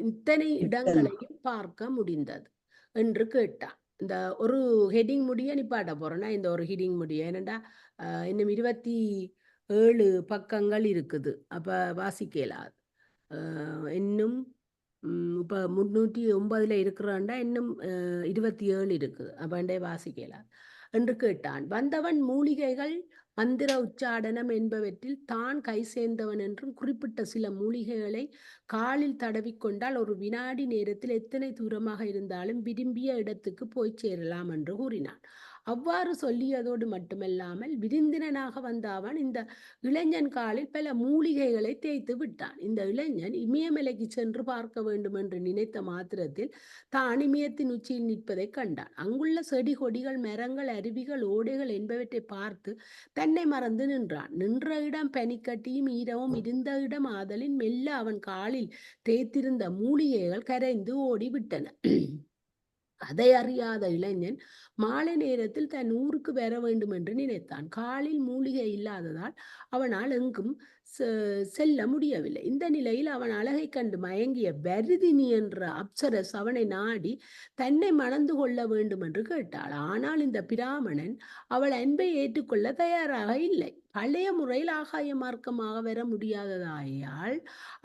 இத்தனை இடங்களையும் பார்க்க முடிந்தது என்று கேட்டான். இந்த ஒரு ஹெட்டிங் முடிய நிப்பாட்ட போறேன்னா இந்த ஒரு ஹெட்டிங் முடிய என்னடா இன்னும் 27 பக்கங்கள் இருக்குது. அப்ப வாசிக்கலாது. இன்னும் இப்போ 309 இருக்கிறாண்டா இன்னும் 27 இருக்குது. அப்பண்டே வாசிக்கலாம் என்று கேட்டான். வந்தவன் மூலிகைகள் மந்திர உச்சாடனம் என்பவற்றில் தான் கை சேர்ந்தவன் என்றும் குறிப்பிட்ட சில மூலிகைகளை காலில் தடவிக்கொண்டால் ஒரு வினாடி நேரத்தில் எத்தனை தூரமாக இருந்தாலும் விரும்பிய இடத்துக்கு போய் சேரலாம் என்று கூறினான். அவ்வாறு சொல்லியதோடு மட்டுமல்லாமல் விருந்தினனாக வந்த அவன் இந்த இளைஞன் காலில் பல மூலிகைகளை தேய்த்து விட்டான். இந்த இளைஞன் இமயமலைக்கு சென்று பார்க்க வேண்டும் என்று நினைத்த மாத்திரத்தில் தான் இமயத்தின் உச்சியில் நிற்பதை கண்டான். அங்குள்ள செடி கொடிகள், மரங்கள், அருவிகள், ஓடைகள் என்பவற்றை பார்த்து தன்னை மறந்து நின்றான். நின்ற இடம் பனிக்கட்டியும் ஈரமும் இருந்த இடம் ஆதலின் மெல்ல அவன் காலில் தேய்த்திருந்த மூலிகைகள் கரைந்து ஓடிவிட்டன. அதை அறியாத இளைஞன் மாலை நேரத்தில் தன் ஊருக்கு வர வேண்டும் என்று நினைத்தான். காலில் மூலிகை இல்லாததால் அவனால் எங்கும் செல்ல முடியவில்லை. இந்த நிலையில் அவன் அழகை கண்டு மயங்கிய வருதினி என்ற அப்சரஸ் அவனை நாடி தன்னை மணந்து கொள்ள வேண்டும் என்று கேட்டாள். ஆனால் இந்த பிராமணன் அவள் அன்பை ஏற்றுக்கொள்ள தயாராக இல்லை. பழைய முறையில் ஆகாய மார்க்கமாக வர முடியாததாயால்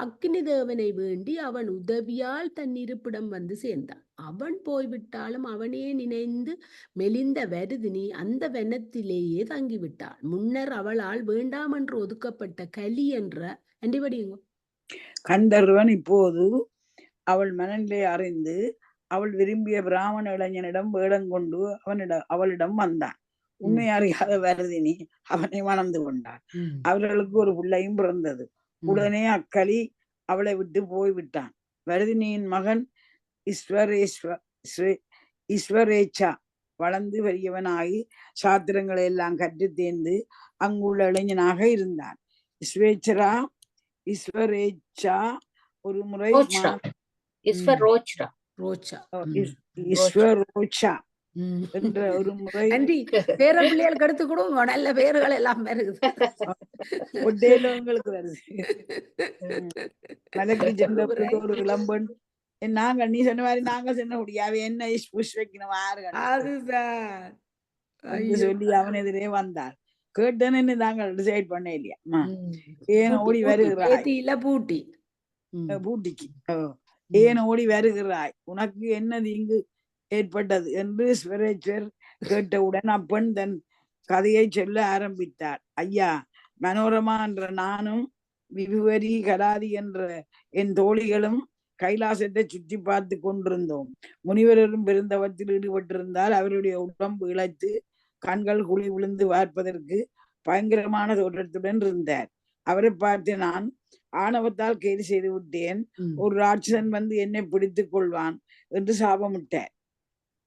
அக்னி தேவனை வேண்டி அவன் உதவியால் தன் இருப்பிடம் வந்து சேர்ந்தான். அவன் போய்விட்டாலும் அவனையே நினைந்து மெலிந்த வருதினி அந்த வனத்திலேயே தங்கிவிட்டாள். முன்னர் அவளால் வேண்டாம் என்று ஒதுக்கப்பட்ட கலி என்ற அண்டிபடியுங்க கந்தர்வன் இப்போது அவள் மனநிலை அறிந்து அவள் விரும்பிய பிராமண இளைஞனிடம் வேடம் கொண்டு அவளிடம் வந்தான். உண்மை அறியாத வருதினி அவனை மணந்து கொண்டாள். அவர்களுக்கு ஒரு பிள்ளையும் பிறந்தது. உடனே அக்கலி அவளை விட்டு போய்விட்டான். வருதினியின் மகன் ஈஸ்வரேச்சா வளர்ந்து பெரியவனாகி சாத்திரங்களை எல்லாம் கற்று தேர்ந்து அங்குள்ள இளைஞனாக இருந்தான். ஈஸ்வரேச்சா ஒரு முறை என்ற ஒரு முறை பேர பிள்ளைகளுக்கு எடுத்து கொடுங்க, நல்ல பேர்கள் எல்லாம் வருது, ஒட்டேலவங்களுக்கு வருது. மலைக்கு சென்ற ஒரு இளம்பெண் நாங்க நீ சொன்ன மாதிரி நாங்க சொன்ன முடியாது என்ன புஷ் வைக்கணும் சொல்லி அவன் எதிரே வந்தார். கேட்டேன்னு நாங்க டிசைட் பண்ண இல்லையா ஏன் ஓடி வருகிறாய் பூட்டிக்கு ஏன் ஓடி வருகிறாய், உனக்கு என்ன தீங்கு ஏற்பட்டது என்று ஸ்வரேச்சர் கேட்டவுடன் அப்பெண் தன் கதையை சொல்ல ஆரம்பித்தார். ஐயா, மனோரமா என்ற நானும் விபுவரி கலாதி என்ற என் தோழிகளும் கைலாசத்தை சுற்றி பார்த்து கொண்டிருந்தோம். முனிவரும் பெருந்தவத்தில் ஈடுபட்டிருந்தால் அவருடைய உடம்பு இழைத்து கண்கள் குழி விழுந்து பார்ப்பதற்கு பயங்கரமான தோற்றத்துடன் இருந்தார். அவரை பார்த்து நான் ஆணவத்தால் கைது செய்து விட்டேன், ஒரு ராட்சசன் வந்து என்னை பிடித்துக் கொள்வான் என்று சாபமிட்டார்.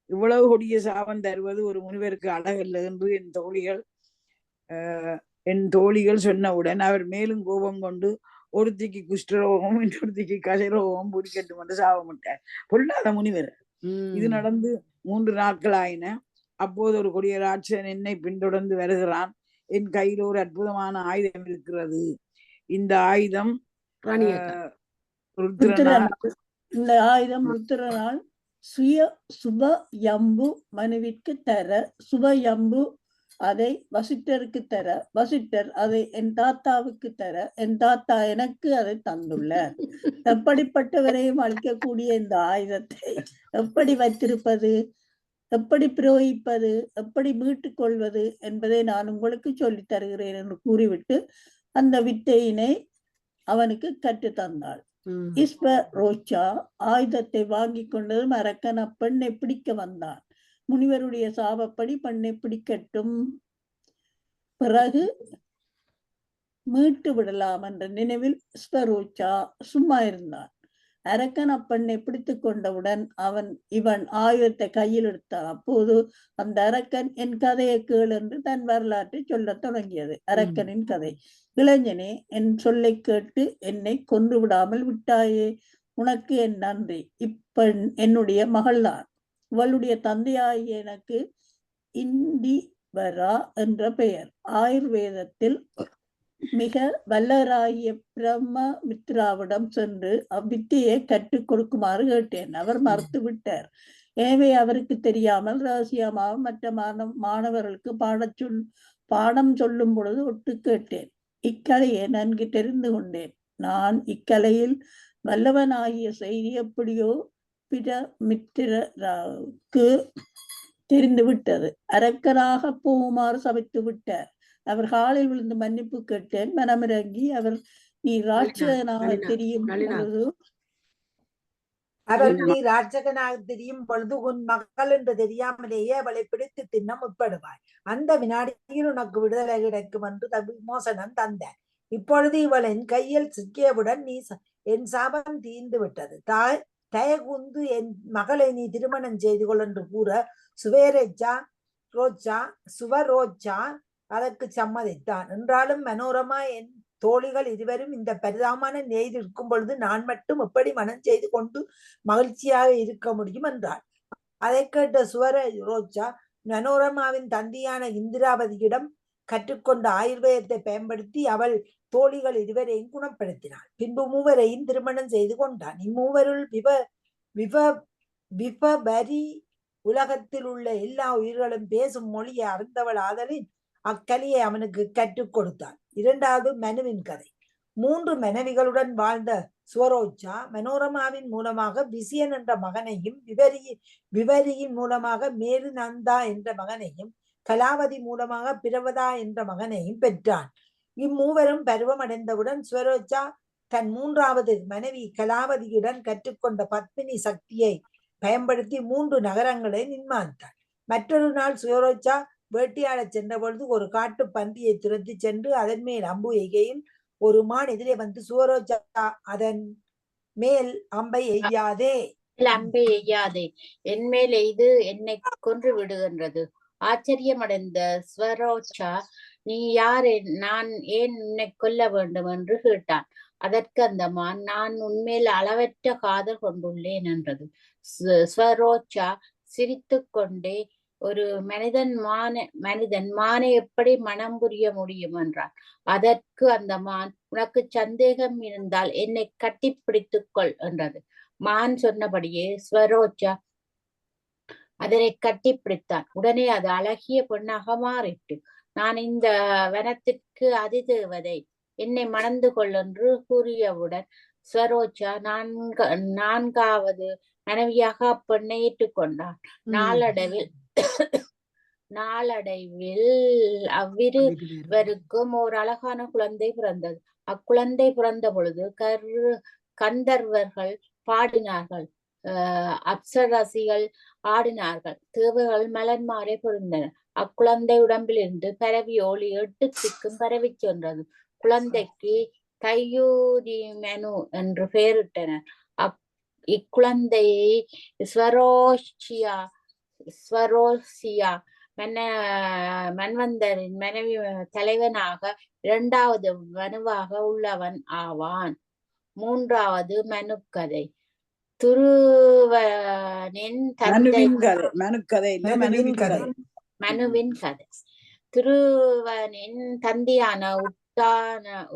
இவ்வளவு கொடிய சாபம் தருவது ஒரு முனிவருக்கு அழகல்ல என்று என் தோழிகள் சொன்னவுடன் அவர் மேலும் கோபம் கொண்டு ஒருத்திக்கு குஷ்டரோகம், இன்னொருத்திக்கு கசரோகம் பிடிக்கட்டும் என்று சாபமிட்டார். பொல்லாத முனிவர். இது நடந்து 3 நாட்கள் ஆயின. அப்போது ஒரு கொடிய ராட்சசன் என்னை பின்தொடர்ந்து வருகிறான். என் கையில் ஒரு அற்புதமான ஆயுதம் இருக்கிறது. இந்த ஆயுதம் இந்த ஆயுதம் ருத்திரனால் சுபயம்பு மனுவிற்கு தர, சுபயம்பு அதை வசிட்டருக்கு தர, வசிட்டர் அதை என் தாத்தாவுக்கு தர, என் தாத்தா எனக்கு அதை தந்துள்ளார். எப்படிப்பட்டவரையும் அழிக்கக்கூடிய இந்த ஆயுதத்தை எப்படி வைத்திருப்பது, எப்படி பிரயோகிப்பது, எப்படி மீட்டுக் கொள்வது என்பதை நான் உங்களுக்கு சொல்லித் தருகிறேன் என்று கூறிவிட்டு அந்த வித்தையினை அவனுக்கு கற்று தந்தாள். ஈஸ்வரோச்சா ஆயுதத்தை வாங்கி கொண்டதும் அரக்கன் அப்பெண்ணை பிடிக்க வந்தான். முனிவருடைய சாபப்படி பெண்ணை பிடிக்கட்டும், பிறகு மீட்டு விடலாம் என்ற நினைவில் ஈஸ்வரோச்சா சும்மா இருந்தான். அரக்கன் அப்பெண்ணை பிடித்து கொண்டவுடன் இவன் ஆயுதத்தை கையில் எடுத்தான். அப்போது அந்த அரக்கன் என் கதையை கேள் என்று தன் வரலாற்றை சொல்ல தொடங்கியது. அரக்கனின் கதை. இளைஞனே, என் சொல்லை கேட்டு என்னை கொன்று விடாமல் விட்டாயே, உனக்கு என் நன்றி. இப்பெண் என்னுடைய மகள்தான். இவளுடைய தந்தையாகிய எனக்கு இந்திவரா என்ற பெயர். ஆயுர்வேதத்தில் மிக வல்லவராகிய பிரம்மமித்ராவிடம் சென்று அவ்வித்தையை கற்றுக் கொடுக்குமாறு கேட்டேன். அவர் மறுத்து விட்டார். எனவே அவருக்கு தெரியாமல் ரகசியமாக மற்ற மாணவர்களுக்கு பாடம் சொல்லும் பொழுது ஒட்டு கேட்டேன். இக்கலையை நன்கு தெரிந்து கொண்டேன். நான் இக்கலையில் வல்லவனாகிய செய்தி எப்படியோ பிரமித்திரருக்கு தெரிந்து விட்டது. அரக்கராக போகுமாறு சபித்து விட்டார். அவர் காலில் விழுந்து மன்னிப்பு கேட்டேன். மனமிறங்கி அவர் நீ ராட்சதனாக தெரியும் பொழுது நீ ராட்சகனாக தெரியும் பொழுது உன் மகள் என்று தெரியாமலேயே அவளை பிடித்து தின்ன முற்படுவாய். அந்த வினாடியில் உனக்கு விடுதலை கிடைக்கும் என்று விமோசனம் தந்தார். இப்பொழுது இவள் என் கையில் சிக்கியவுடன் என் சாபம் தீர்ந்து விட்டது. தயகுந்து என் மகளை நீ திருமணம் செய்து கொள் என்று கூற சுவரோஜா அதற்கு சம்மதித்தான். என்றாலும் மனோரமா என் தோழிகள் இருவரும் இந்த பரிதாபமான நிலையில் இருக்கும் பொழுது நான் மட்டும் எப்படி மனம் செய்து கொண்டு மகிழ்ச்சியாக இருக்க முடியும் என்றாள். அதை கேட்ட சுவரோஜா மனோரமாவின் தந்தையான இந்திராவதியிடம் கற்றுக்கொண்ட ஆயுர்வேதத்தை பயன்படுத்தி அவள் தோழிகள் இருவரையும் குணப்படுத்தினாள். பின்பு மூவரையும் திருமணம் செய்து கொண்டான். இம்மூவருள் விபபரி உலகத்தில் உள்ள எல்லா உயிர்களும் பேசும் மொழியை அறிந்தவள் ஆதலின் அக்கலையை அவனுக்கு கற்றுக் கொடுத்தாள். இரண்டாவது மனுவின் கதை. 3 மனைவிகளுடன் வாழ்ந்த சுவரோஜா மனோரமாவின் மூலமாக விசியன் என்ற மகனையும் விவரியின் மூலமாக மேருநந்தா என்ற மகனையும் கலாவதி மூலமாக பிரவதா என்ற மகனையும் பெற்றான். இம்மூவரும் பருவம் அடைந்தவுடன் சுவரோஜா தன் 3வது மனைவி கலாவதியுடன் கற்றுக்கொண்ட பத்மினி சக்தியை பயன்படுத்தி 3 நகரங்களை நிர்மாணித்தாள். மற்றொரு நாள் சுவரோஜா வேட்டையாட சென்ற பொழுது ஒரு காட்டு பன்றியை துரத்தி சென்று அதன் மேல் அம்பு எய்கையில் ஒரு மான் எதிரே வந்து சுவரோஜா அதன் மேல் அம்பை எய்யாதே என் மேல் எய்து என்னை கொன்று விடுகின்றது. ஆச்சரியமடைந்த ஸ்வரோஜா நீ யார், நான் ஏன் உன்னை கொல்ல வேண்டும் என்று கேட்டான். அதற்கு அந்த மான் நான் உன்மேல் அளவற்ற காதல் கொண்டுள்ளேன் என்றது. ஸ்வரோஜா சிரித்து கொண்டே ஒரு மனிதன் மானை எப்படி மனம் புரிய முடியும் என்றான். அதற்கு அந்த மான் உனக்கு சந்தேகம் இருந்தால் என்னை கட்டி பிடித்துக்கொள் என்றது. மான் சொன்னபடியே ஸ்வரோஜா அதனை கட்டி பிடித்தான். உடனே அது அழகிய பெண்ணாக மாறிட்டு நான் இந்த வனத்திற்கு அதிதேவதை, என்னை மணந்து கொள் என்று கூறியவுடன் ஸ்வரோஜா 4வது மனைவியாக அப்பெண்ணை ஏற்றுக்கொண்டான். நாளடைவில் அவ்விருவருக்கும் ஒரு அழகான குழந்தை பிறந்தது. அக்குழந்தை பிறந்த பொழுது கந்தர்வர்கள் பாடினார்கள், அப்சரசிகள் ஆடினார்கள், தேவர்கள் மலர்மாறை பொருந்தனர். அக்குழந்தை உடம்பிலிருந்து பரவி ஒளி 8 திக்கும் பரவி சென்றது. குழந்தைக்கு தையூதி மெனு என்று பெயரிட்டனர். இக்குழந்தையை ஸ்வரோசியா மன்வந்தரின் மனைவி தலைவனாக 2வது மனுவாக உள்ளவன் ஆவான். 3வது மனுக்கதை. துருவனின் மனுவின் கதை. துருவனின் தந்தையான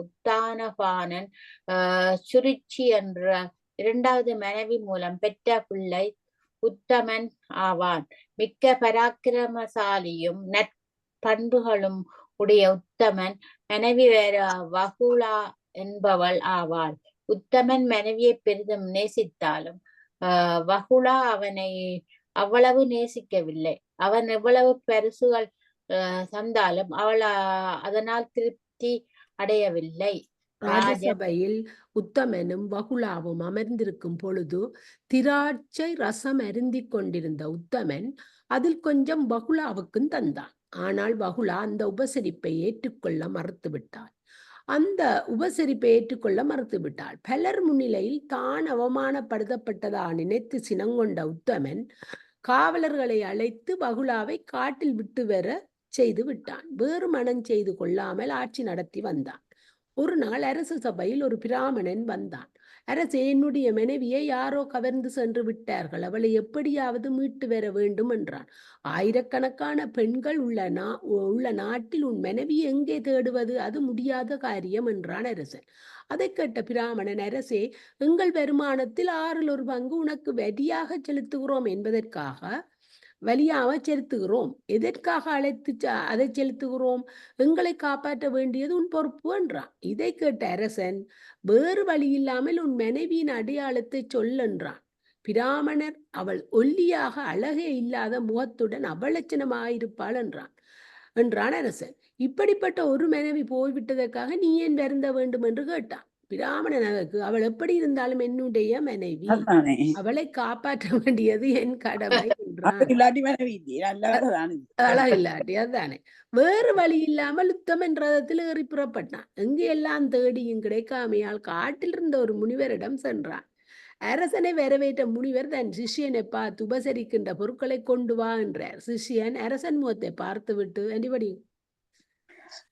உத்தானபானன் சுருச்சி என்ற 2வது மனைவி மூலம் பெற்ற பிள்ளை உத்தமன் ஆவான். மிக்க பராக்கிரமசாலியும் நற்பண்புகளும் உடைய உத்தமன் மனைவி வேற வகுலா என்பவள் ஆவாள். உத்தமன் மனைவியை பெரிதும் நேசித்தாலும் வகுலா அவனை அவ்வளவு நேசிக்கவில்லை. அவன் எவ்வளவு பரிசுகள் தந்தாலும் அவள் அதனால் திருப்தி அடையவில்லை. ராஜசபையில் உத்தமனும் வகுலாவும் அமர்ந்திருக்கும் பொழுது திராட்சை ரசம் அருந்திக் கொண்டிருந்த உத்தமன் அதில் கொஞ்சம் வகுலாவுக்கும் தந்தான். ஆனால் வகுலா அந்த உபசரிப்பை ஏற்றுக்கொள்ள மறுத்துவிட்டாள். பலர் முன்னிலையில் தான் அவமானப்படுத்தப்பட்டதா நினைத்து சினங்கொண்ட உத்தமன் காவலர்களை அழைத்து வகுலாவை காட்டில் விட்டு வர செய்து விட்டான். வேறு மனம் செய்து கொள்ளாமல் ஆட்சி நடத்தி வந்தான். ஒரு நாள் அரச சபையில் ஒரு பிராமணன் வந்தான். அரசே, என்னுடைய மனைவியை யாரோ கவர்ந்து சென்று விட்டார்கள், அவளை எப்படியாவது மீட்டு வர வேண்டும் என்றான். ஆயிரக்கணக்கான பெண்கள் உள்ள நாட்டில் உன் மனைவியை எங்கே தேடுவது? அது முடியாத காரியம் என்றான் அரசன். அதை கேட்ட பிராமணன், அரசே, எங்கள் வருமானத்தில் 1/6 உனக்கு வரியாக செலுத்துகிறோம் என்பதற்காக வலியாம செலுத்துகிறோம். எதற்காக அதை செலுத்துகிறோம்? எங்களை காப்பாற்ற வேண்டியது உன் பொறுப்பு என்றான். இதை கேட்ட அரசன், வேறு வழி இல்லாமல் உன் மனைவியின் அடையாளத்தை சொல்லென்றான். பிராமணர், அவள் ஒல்லியாக அழகே இல்லாத முகத்துடன் அவலட்சணமாயிருப்பாள் என்றான் அரசன். இப்படிப்பட்ட ஒரு மனைவி போய்விட்டதற்காக நீ ஏன் வருந்த வேண்டும் என்று கேட்டான். பிராமணன் அதற்கு, அவள் எப்படி இருந்தாலும் என்னுடைய மனைவி, அதானே. அவளை காப்பாற்ற வேண்டியது என் கடமை என்றான். அப்படி இல்லாட்டி மனைவி நல்லதானே. அழகில்லாட்டி அதுதானே. வேறு வழி இல்லாமல் உத்தமன் ரதத்தில் ஏறி புறப்பட்டான். எங்கு எல்லாம் தேடியும் கிடைக்காமையால் காட்டில் இருந்த ஒரு முனிவரிடம் சென்றான். அரசனை வரவேற்ற முனிவர் தன் சிஷ்யனை பார்த்து உபசரிக்கின்ற பொருட்களை கொண்டு வா என்றார். சிஷ்யன் அரசன் முகத்தை பார்த்து விட்டு, அடிபடி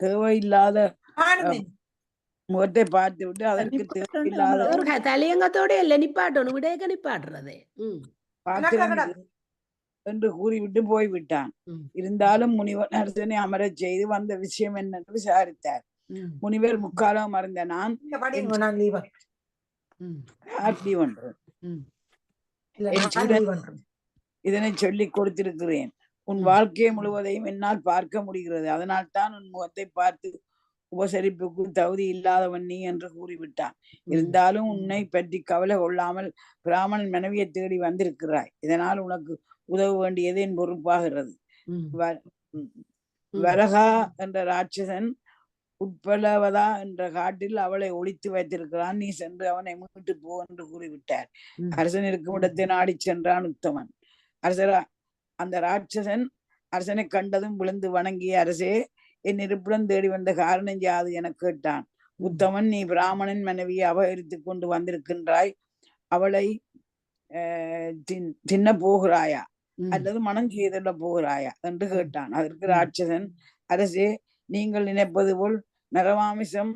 தேவையில்லாத முகத்தை பார்த்து விட்டு அதற்கு தேவையில்லாத ஒரு தலையங்கத்தோட இல்ல நிப்பாட்டணும், விடையக்க நிப்பாட்டுறதே பாத்திரம் என்று கூறிவிட்டு போய்விட்டான். இருந்தாலும் முனிவர் அரசனை அமரச் செய்து வந்த விஷயம் என்னென்று விசாரித்தார். முனிவர் முக்காலம் மறந்த நான் இதனை சொல்லி கொடுத்திருக்கிறேன். உன் வாழ்க்கையை முழுவதையும் என்னால் பார்க்க முடிகிறது. அதனால் தான் உன் முகத்தை பார்த்து உபசரிப்புக்கு தகுதி இல்லாதவன் நீ என்று கூறிவிட்டான். இருந்தாலும் உன்னை பற்றி கவலை கொள்ளாமல் பிராமணன் மனைவியை தேடி வந்திருக்கிறாய். இதனால் உனக்கு உதவ வேண்டியது என் பொறுப்பாகிறது. வரகா என்ற ராட்சசன் உட்பலவதா என்ற காட்டில் அவளை ஒளித்து வைத்திருக்கிறான். நீ சென்று அவனை மீட்டு போ என்று கூறிவிட்டார். அரசன் இருக்கும் இடத்தை நாடி சென்றான் உத்தமன். அந்த ராட்சசன் அரசனை கண்டதும் விழுந்து வணங்கிய, அரசே, என் இருப்பிடம் தேடி வந்த காரணம் யாது என கேட்டான். உத்தமன், நீ பிராமணன் மனைவியை அபகரித்து கொண்டு வந்திருக்கின்றாய். அவளை தின்ன போகிறாயா அல்லது மனம் செய்துள்ள போகிறாயா என்று கேட்டான். அதற்கு ராட்சசன், அரசே, நீங்கள் நினைப்பது போல் நரமாமிசம்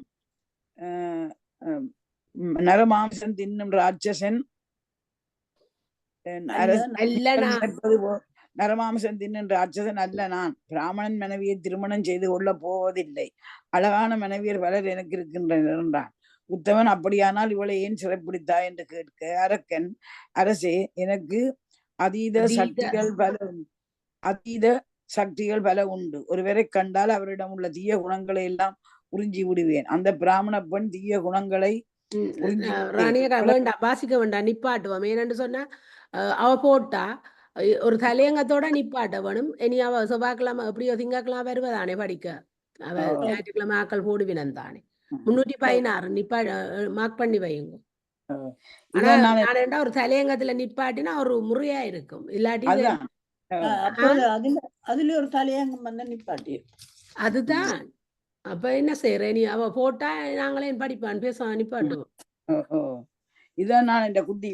தின்னும் ராட்சசன் நரமாமிசம் தின்னும் ராட்சசன் அல்ல நான். பிராமணன் மனைவியை திருமணம் செய்து கொள்ள போவதில்லை. அழகான மனைவியர் பலர் எனக்கு இருக்கின்றனர் என்றான். உத்தமன், அப்படியானால் இவளை ஏன் சிறைப்பிடித்தா என்று கேட்க, அரக்கன், அரசே, எனக்கு அதீத சக்திகள் பல உண்டு. ஒருவரை கண்டால் அவரிடம் உள்ள தீய குணங்களை எல்லாம் உறிஞ்சி விடுவேன். அந்த பிராமண பெண் தீய குணங்களை வேண்டாம், வாசிக்க வேண்டாம், நிப்பாட்டுவோம். ஏன்னு சொன்னா அவ போட்டா ஒரு தலையங்கத்தோட நிப்பாட்ட வேணும். இனி அவ செவ்வாய்க்கிழமை எப்படியோ திங்கக்கிழமை வருவதானே படிக்க, அவ ஞாயிற்றுக்கிழமை ஆக்கள் போடுவினன் தானே. 316 மார்க் பண்ணி வையுங்க. ஆனா நான் ஒரு தலையங்கத்துல நிப்பாட்டினா ஒரு முறையா இருக்கும். இல்லாட்டி அதுல ஒரு தலையங்கம் வந்து நிப்பாட்டி அதுதான். அப்ப என்ன செய்யற, நீ அவ போட்டா நாங்களே படிப்பான் பேச நிப்பாட்டுவோம். இதான் நான் இந்த குட்டி